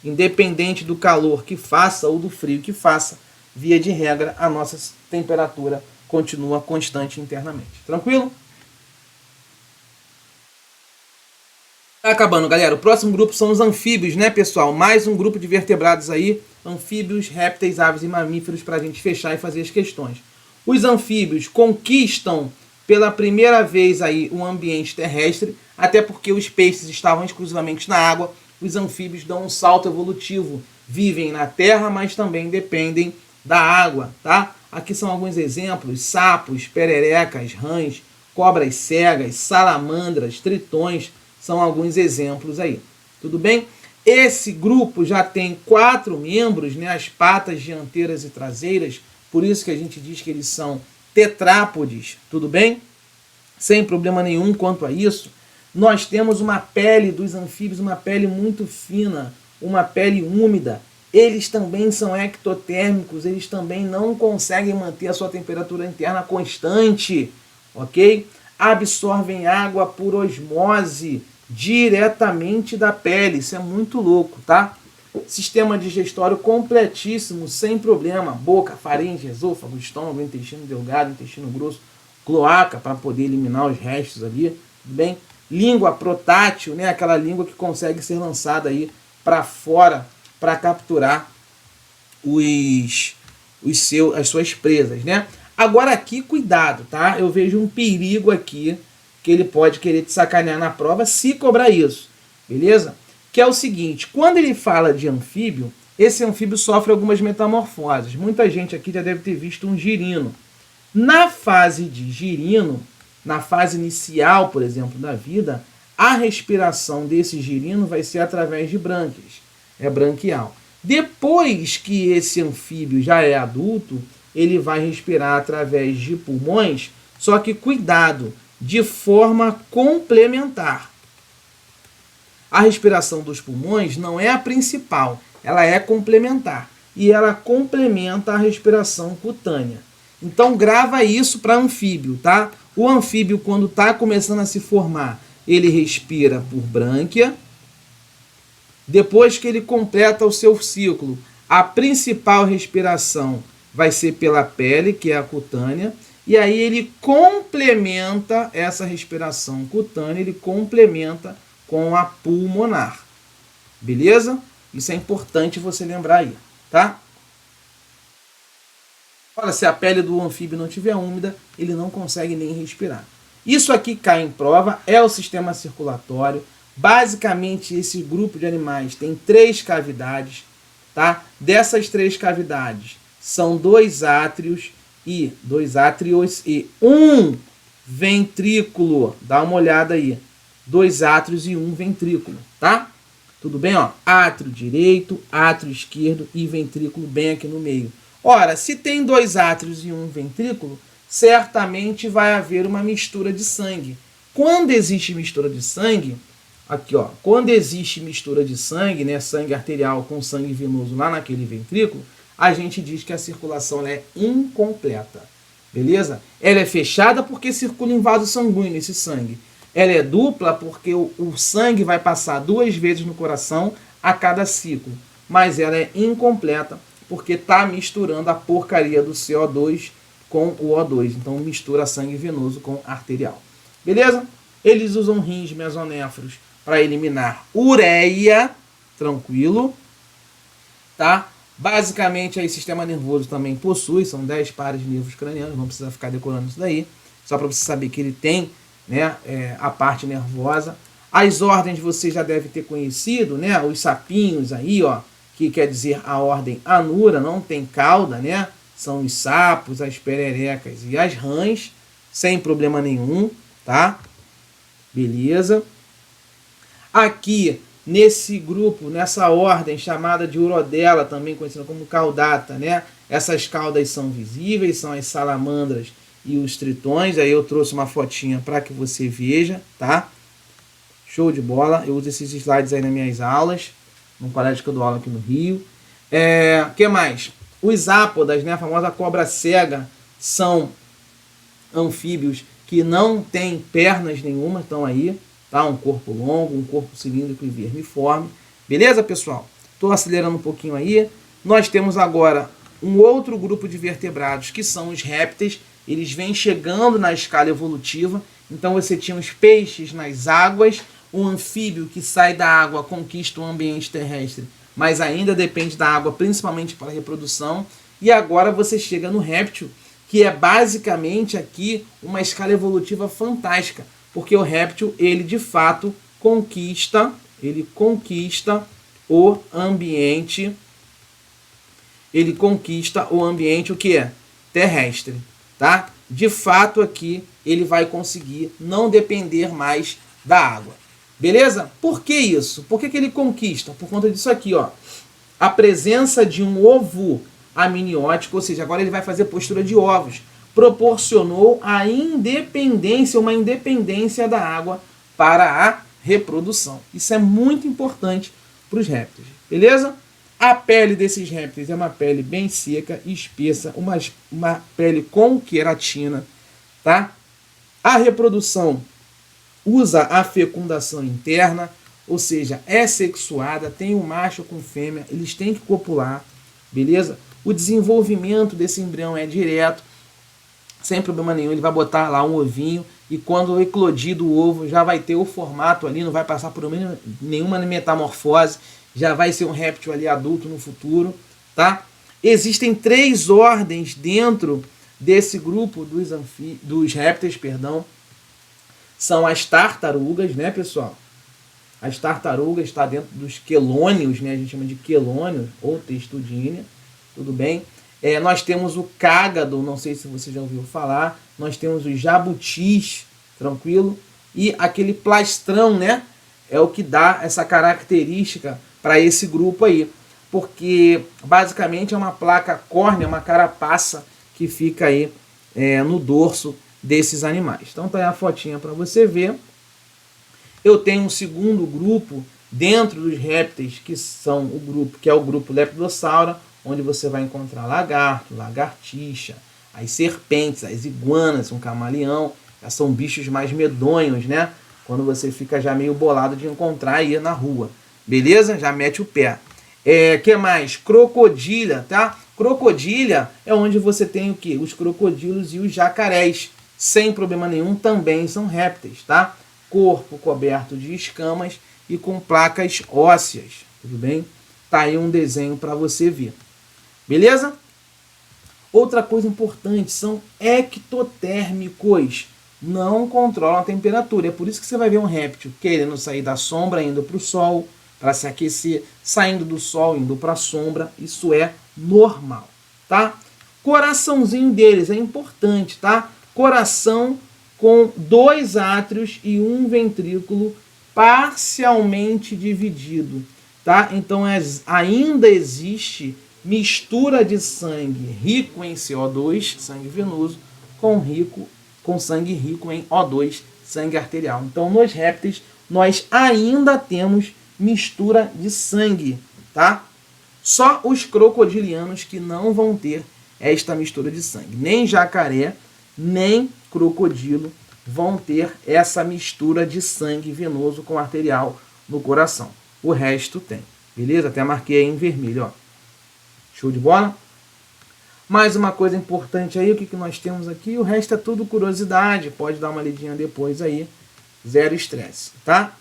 Independente do calor que faça ou do frio que faça, via de regra, a nossa temperatura continua constante internamente. Tranquilo? Tá acabando, galera. O próximo grupo são os anfíbios, né, pessoal? Mais um grupo de vertebrados aí. Anfíbios, répteis, aves e mamíferos para a gente fechar e fazer as questões. Os anfíbios conquistam pela primeira vez aí um ambiente terrestre, até porque os peixes estavam exclusivamente na água. Os anfíbios dão um salto evolutivo. Vivem na terra, mas também dependem da água, tá? Aqui são alguns exemplos: sapos, pererecas, rãs, cobras cegas, salamandras, tritões, são alguns exemplos aí. Tudo bem? Esse grupo já tem 4 membros, né? As patas dianteiras e traseiras, por isso que a gente diz que eles são tetrápodes, tudo bem? Sem problema nenhum quanto a isso. Nós temos uma pele dos anfíbios, uma pele muito fina, uma pele úmida. Eles também são ectotérmicos, eles também não conseguem manter a sua temperatura interna constante, ok? Absorvem água por osmose diretamente da pele, isso é muito louco, tá? Sistema digestório completíssimo, sem problema. Boca, faringe, esôfago, estômago, intestino delgado, intestino grosso, cloaca para poder eliminar os restos ali, tudo bem? Língua protátil, né? Aquela língua que consegue ser lançada aí para fora para capturar as suas presas, né? Agora aqui, cuidado, tá? Eu vejo um perigo aqui que ele pode querer te sacanear na prova se cobrar isso, beleza? Que é o seguinte: quando ele fala de anfíbio, esse anfíbio sofre algumas metamorfoses. Muita gente aqui já deve ter visto um girino. Na fase de girino, na fase inicial, por exemplo, da vida, a respiração desse girino vai ser através de brânquias. É branquial. Depois que esse anfíbio já é adulto, ele vai respirar através de pulmões, só que cuidado, de forma complementar. A respiração dos pulmões não é a principal, ela é complementar. E ela complementa a respiração cutânea. Então grava isso para anfíbio, tá? O anfíbio, quando está começando a se formar, ele respira por brânquia. Depois que ele completa o seu ciclo, a principal respiração vai ser pela pele, que é a cutânea, e aí ele complementa essa respiração cutânea, ele complementa com a pulmonar. Beleza? Isso é importante você lembrar aí, tá? Olha, se a pele do anfíbio não estiver úmida, ele não consegue nem respirar. Isso aqui cai em prova, é o sistema circulatório. Basicamente, esse grupo de animais tem 3 cavidades, tá? Dessas 3 cavidades, são 2 átrios e 2 átrios e 1 ventrículo. Dá uma olhada aí. 2 átrios e 1 ventrículo, tá? Tudo bem, ó? Átrio direito, átrio esquerdo e ventrículo bem aqui no meio. Ora, se tem 2 átrios e 1 ventrículo, certamente vai haver uma mistura de sangue. Quando existe mistura de sangue, aqui ó, quando existe mistura de sangue, né, sangue arterial com sangue venoso lá naquele ventrículo, a gente diz que a circulação é incompleta, beleza? Ela é fechada porque circula em vaso sanguíneo esse sangue. Ela é dupla porque o sangue vai passar 2 vezes no coração a cada ciclo, mas ela é incompleta porque está misturando a porcaria do CO2 com o O2. Então mistura sangue venoso com arterial. Beleza? Eles usam rins mesonéfros para eliminar ureia, tranquilo, tá? Basicamente aí o sistema nervoso também possui, são 10 pares de nervos cranianos, não precisa ficar decorando isso daí, só para você saber que ele tem, né, a parte nervosa. As ordens você já deve ter conhecido, né? Os sapinhos aí, ó, que quer dizer a ordem Anura, não tem cauda, né? São os sapos, as pererecas e as rãs, sem problema nenhum, tá? Beleza? Aqui, nesse grupo, nessa ordem chamada de Urodela, também conhecida como caudata, né? Essas caudas são visíveis, são as salamandras e os tritões. Aí eu trouxe uma fotinha para que você veja, tá? Show de bola. Eu uso esses slides aí nas minhas aulas, no colégio que eu dou aula aqui no Rio. Que mais? Os ápodas, né? A famosa cobra cega, são anfíbios que não têm pernas nenhuma, estão aí, tá? Um corpo longo, um corpo cilíndrico e vermiforme. Beleza, pessoal? Estou acelerando um pouquinho aí. Nós temos agora um outro grupo de vertebrados, que são os répteis. Eles vêm chegando na escala evolutiva. Então você tinha os peixes nas águas, o anfíbio que sai da água conquista o ambiente terrestre, mas ainda depende da água, principalmente para a reprodução. E agora você chega no réptil, que é basicamente aqui uma escala evolutiva fantástica, porque o réptil, ele de fato conquista o ambiente, o que é? Terrestre, tá? De fato aqui ele vai conseguir não depender mais da água. Beleza? Por que isso? Por que ele conquista? Por conta disso aqui, ó. A presença de um ovo amniótico, ou seja, agora ele vai fazer postura de ovos, proporcionou a independência, uma independência da água para a reprodução. Isso é muito importante para os répteis. Beleza? A pele desses répteis é uma pele bem seca, espessa, uma pele com queratina, tá? A reprodução usa a fecundação interna, ou seja, é sexuada, tem um macho com fêmea, eles têm que copular, beleza? O desenvolvimento desse embrião é direto, sem problema nenhum, ele vai botar lá um ovinho e quando eclodir do ovo já vai ter o formato ali, não vai passar por nenhuma metamorfose, já vai ser um réptil ali adulto no futuro, tá? Existem 3 ordens dentro desse grupo dos répteis, perdão. São as tartarugas, né, pessoal? As tartarugas estão dentro dos quelônios, né? A gente chama de quelônios ou testudínea, tudo bem? Nós temos o cágado, não sei se você já ouviu falar. Nós temos os jabutis, tranquilo? E aquele plastrão, né? É o que dá essa característica para esse grupo aí. Porque basicamente é uma placa córnea, uma carapaça que fica aí no dorso desses animais. Então tá aí a fotinha para você ver. Eu tenho um segundo grupo dentro dos répteis, que são o grupo, que é o grupo Lepidossauro, onde você vai encontrar lagarto, lagartixa, as serpentes, as iguanas, um camaleão. Já são bichos mais medonhos, né? Quando você fica já meio bolado de encontrar aí na rua. Beleza? Já mete o pé. Que mais? Crocodilha, tá? Crocodilha é onde você tem o quê? Os crocodilos e os jacarés. Sem problema nenhum, também são répteis, tá? Corpo coberto de escamas e com placas ósseas, tudo bem? Tá aí um desenho para você ver. Beleza? Outra coisa importante, são ectotérmicos. Não controlam a temperatura. É por isso que você vai ver um réptil querendo sair da sombra, indo para o sol, para se aquecer, saindo do sol, indo para a sombra. Isso é normal, tá? Coraçãozinho deles é importante, tá? Coração com 2 átrios e um ventrículo parcialmente dividido, tá? Então ainda existe mistura de sangue rico em CO2, sangue venoso, com sangue rico em O2, sangue arterial. Então, nos répteis, nós ainda temos mistura de sangue, tá? Só os crocodilianos que não vão ter esta mistura de sangue. Nem jacaré, nem crocodilo vão ter essa mistura de sangue venoso com arterial no coração. O resto tem, beleza? Até marquei aí em vermelho, ó. Show de bola? Mais uma coisa importante aí, o que nós temos aqui? O resto é tudo curiosidade, pode dar uma lidinha depois aí, zero estresse, tá?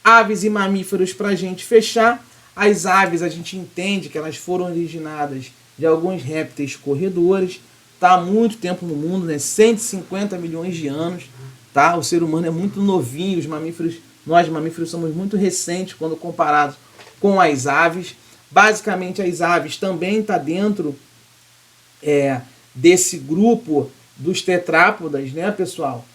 Aves e mamíferos para a gente fechar. As aves a gente entende que elas foram originadas de alguns répteis corredores, tá há muito tempo no mundo, né? 150 milhões de anos, tá? O ser humano é muito novinho, nós mamíferos somos muito recentes quando comparados com as aves. Basicamente as aves também tá dentro desse grupo dos tetrápodas, né, pessoal?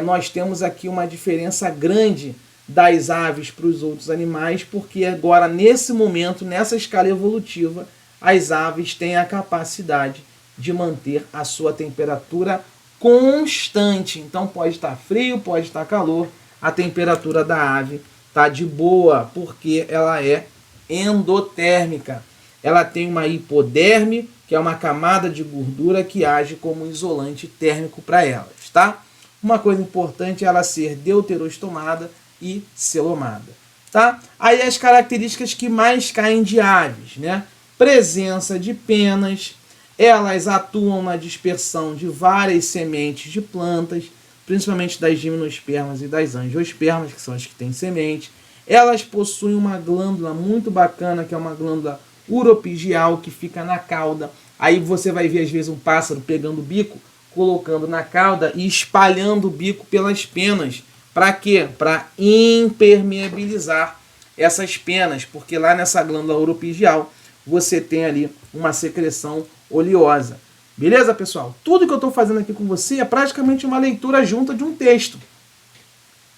Nós temos aqui uma diferença grande das aves para os outros animais, porque agora, nesse momento, nessa escala evolutiva, as aves têm a capacidade de manter a sua temperatura constante. Então pode estar frio, pode estar calor, a temperatura da ave está de boa, porque ela é endotérmica. Ela tem uma hipoderme, que é uma camada de gordura que age como isolante térmico para elas, tá? Uma coisa importante é ela ser deuterostomada e celomada, tá? Aí as características que mais caem de aves, né? Presença de penas, elas atuam na dispersão de várias sementes de plantas, principalmente das gimnospermas e das angiospermas, que são as que têm semente. Elas possuem uma glândula muito bacana, que é uma glândula uropigial, que fica na cauda. Aí você vai ver às vezes um pássaro pegando o bico, colocando na cauda e espalhando o bico pelas penas. Para quê? Para impermeabilizar essas penas, porque lá nessa glândula uropigial você tem ali uma secreção oleosa. Beleza, pessoal? Tudo que eu estou fazendo aqui com você é praticamente uma leitura junta de um texto.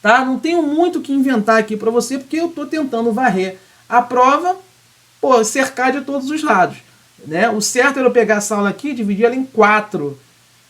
Tá? Não tenho muito o que inventar aqui para você, porque eu estou tentando varrer a prova, cercar de todos os lados. Né? O certo era eu pegar essa aula aqui e dividir ela em 4,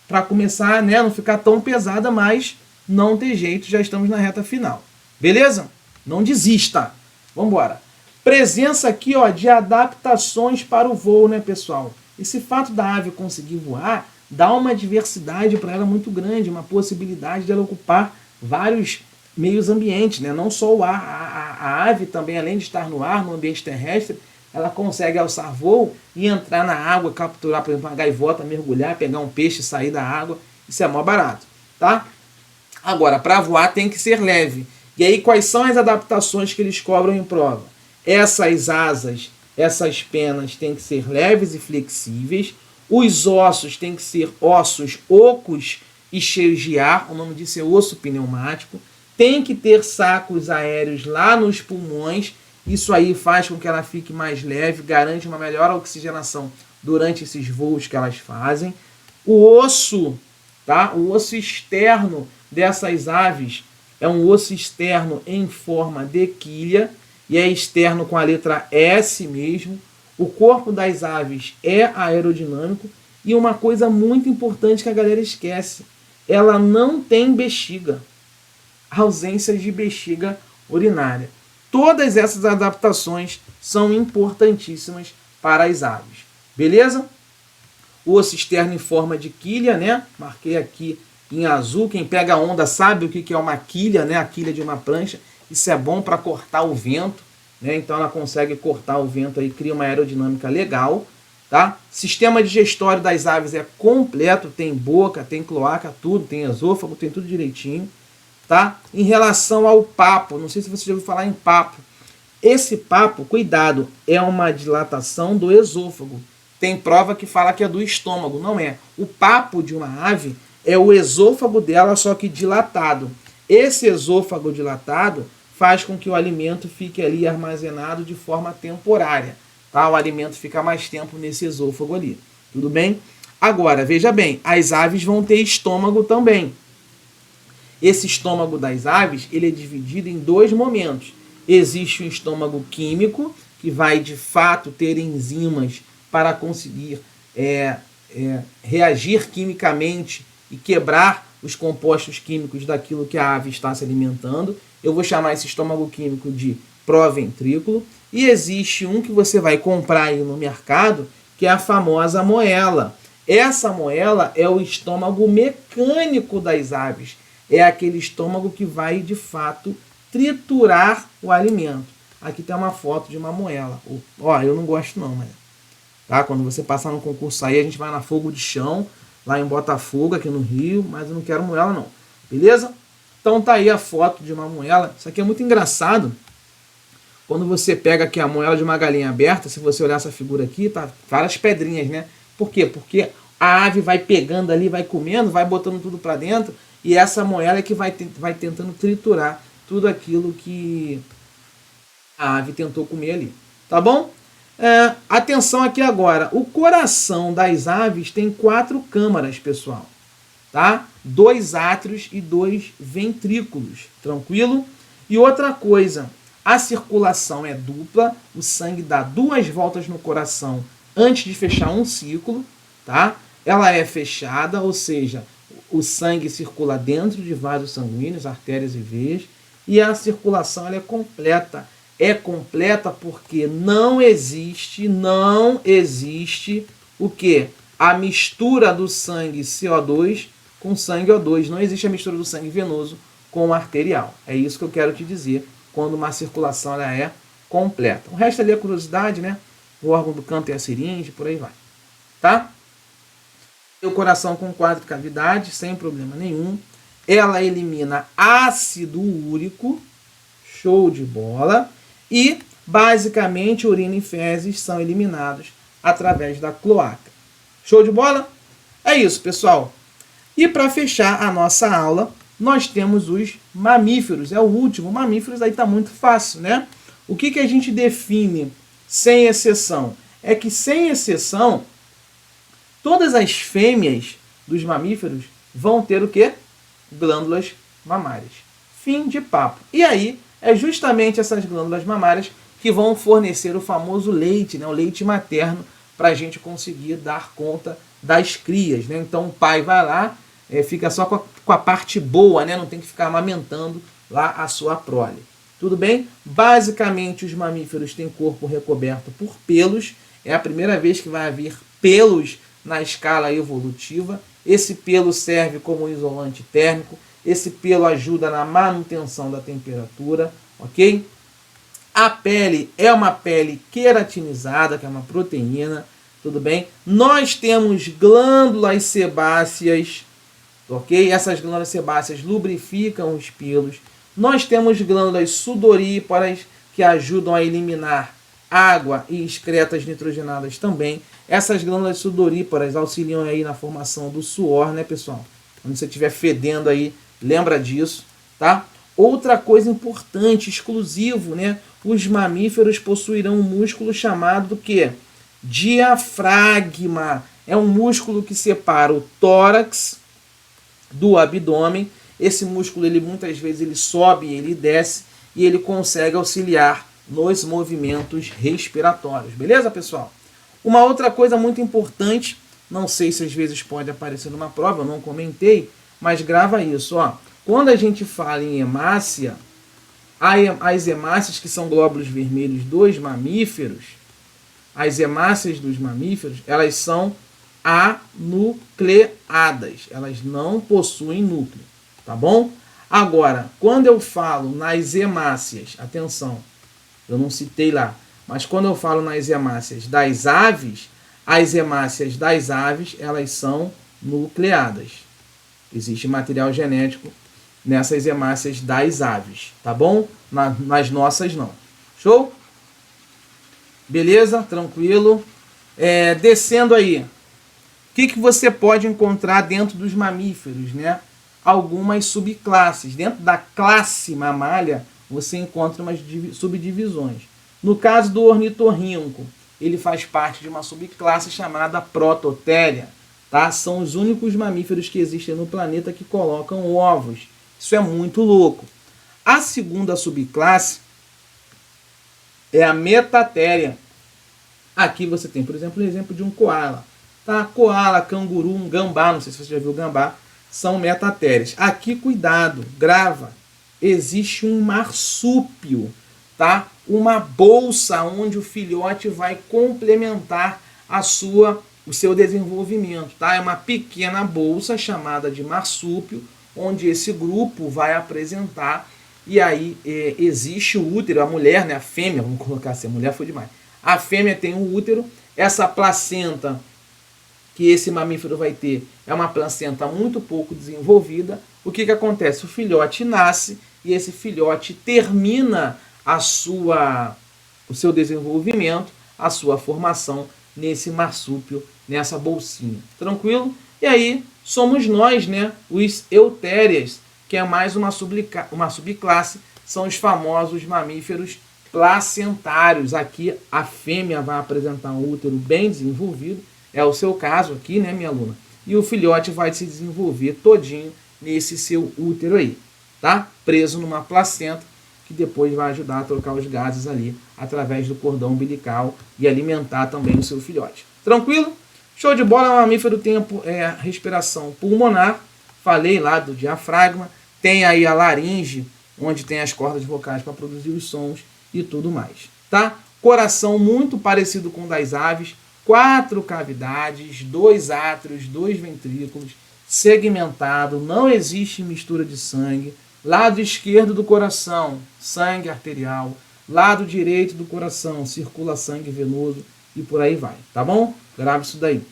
para começar, né, não ficar tão pesada, mas não tem jeito, já estamos na reta final. Beleza? Não desista. Vamos embora. Presença aqui, ó, de adaptações para o voo, né, pessoal? Esse fato da ave conseguir voar dá uma diversidade para ela muito grande, uma possibilidade de ela ocupar vários meios ambientes, né? Não só o ar. A ave também, além de estar no ar, no ambiente terrestre, ela consegue alçar voo e entrar na água, capturar, por exemplo, uma gaivota, mergulhar, pegar um peixe, sair da água. Isso é mó barato, tá? Agora, para voar tem que ser leve. E aí, quais são as adaptações que eles cobram em prova? Essas asas, essas penas têm que ser leves e flexíveis. Os ossos têm que ser ossos ocos e cheios de ar. O nome disso é osso pneumático. Tem que ter sacos aéreos lá nos pulmões. Isso aí faz com que ela fique mais leve, garante uma melhor oxigenação durante esses voos que elas fazem. O osso, tá? O osso externo dessas aves é um osso externo em forma de quilha, e é externo com a letra S mesmo. O corpo das aves é aerodinâmico, e uma coisa muito importante que a galera esquece, ela não tem bexiga, ausência de bexiga urinária. Todas essas adaptações são importantíssimas para as aves. Beleza? O osso externo em forma de quilha, né? Marquei aqui em azul. Quem pega onda sabe o que é uma quilha, né? A quilha de uma prancha. Isso é bom para cortar o vento. né? Então ela consegue cortar o vento aí, cria uma aerodinâmica legal, tá? Sistema digestório das aves é completo, tem boca, tem cloaca, tudo, tem esôfago, tem tudo direitinho, tá? Em relação ao papo, não sei se você já ouviu falar em papo. Esse papo, cuidado, é uma dilatação do esôfago. Tem prova que fala que é do estômago, não é. O papo de uma ave é o esôfago dela, só que dilatado. Esse esôfago dilatado faz com que o alimento fique ali armazenado de forma temporária. Tá? O alimento fica mais tempo nesse esôfago ali. Tudo bem? Agora, veja bem, as aves vão ter estômago também. Esse estômago das aves, ele é dividido em dois momentos. Existe o estômago químico, que vai de fato ter enzimas para conseguir reagir quimicamente e quebrar os compostos químicos daquilo que a ave está se alimentando. Eu vou chamar esse estômago químico de proventrículo. E existe um que você vai comprar aí no mercado, que é a famosa moela. Essa moela é o estômago mecânico das aves. É aquele estômago que vai, de fato, triturar o alimento. Aqui tem uma foto de uma moela. Ó, eu não gosto não, mas... Tá? Quando você passar no concurso aí, a gente vai na Fogo de Chão, lá em Botafogo, aqui no Rio, mas eu não quero moela não. Beleza? Então tá aí a foto de uma moela. Isso aqui é muito engraçado. Quando você pega aqui a moela de uma galinha aberta, se você olhar essa figura aqui, tá várias pedrinhas, né? Por quê? Porque a ave vai pegando ali, vai comendo, vai botando tudo para dentro, e essa moela é que vai tentando triturar tudo aquilo que a ave tentou comer ali. Tá bom? Atenção aqui agora. O coração das aves tem 4 câmaras, pessoal. Tá? 2 átrios e 2 ventrículos. Tranquilo? E outra coisa, a circulação é dupla. O sangue dá 2 voltas no coração antes de fechar um ciclo. Tá? Ela é fechada, ou seja, o sangue circula dentro de vasos sanguíneos, artérias e veias. E a circulação ela é completa. É completa porque não existe o quê? A mistura do sangue CO2 com sangue O2. Não existe a mistura do sangue venoso com o arterial. É isso que eu quero te dizer quando uma circulação ela é completa. O resto ali é curiosidade, né? O órgão do canto é a seringe, por aí vai. Tá? O coração com 4 cavidades, sem problema nenhum. Ela elimina ácido úrico. Show de bola. E, basicamente, urina e fezes são eliminados através da cloaca. Show de bola? É isso, pessoal. E para fechar a nossa aula, nós temos os mamíferos. É o último. Mamíferos aí está muito fácil, né? O que a gente define sem exceção? É que, sem exceção, todas as fêmeas dos mamíferos vão ter o quê? Glândulas mamárias. Fim de papo. E aí, é justamente essas glândulas mamárias que vão fornecer o famoso leite, né? O leite materno, para a gente conseguir dar conta das crias, né? Então o pai vai lá, fica só com a parte boa, né? Não tem que ficar amamentando lá a sua prole. Tudo bem? Basicamente os mamíferos têm corpo recoberto por pelos. É a primeira vez que vai haver pelos na escala evolutiva. Esse pelo serve como isolante térmico. Esse pelo ajuda na manutenção da temperatura, ok? A pele é uma pele queratinizada, que é uma proteína, tudo bem? Nós temos glândulas sebáceas, ok? Essas glândulas sebáceas lubrificam os pelos. Nós temos glândulas sudoríparas, que ajudam a eliminar água e excretas nitrogenadas também. Essas glândulas sudoríparas auxiliam aí na formação do suor, né, pessoal? Quando você estiver fedendo aí, lembra disso, tá? Outra coisa importante, exclusivo, né? Os mamíferos possuirão um músculo chamado do quê? Diafragma. É um músculo que separa o tórax do abdômen. Esse músculo, ele muitas vezes ele sobe, ele desce e ele consegue auxiliar nos movimentos respiratórios. Beleza, pessoal? Uma outra coisa muito importante, não sei se às vezes pode aparecer numa prova, eu não comentei, mas grava isso, ó. Quando a gente fala em hemácia, as hemácias, que são glóbulos vermelhos dos mamíferos, as hemácias dos mamíferos, elas são anucleadas. Elas não possuem núcleo, tá bom? Agora, quando eu falo nas hemácias, atenção, Eu não citei lá. Mas quando eu falo nas hemácias das aves, as hemácias das aves, elas são nucleadas. Existe material genético nessas hemácias das aves, tá bom? Nas nossas não. Show? Beleza? Tranquilo? Descendo aí. O que você pode encontrar dentro dos mamíferos, né? Algumas subclasses. Dentro da classe mamália, você encontra umas subdivisões. No caso do ornitorrinco, ele faz parte de uma subclasse chamada Prototéria. Tá? São os únicos mamíferos que existem no planeta que colocam ovos. Isso é muito louco. A segunda subclasse é a Metatéria. Aqui você tem, por exemplo, o exemplo de um koala. Tá? Koala, canguru, um gambá, não sei se você já viu gambá, são metatérias. Aqui, cuidado, grava. Existe um marsúpio, tá? Uma bolsa onde o filhote vai complementar o seu desenvolvimento, tá? É uma pequena bolsa chamada de marsúpio, onde esse grupo vai apresentar, e aí existe o útero, a mulher, né, a fêmea, vamos colocar assim, a mulher foi demais. A fêmea tem o útero, essa placenta que esse mamífero vai ter é uma placenta muito pouco desenvolvida. O que acontece? O filhote nasce e esse filhote termina o seu desenvolvimento, a sua formação nesse marsúpio, nessa bolsinha. Tranquilo? E aí somos nós, né, os eutérias, que é mais uma subclasse, são os famosos mamíferos placentários. Aqui a fêmea vai apresentar um útero bem desenvolvido, é o seu caso aqui, né, minha aluna? E o filhote vai se desenvolver todinho nesse seu útero aí, tá? Preso numa placenta, que depois vai ajudar a trocar os gases ali através do cordão umbilical e alimentar também o seu filhote. Tranquilo? Show de bola. O mamífero tem a respiração pulmonar, falei lá do diafragma, tem aí a laringe, onde tem as cordas vocais para produzir os sons e tudo mais, tá? Coração muito parecido com o das aves, 4 cavidades, 2 átrios, 2 ventrículos, segmentado, não existe mistura de sangue. Lado esquerdo do coração, sangue arterial. Lado direito do coração, circula sangue venoso e por aí vai, tá bom? Grave isso daí.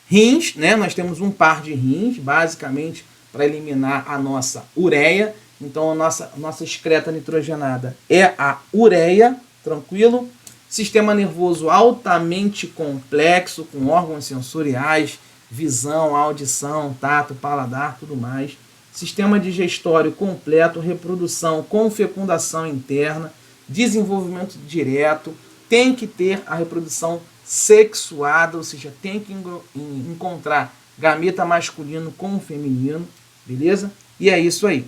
Rins, né? Nós temos um par de rins, basicamente para eliminar a nossa ureia. Então a nossa excreta nitrogenada é a ureia, tranquilo? Sistema nervoso altamente complexo, com órgãos sensoriais, visão, audição, tato, paladar, tudo mais. Sistema digestório completo, reprodução com fecundação interna, desenvolvimento direto, tem que ter a reprodução sexuada, ou seja, tem que encontrar gameta masculino com feminino, beleza? E é isso aí.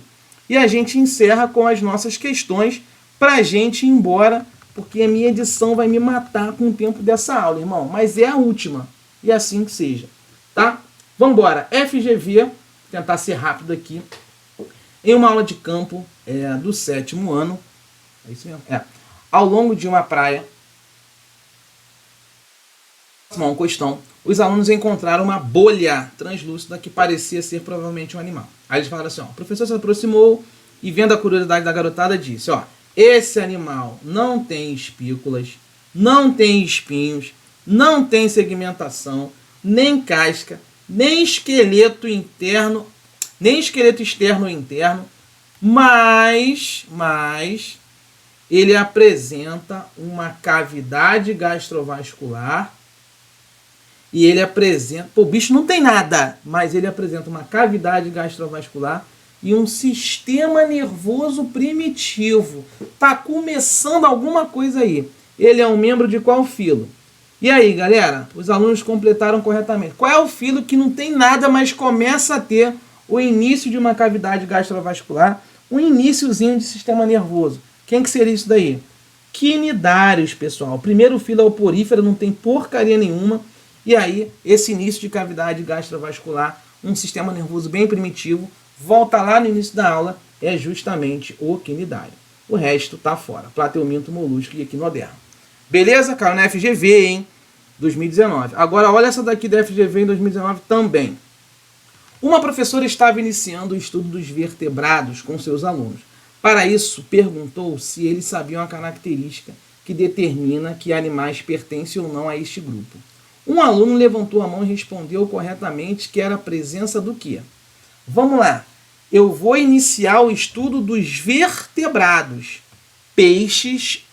E a gente encerra com as nossas questões para a gente ir embora, porque a minha edição vai me matar com o tempo dessa aula, irmão. Mas é a última. E assim que seja. Tá? Vamos embora. FGV, tentar ser rápido aqui. Em uma aula de campo do 7º ano, é isso mesmo? Ao longo de uma praia, um costão, os alunos encontraram uma bolha translúcida que parecia ser provavelmente um animal. Aí eles falaram assim, ó, o professor se aproximou e, vendo a curiosidade da garotada, disse, ó, esse animal não tem espículas, não tem espinhos, não tem segmentação, nem casca, nem esqueleto interno, nem esqueleto externo ou interno, mas ele apresenta uma cavidade gastrovascular e ele apresenta, o bicho não tem nada, mas ele apresenta uma cavidade gastrovascular e um sistema nervoso primitivo. Tá começando alguma coisa aí. Ele é um membro de qual filo? E aí, galera? Os alunos completaram corretamente. Qual é o filo que não tem nada, mas começa a ter o início de uma cavidade gastrovascular, um iniciozinho de sistema nervoso? Quem que seria isso daí? Quinidários, pessoal. O primeiro filo é o porífero, não tem porcaria nenhuma. E aí, esse início de cavidade gastrovascular, um sistema nervoso bem primitivo, volta lá no início da aula, é justamente o quinidário. O resto tá fora. Plateuminto, molusco e equinodermo. Beleza? Caiu na FGV, hein? 2019. Agora, olha essa daqui da FGV em 2019 também. Uma professora estava iniciando o estudo dos vertebrados com seus alunos. Para isso, perguntou se eles sabiam a característica que determina que animais pertencem ou não a este grupo. Um aluno levantou a mão e respondeu corretamente que era a presença do quê? Vamos lá. Eu vou iniciar o estudo dos vertebrados. Peixes,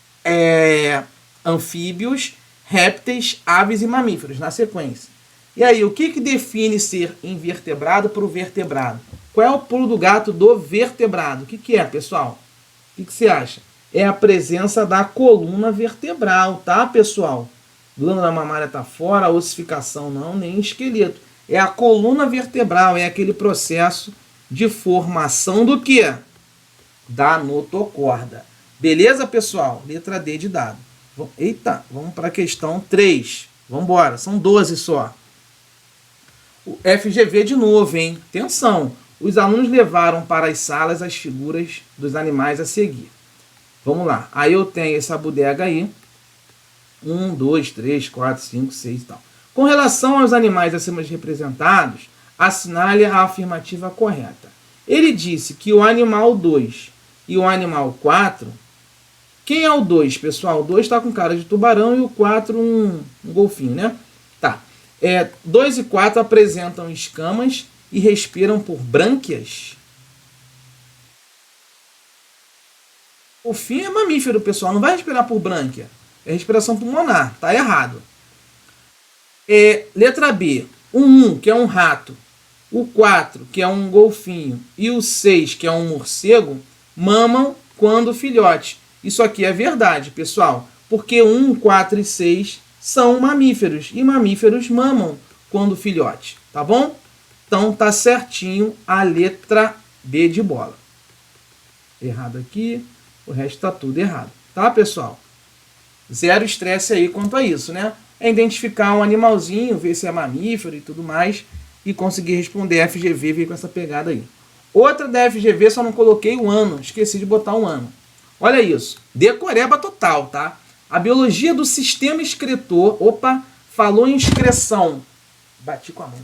anfíbios, répteis, aves e mamíferos, na sequência. E aí, o que define ser invertebrado para o vertebrado? Qual é o pulo do gato do vertebrado? O que é, pessoal? O que você acha? É a presença da coluna vertebral, tá, pessoal? Glândula mamária está fora, a ossificação não, nem esqueleto. É a coluna vertebral, é aquele processo de formação do quê? Da notocorda. Beleza, pessoal? Letra D de dado. Eita, vamos para a questão 3. Vamos embora, são 12 só. O FGV de novo, hein? Atenção! Os alunos levaram para as salas as figuras dos animais a seguir. Vamos lá. Aí eu tenho essa bodega aí. 1, 2, 3, 4, 5, 6 e tal. Com relação aos animais acima representados, assinale a afirmativa correta. Ele disse que o animal 2 e o animal 4... Quem é o 2, pessoal? O 2 está com cara de tubarão e o 4 um golfinho, né? Tá. 2 e 4 apresentam escamas e respiram por brânquias. O golfinho é mamífero, pessoal. Não vai respirar por brânquia. É respiração pulmonar. Tá errado. Letra B. O 1, que é um rato. O 4, que é um golfinho. E o 6, que é um morcego, mamam quando filhote. Isso aqui é verdade, pessoal. Porque 1, 4 e 6 são mamíferos. E mamíferos mamam quando filhote. Tá bom? Então tá certinho a letra B de bola. Errado aqui. O resto tá tudo errado. Tá, pessoal? Zero estresse aí quanto a isso, né? É identificar um animalzinho, ver se é mamífero e tudo mais, e conseguir responder FGV, vir com essa pegada aí. Outra da FGV, só não coloquei o ano, esqueci de botar um ano. Olha isso, decoreba total, tá? A biologia do sistema excretor, falou em excreção. Bati com a mão.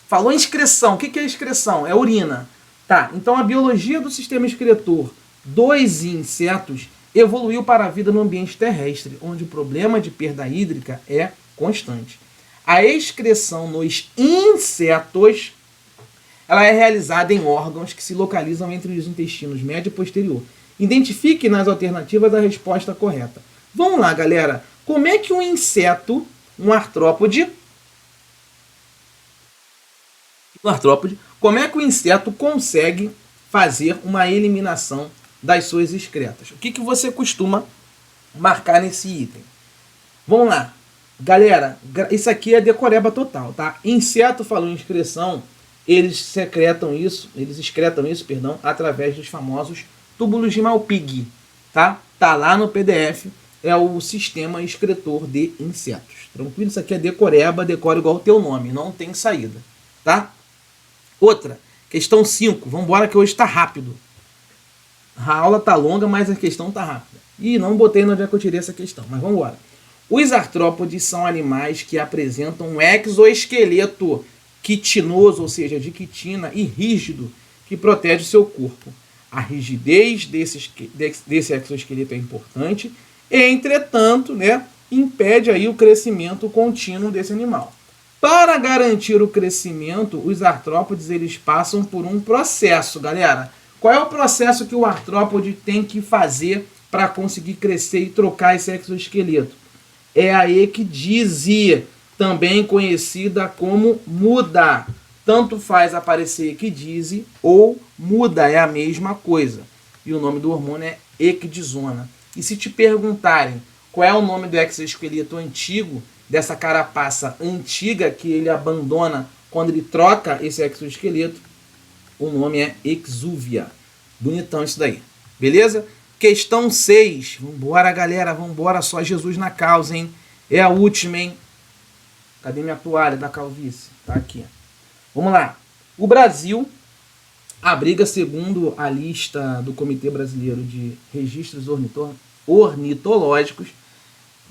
Falou em excreção, o que é excreção? É urina. Tá, então a biologia do sistema excretor dos insetos evoluiu para a vida no ambiente terrestre, onde o problema de perda hídrica é constante. A excreção nos insetos, ela é realizada em órgãos que se localizam entre os intestinos médio e posterior. Identifique nas alternativas a resposta correta. Vamos lá, galera. Como é que um inseto, um artrópode, como é que o inseto consegue fazer uma eliminação das suas excretas? O que você costuma marcar nesse item? Vamos lá. Galera, isso aqui é decoreba total, tá? Inseto falou em excreção, eles excretam isso, através dos famosos túbulos de Malpighi, tá? Tá lá no PDF, é o sistema excretor de insetos. Tranquilo? Isso aqui é decoreba, decora igual o teu nome, não tem saída, tá? Outra, questão 5, vamos embora que hoje tá rápido. A aula tá longa, mas a questão tá rápida. Ih, não botei onde é que eu tirei essa questão, mas vamos embora. Os artrópodes são animais que apresentam um exoesqueleto quitinoso, ou seja, de quitina, e rígido, que protege o seu corpo. A rigidez desse exoesqueleto é importante e, entretanto, né, impede aí o crescimento contínuo desse animal. Para garantir o crescimento, os artrópodes eles passam por um processo, galera. Qual é o processo que o artrópode tem que fazer para conseguir crescer e trocar esse exoesqueleto? É a ecdise, também conhecida como muda. Tanto faz aparecer ecdise ou muda, é a mesma coisa. E o nome do hormônio é ecdisona. E se te perguntarem qual é o nome do exoesqueleto antigo, dessa carapaça antiga que ele abandona quando ele troca esse exoesqueleto, o nome é exúvia. Bonitão isso daí. Beleza? Questão 6. Vambora, galera. Vambora. Só Jesus na causa, hein? É a última, hein? Cadê minha toalha da calvície? Tá aqui. Vamos lá. O Brasil abriga, segundo a lista do Comitê Brasileiro de Registros Ornitológicos,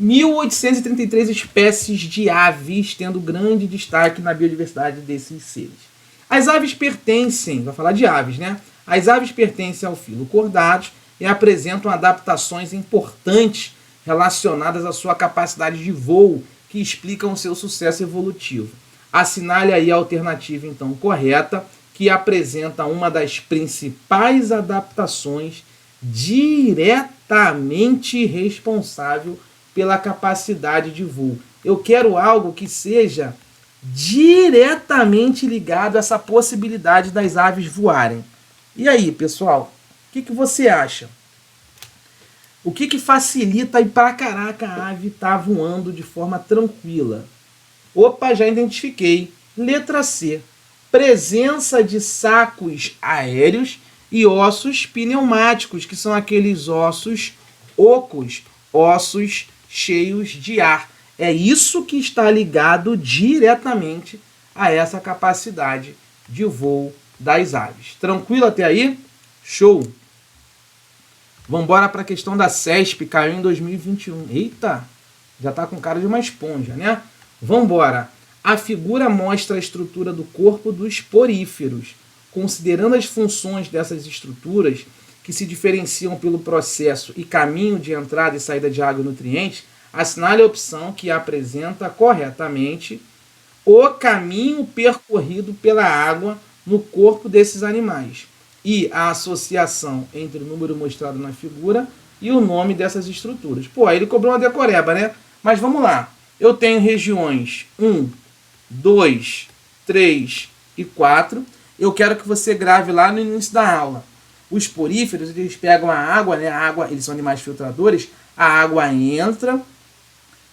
1.833 espécies de aves, tendo grande destaque na biodiversidade desses seres. As aves pertencem, vai falar de aves, né? As aves pertencem ao filo cordados e apresentam adaptações importantes relacionadas à sua capacidade de voo, que explicam o seu sucesso evolutivo. Assinale aí a alternativa, então, correta, que apresenta uma das principais adaptações diretamente responsável pela capacidade de voo. Eu quero algo que seja diretamente ligado a essa possibilidade das aves voarem. E aí, pessoal, o que você acha? O que facilita aí pra caraca a ave estar voando de forma tranquila? Opa, já identifiquei. Letra C. Presença de sacos aéreos e ossos pneumáticos, que são aqueles ossos ocos, ossos cheios de ar. É isso que está ligado diretamente a essa capacidade de voo das aves. Tranquilo até aí? Show! Vamos embora para a questão da CESP, caiu em 2021. Eita, já está com cara de uma esponja, né? Vamos embora. A figura mostra a estrutura do corpo dos poríferos. Considerando as funções dessas estruturas, que se diferenciam pelo processo e caminho de entrada e saída de água e nutrientes, assinale a opção que apresenta corretamente o caminho percorrido pela água no corpo desses animais e a associação entre o número mostrado na figura e o nome dessas estruturas. Pô, aí ele cobrou uma decoreba, né? Mas vamos lá. Eu tenho regiões 1, 2, 3 e 4. Eu quero que você grave lá no início da aula. Os poríferos, eles pegam a água, né? A água, eles são animais filtradores. A água entra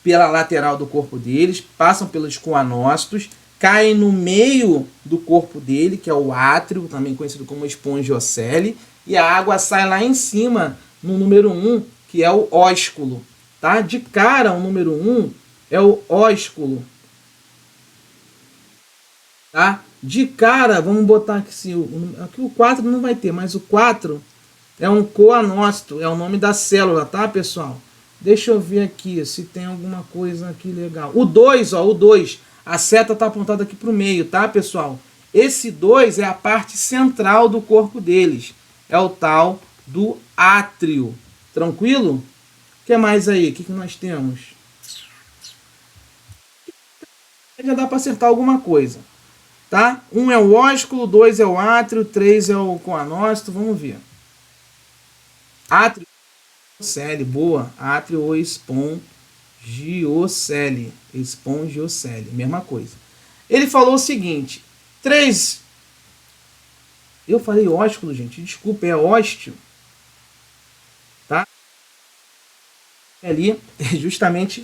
pela lateral do corpo deles, passam pelos coanócitos, caem no meio do corpo dele, que é o átrio, também conhecido como espongiocele, e a água sai lá em cima, no número 1, que é o ósculo. Tá? De cara, o número 1 é o ósculo. Tá? De cara, vamos botar aqui, aqui o 4 não vai ter, mas o 4 é um coanócito, é o nome da célula, tá, pessoal? Deixa eu ver aqui se tem alguma coisa aqui legal. O 2, ó, o 2. A seta está apontada aqui para o meio, tá, pessoal? Esse 2 é a parte central do corpo deles. É o tal do átrio. Tranquilo? O que mais aí? O que nós temos? Já dá para acertar alguma coisa. Tá? 1 é o ósculo, 2 é o átrio, 3 é o coanócito. Vamos ver. Átrio. Espongiocele, boa. Átrio ou espongiocele. Espongiocele, mesma coisa. Ele falou o seguinte: 3. Eu falei ósculo, gente. Desculpa, é ósteo. Tá? Ali é justamente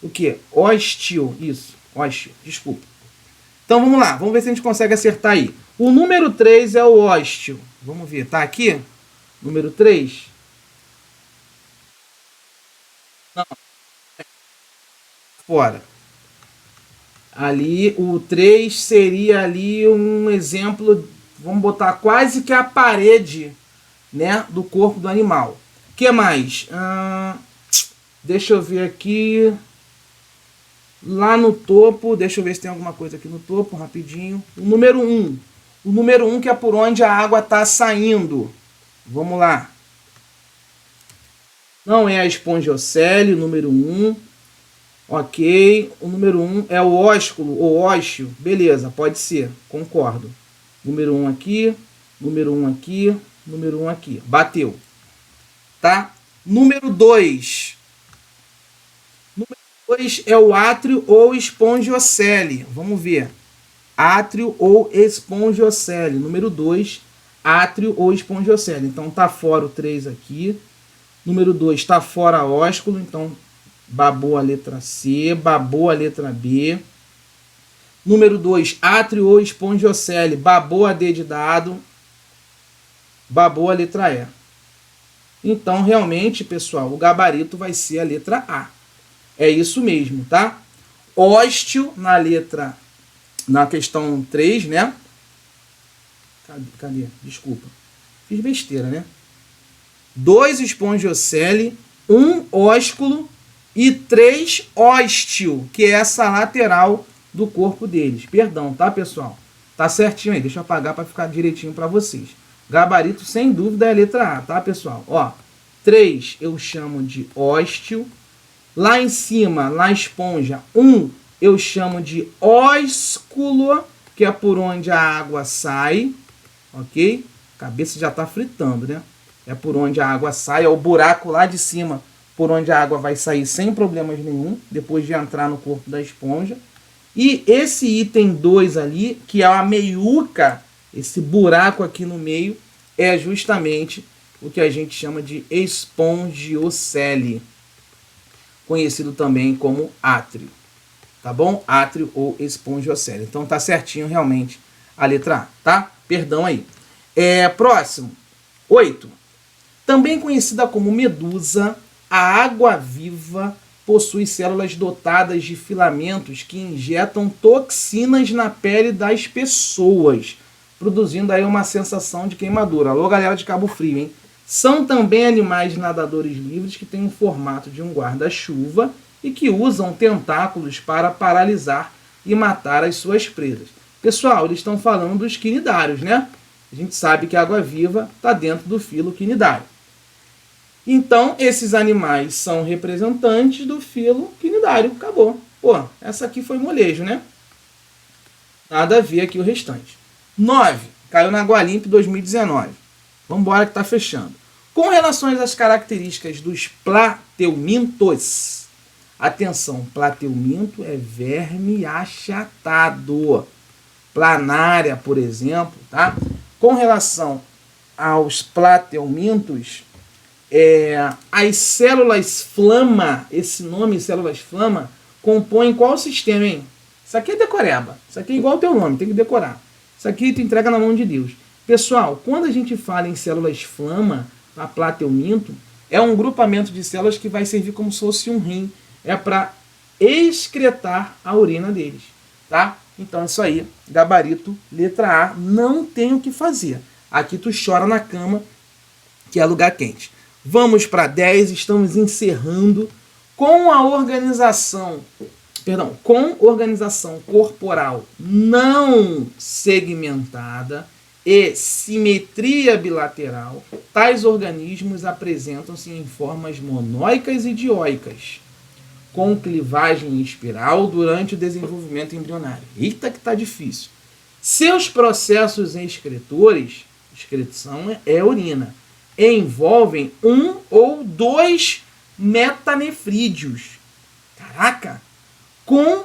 o que? Ósteo. Isso, ósteo. Desculpa. Então vamos lá. Vamos ver se a gente consegue acertar aí. O número 3 é o ósteo. Vamos ver. Tá aqui? Número 3. Não. Fora. Ali, o 3 seria ali um exemplo, vamos botar quase que a parede, né, do corpo do animal. O que mais? Deixa eu ver aqui. Lá no topo, deixa eu ver se tem alguma coisa aqui no topo, rapidinho. O número 1. O número 1 que é por onde a água está saindo. Vamos lá. Não é a espongiocele, o número 1. Ok. O número 1 é o ósculo ou ósteo. Beleza, pode ser. Concordo. Número 1 aqui. Número 1 aqui. Número 1 aqui. Bateu. Tá? Número 2. Número 2 é o átrio ou espongiocele. Vamos ver. Átrio ou espongiocele. Número 2, átrio ou espongiocele. Então tá fora o 3 aqui. Número 2 está fora ósculo, então babou a letra C, babou a letra B. Número 2, átrio ou espongiocele, babou a D de dado, babou a letra E. Então, realmente, pessoal, o gabarito vai ser a letra A. É isso mesmo, tá? Ósteo na questão 3, né? Cadê? Desculpa. Fiz besteira, né? 2 espongiocele, 1 ósculo e 3 ósteo, que é essa lateral do corpo deles. Perdão, tá, pessoal? Tá certinho aí. Deixa eu apagar para ficar direitinho para vocês. Gabarito, sem dúvida, é a letra A, tá, pessoal? Ó, 3 eu chamo de ósteo. Lá em cima, na esponja, 1 eu chamo de ósculo, que é por onde a água sai, ok? A cabeça já está fritando, né? É por onde a água sai, é o buraco lá de cima, por onde a água vai sair sem problemas nenhum, depois de entrar no corpo da esponja. E esse item 2 ali, que é a meiuca, esse buraco aqui no meio, é justamente o que a gente chama de espongiocele, conhecido também como átrio, tá bom? Átrio ou espongiocele. Então tá certinho realmente a letra A, tá? Perdão aí. Próximo, 8. Também conhecida como medusa, a água-viva possui células dotadas de filamentos que injetam toxinas na pele das pessoas, produzindo aí uma sensação de queimadura. Alô, galera de Cabo Frio, hein? São também animais nadadores livres que têm o formato de um guarda-chuva e que usam tentáculos para paralisar e matar as suas presas. Pessoal, eles estão falando dos quinidários, né? A gente sabe que a água-viva está dentro do filo quinidário. Então, esses animais são representantes do filo quinidário. Acabou. Pô, essa aqui foi molejo, né? Nada a ver aqui o restante. 9. Caiu na Água Limpa 2019. Vamos embora que tá fechando. Com relação às características dos plateumintos. Atenção, plateuminto é verme achatado. Planária, por exemplo, tá? Com relação aos plateumintos, as células flama, esse nome, células flama, compõem qual sistema, hein? Isso aqui é decoreba. Isso aqui é igual ao teu nome, tem que decorar. Isso aqui tu entrega na mão de Deus. Pessoal, quando a gente fala em células flama, a plateuminto, é um grupamento de células que vai servir como se fosse um rim. É para excretar a urina deles, tá? Então isso aí, gabarito, letra A, não tem o que fazer. Aqui tu chora na cama, que é lugar quente. Vamos para 10, estamos encerrando com organização corporal não segmentada e simetria bilateral. Tais organismos apresentam-se em formas monóicas e dioicas, com clivagem em espiral durante o desenvolvimento embrionário. Eita que tá difícil. Seus processos excretores, excreção é urina, envolvem 1 ou 2 metanefrídeos. Caraca! Com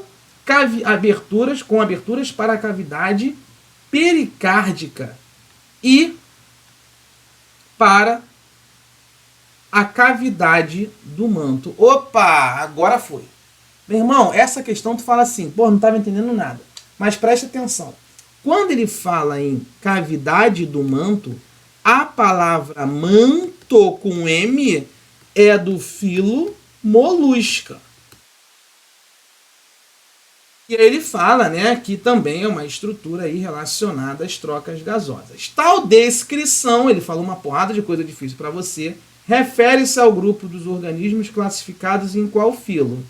aberturas para a cavidade pericárdica e para a cavidade do manto. Opa, agora foi. Meu irmão, essa questão tu fala assim, pô, não estava entendendo nada. Mas preste atenção. Quando ele fala em cavidade do manto, a palavra manto com M é do filo molusca. E aí ele fala, né, que também é uma estrutura aí relacionada às trocas gasosas. Tal descrição, ele falou uma porrada de coisa difícil para você, refere-se ao grupo dos organismos classificados em qual filo?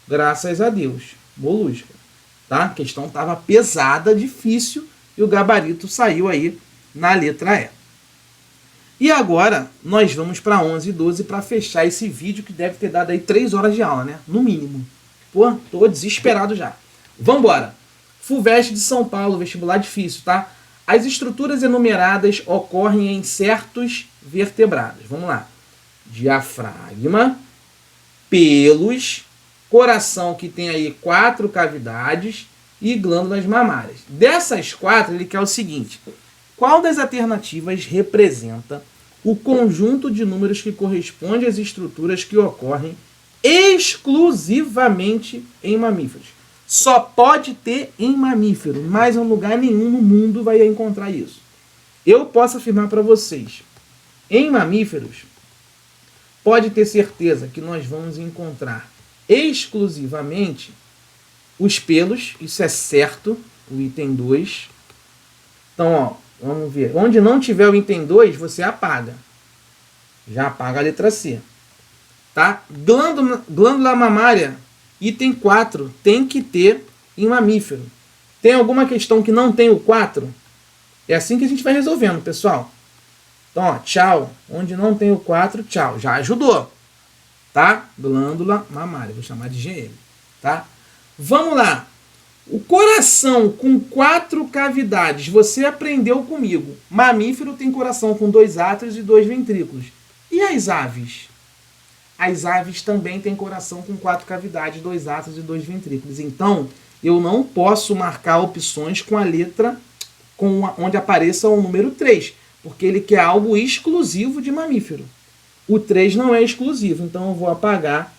Graças a Deus, molusca. Tá? A questão estava pesada, difícil, e o gabarito saiu aí na letra E. E agora nós vamos para 11 e 12 para fechar esse vídeo que deve ter dado aí 3 horas de aula, né? No mínimo. Pô, tô desesperado já. Vambora! FUVEST de São Paulo, vestibular difícil, tá? As estruturas enumeradas ocorrem em certos vertebrados. Vamos lá. Diafragma, pelos, coração que tem aí 4 cavidades e glândulas mamárias. Dessas 4, ele quer o seguinte. Qual das alternativas representa o conjunto de números que corresponde às estruturas que ocorrem exclusivamente em mamíferos? Só pode ter em mamífero, mas em lugar nenhum no mundo vai encontrar isso. Eu posso afirmar para vocês, em mamíferos, pode ter certeza que nós vamos encontrar exclusivamente os pelos, isso é certo, o item 2. Então, ó, vamos ver. Onde não tiver o item 2, você apaga. Já apaga a letra C. Tá? Glândula mamária, item 4, tem que ter em mamífero. Tem alguma questão que não tem o 4? É assim que a gente vai resolvendo, pessoal. Então, ó, tchau. Onde não tem o 4, tchau. Já ajudou. Tá? Glândula mamária. Vou chamar de GM. Tá? Vamos lá. O coração com 4 cavidades. Você aprendeu comigo. Mamífero tem coração com 2 átrios e 2 ventrículos. E as aves? As aves também têm coração com 4 cavidades, 2 átrios e 2 ventrículos. Então, eu não posso marcar opções com a letra onde apareça o número 3, porque ele quer algo exclusivo de mamífero. O 3 não é exclusivo, então eu vou apagar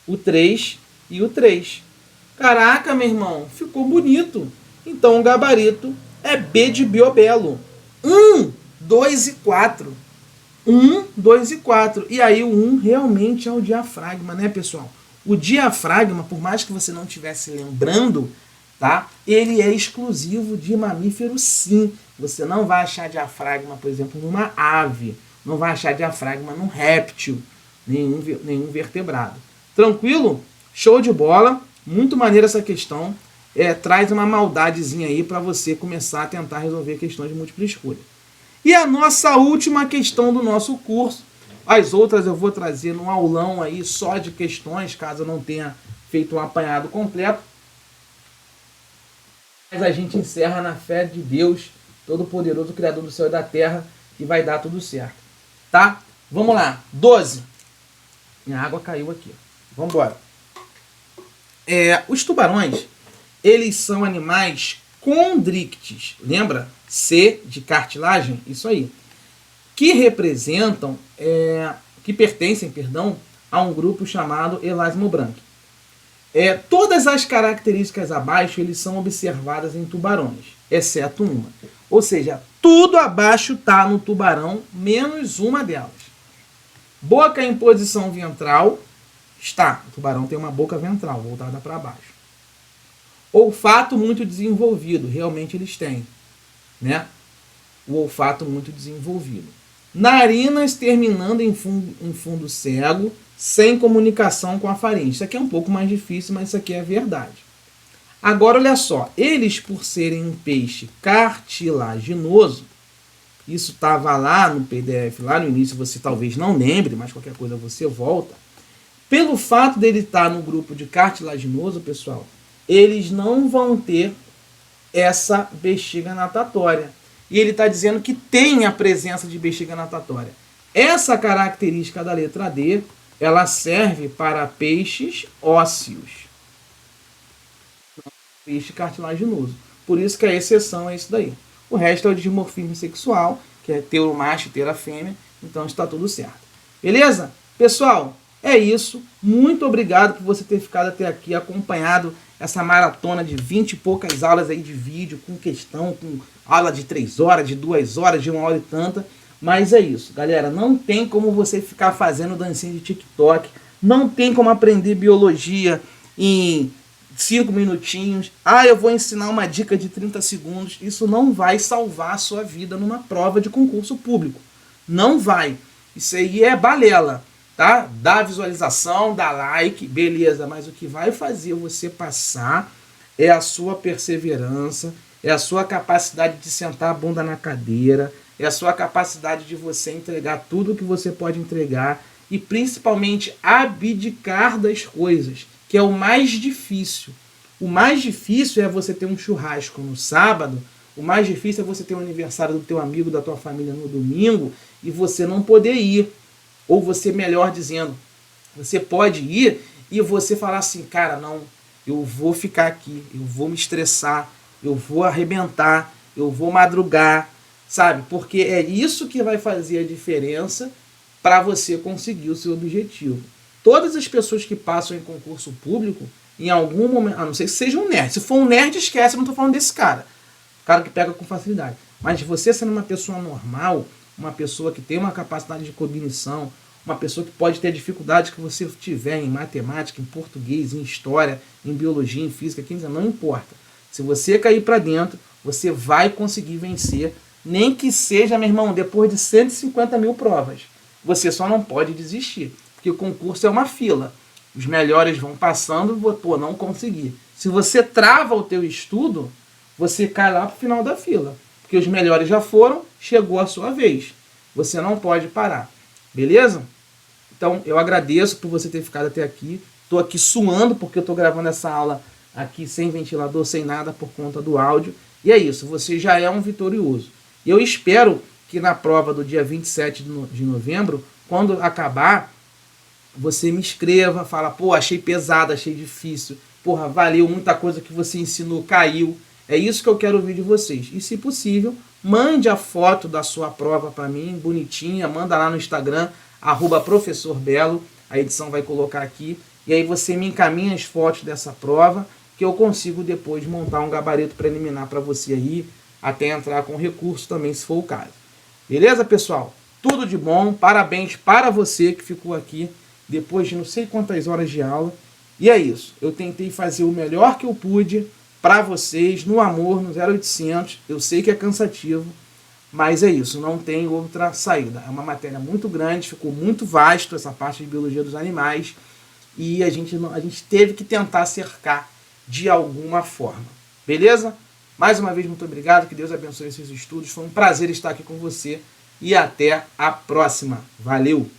o 3 e o 3. Caraca, meu irmão, ficou bonito. Então o gabarito é B de biobelo. 1, 2 e 4. 1, 2 e 4. E aí o 1 realmente é o diafragma, né, pessoal? O diafragma, por mais que você não estivesse lembrando, tá? Ele é exclusivo de mamífero, sim. Você não vai achar diafragma, por exemplo, numa ave. Não vai achar diafragma num réptil, nenhum vertebrado. Tranquilo? Show de bola. Muito maneira essa questão. Traz uma maldadezinha aí para você começar a tentar resolver questões de múltipla escolha. E a nossa última questão do nosso curso. As outras eu vou trazer num aulão aí só de questões, caso eu não tenha feito um apanhado completo. Mas a gente encerra na fé de Deus, Todo-Poderoso, Criador do céu e da terra, que vai dar tudo certo. Tá? Vamos lá. 12. Minha água caiu aqui. Vamos embora. Os tubarões, eles são animais condrictes. Lembra? C de cartilagem? Isso aí. Que representam, que pertencem, a um grupo chamado Elasmobranque. Todas as características abaixo, eles são observadas em tubarões, exceto uma. Ou seja, tudo abaixo está no tubarão, menos uma delas. Boca em posição ventral, está. O tubarão tem uma boca ventral, voltada para baixo. Olfato muito desenvolvido, realmente eles têm, né? O olfato muito desenvolvido. Narinas terminando em fundo cego, sem comunicação com a faringe. Isso aqui é um pouco mais difícil, mas isso aqui é verdade. Agora, olha só. Eles, por serem um peixe cartilaginoso, isso estava lá no PDF, lá no início, você talvez não lembre, mas qualquer coisa você volta. Pelo fato dele estar no grupo de cartilaginoso, pessoal, eles não vão ter essa bexiga natatória. E ele está dizendo que tem a presença de bexiga natatória. Essa característica da letra D, ela serve para peixes ósseos. Peixe cartilaginoso. Por isso que a exceção é isso daí. O resto é o dimorfismo sexual, que é ter o macho e ter a fêmea. Então está tudo certo. Beleza? Pessoal, é isso. Muito obrigado por você ter ficado até aqui, acompanhado essa maratona de 20 e poucas aulas aí de vídeo, com questão, com aula de 3 horas, de 2 horas, de 1 hora e tanta. Mas é isso, galera. Não tem como você ficar fazendo dancinha de TikTok. Não tem como aprender biologia em 5 minutinhos. Eu vou ensinar uma dica de 30 segundos. Isso não vai salvar a sua vida numa prova de concurso público. Não vai. Isso aí é balela. Tá? Dá visualização, dá like, beleza, mas o que vai fazer você passar é a sua perseverança, é a sua capacidade de sentar a bunda na cadeira, é a sua capacidade de você entregar tudo o que você pode entregar e principalmente abdicar das coisas, que é o mais difícil. O mais difícil é você ter um churrasco no sábado, o mais difícil é você ter um aniversário do teu amigo, da tua família no domingo e você não poder ir. Ou você, melhor dizendo, você pode ir e você falar assim, cara, não, eu vou ficar aqui, eu vou me estressar, eu vou arrebentar, eu vou madrugar, sabe? Porque é isso que vai fazer a diferença para você conseguir o seu objetivo. Todas as pessoas que passam em concurso público, em algum momento, a não ser que seja um nerd. Se for um nerd, esquece, eu não estou falando desse cara. O cara que pega com facilidade. Mas você sendo uma pessoa normal, uma pessoa que tem uma capacidade de cognição, uma pessoa que pode ter dificuldades que você tiver em matemática, em português, em história, em biologia, em física, química, não importa. Se você cair para dentro, você vai conseguir vencer, nem que seja, meu irmão, depois de 150 mil provas. Você só não pode desistir, porque o concurso é uma fila. Os melhores vão passando, não consegui. Se você trava o teu estudo, você cai lá para o final da fila. Porque porque os melhores já foram, chegou a sua vez. Você não pode parar, beleza? Então, eu agradeço por você ter ficado até aqui. Estou aqui suando porque eu estou gravando essa aula aqui sem ventilador, sem nada, por conta do áudio. E é isso, você já é um vitorioso. E eu espero que na prova do dia 27 de novembro, quando acabar, você me escreva, fala, pô, achei pesado, achei difícil, porra, valeu, muita coisa que você ensinou caiu. É isso que eu quero ouvir de vocês. E se possível, mande a foto da sua prova para mim, bonitinha, manda lá no Instagram, @professorbelo, a edição vai colocar aqui, e aí você me encaminha as fotos dessa prova, que eu consigo depois montar um gabarito preliminar para você aí, até entrar com recurso também, se for o caso. Beleza, pessoal? Tudo de bom, parabéns para você que ficou aqui depois de não sei quantas horas de aula. E é isso, eu tentei fazer o melhor que eu pude para vocês, no amor, no 0800. Eu sei que é cansativo, mas é isso, não tem outra saída. É uma matéria muito grande, ficou muito vasto essa parte de biologia dos animais, e a gente teve que tentar cercar de alguma forma. Beleza? Mais uma vez, muito obrigado, que Deus abençoe esses estudos. Foi um prazer estar aqui com você e até a próxima. Valeu!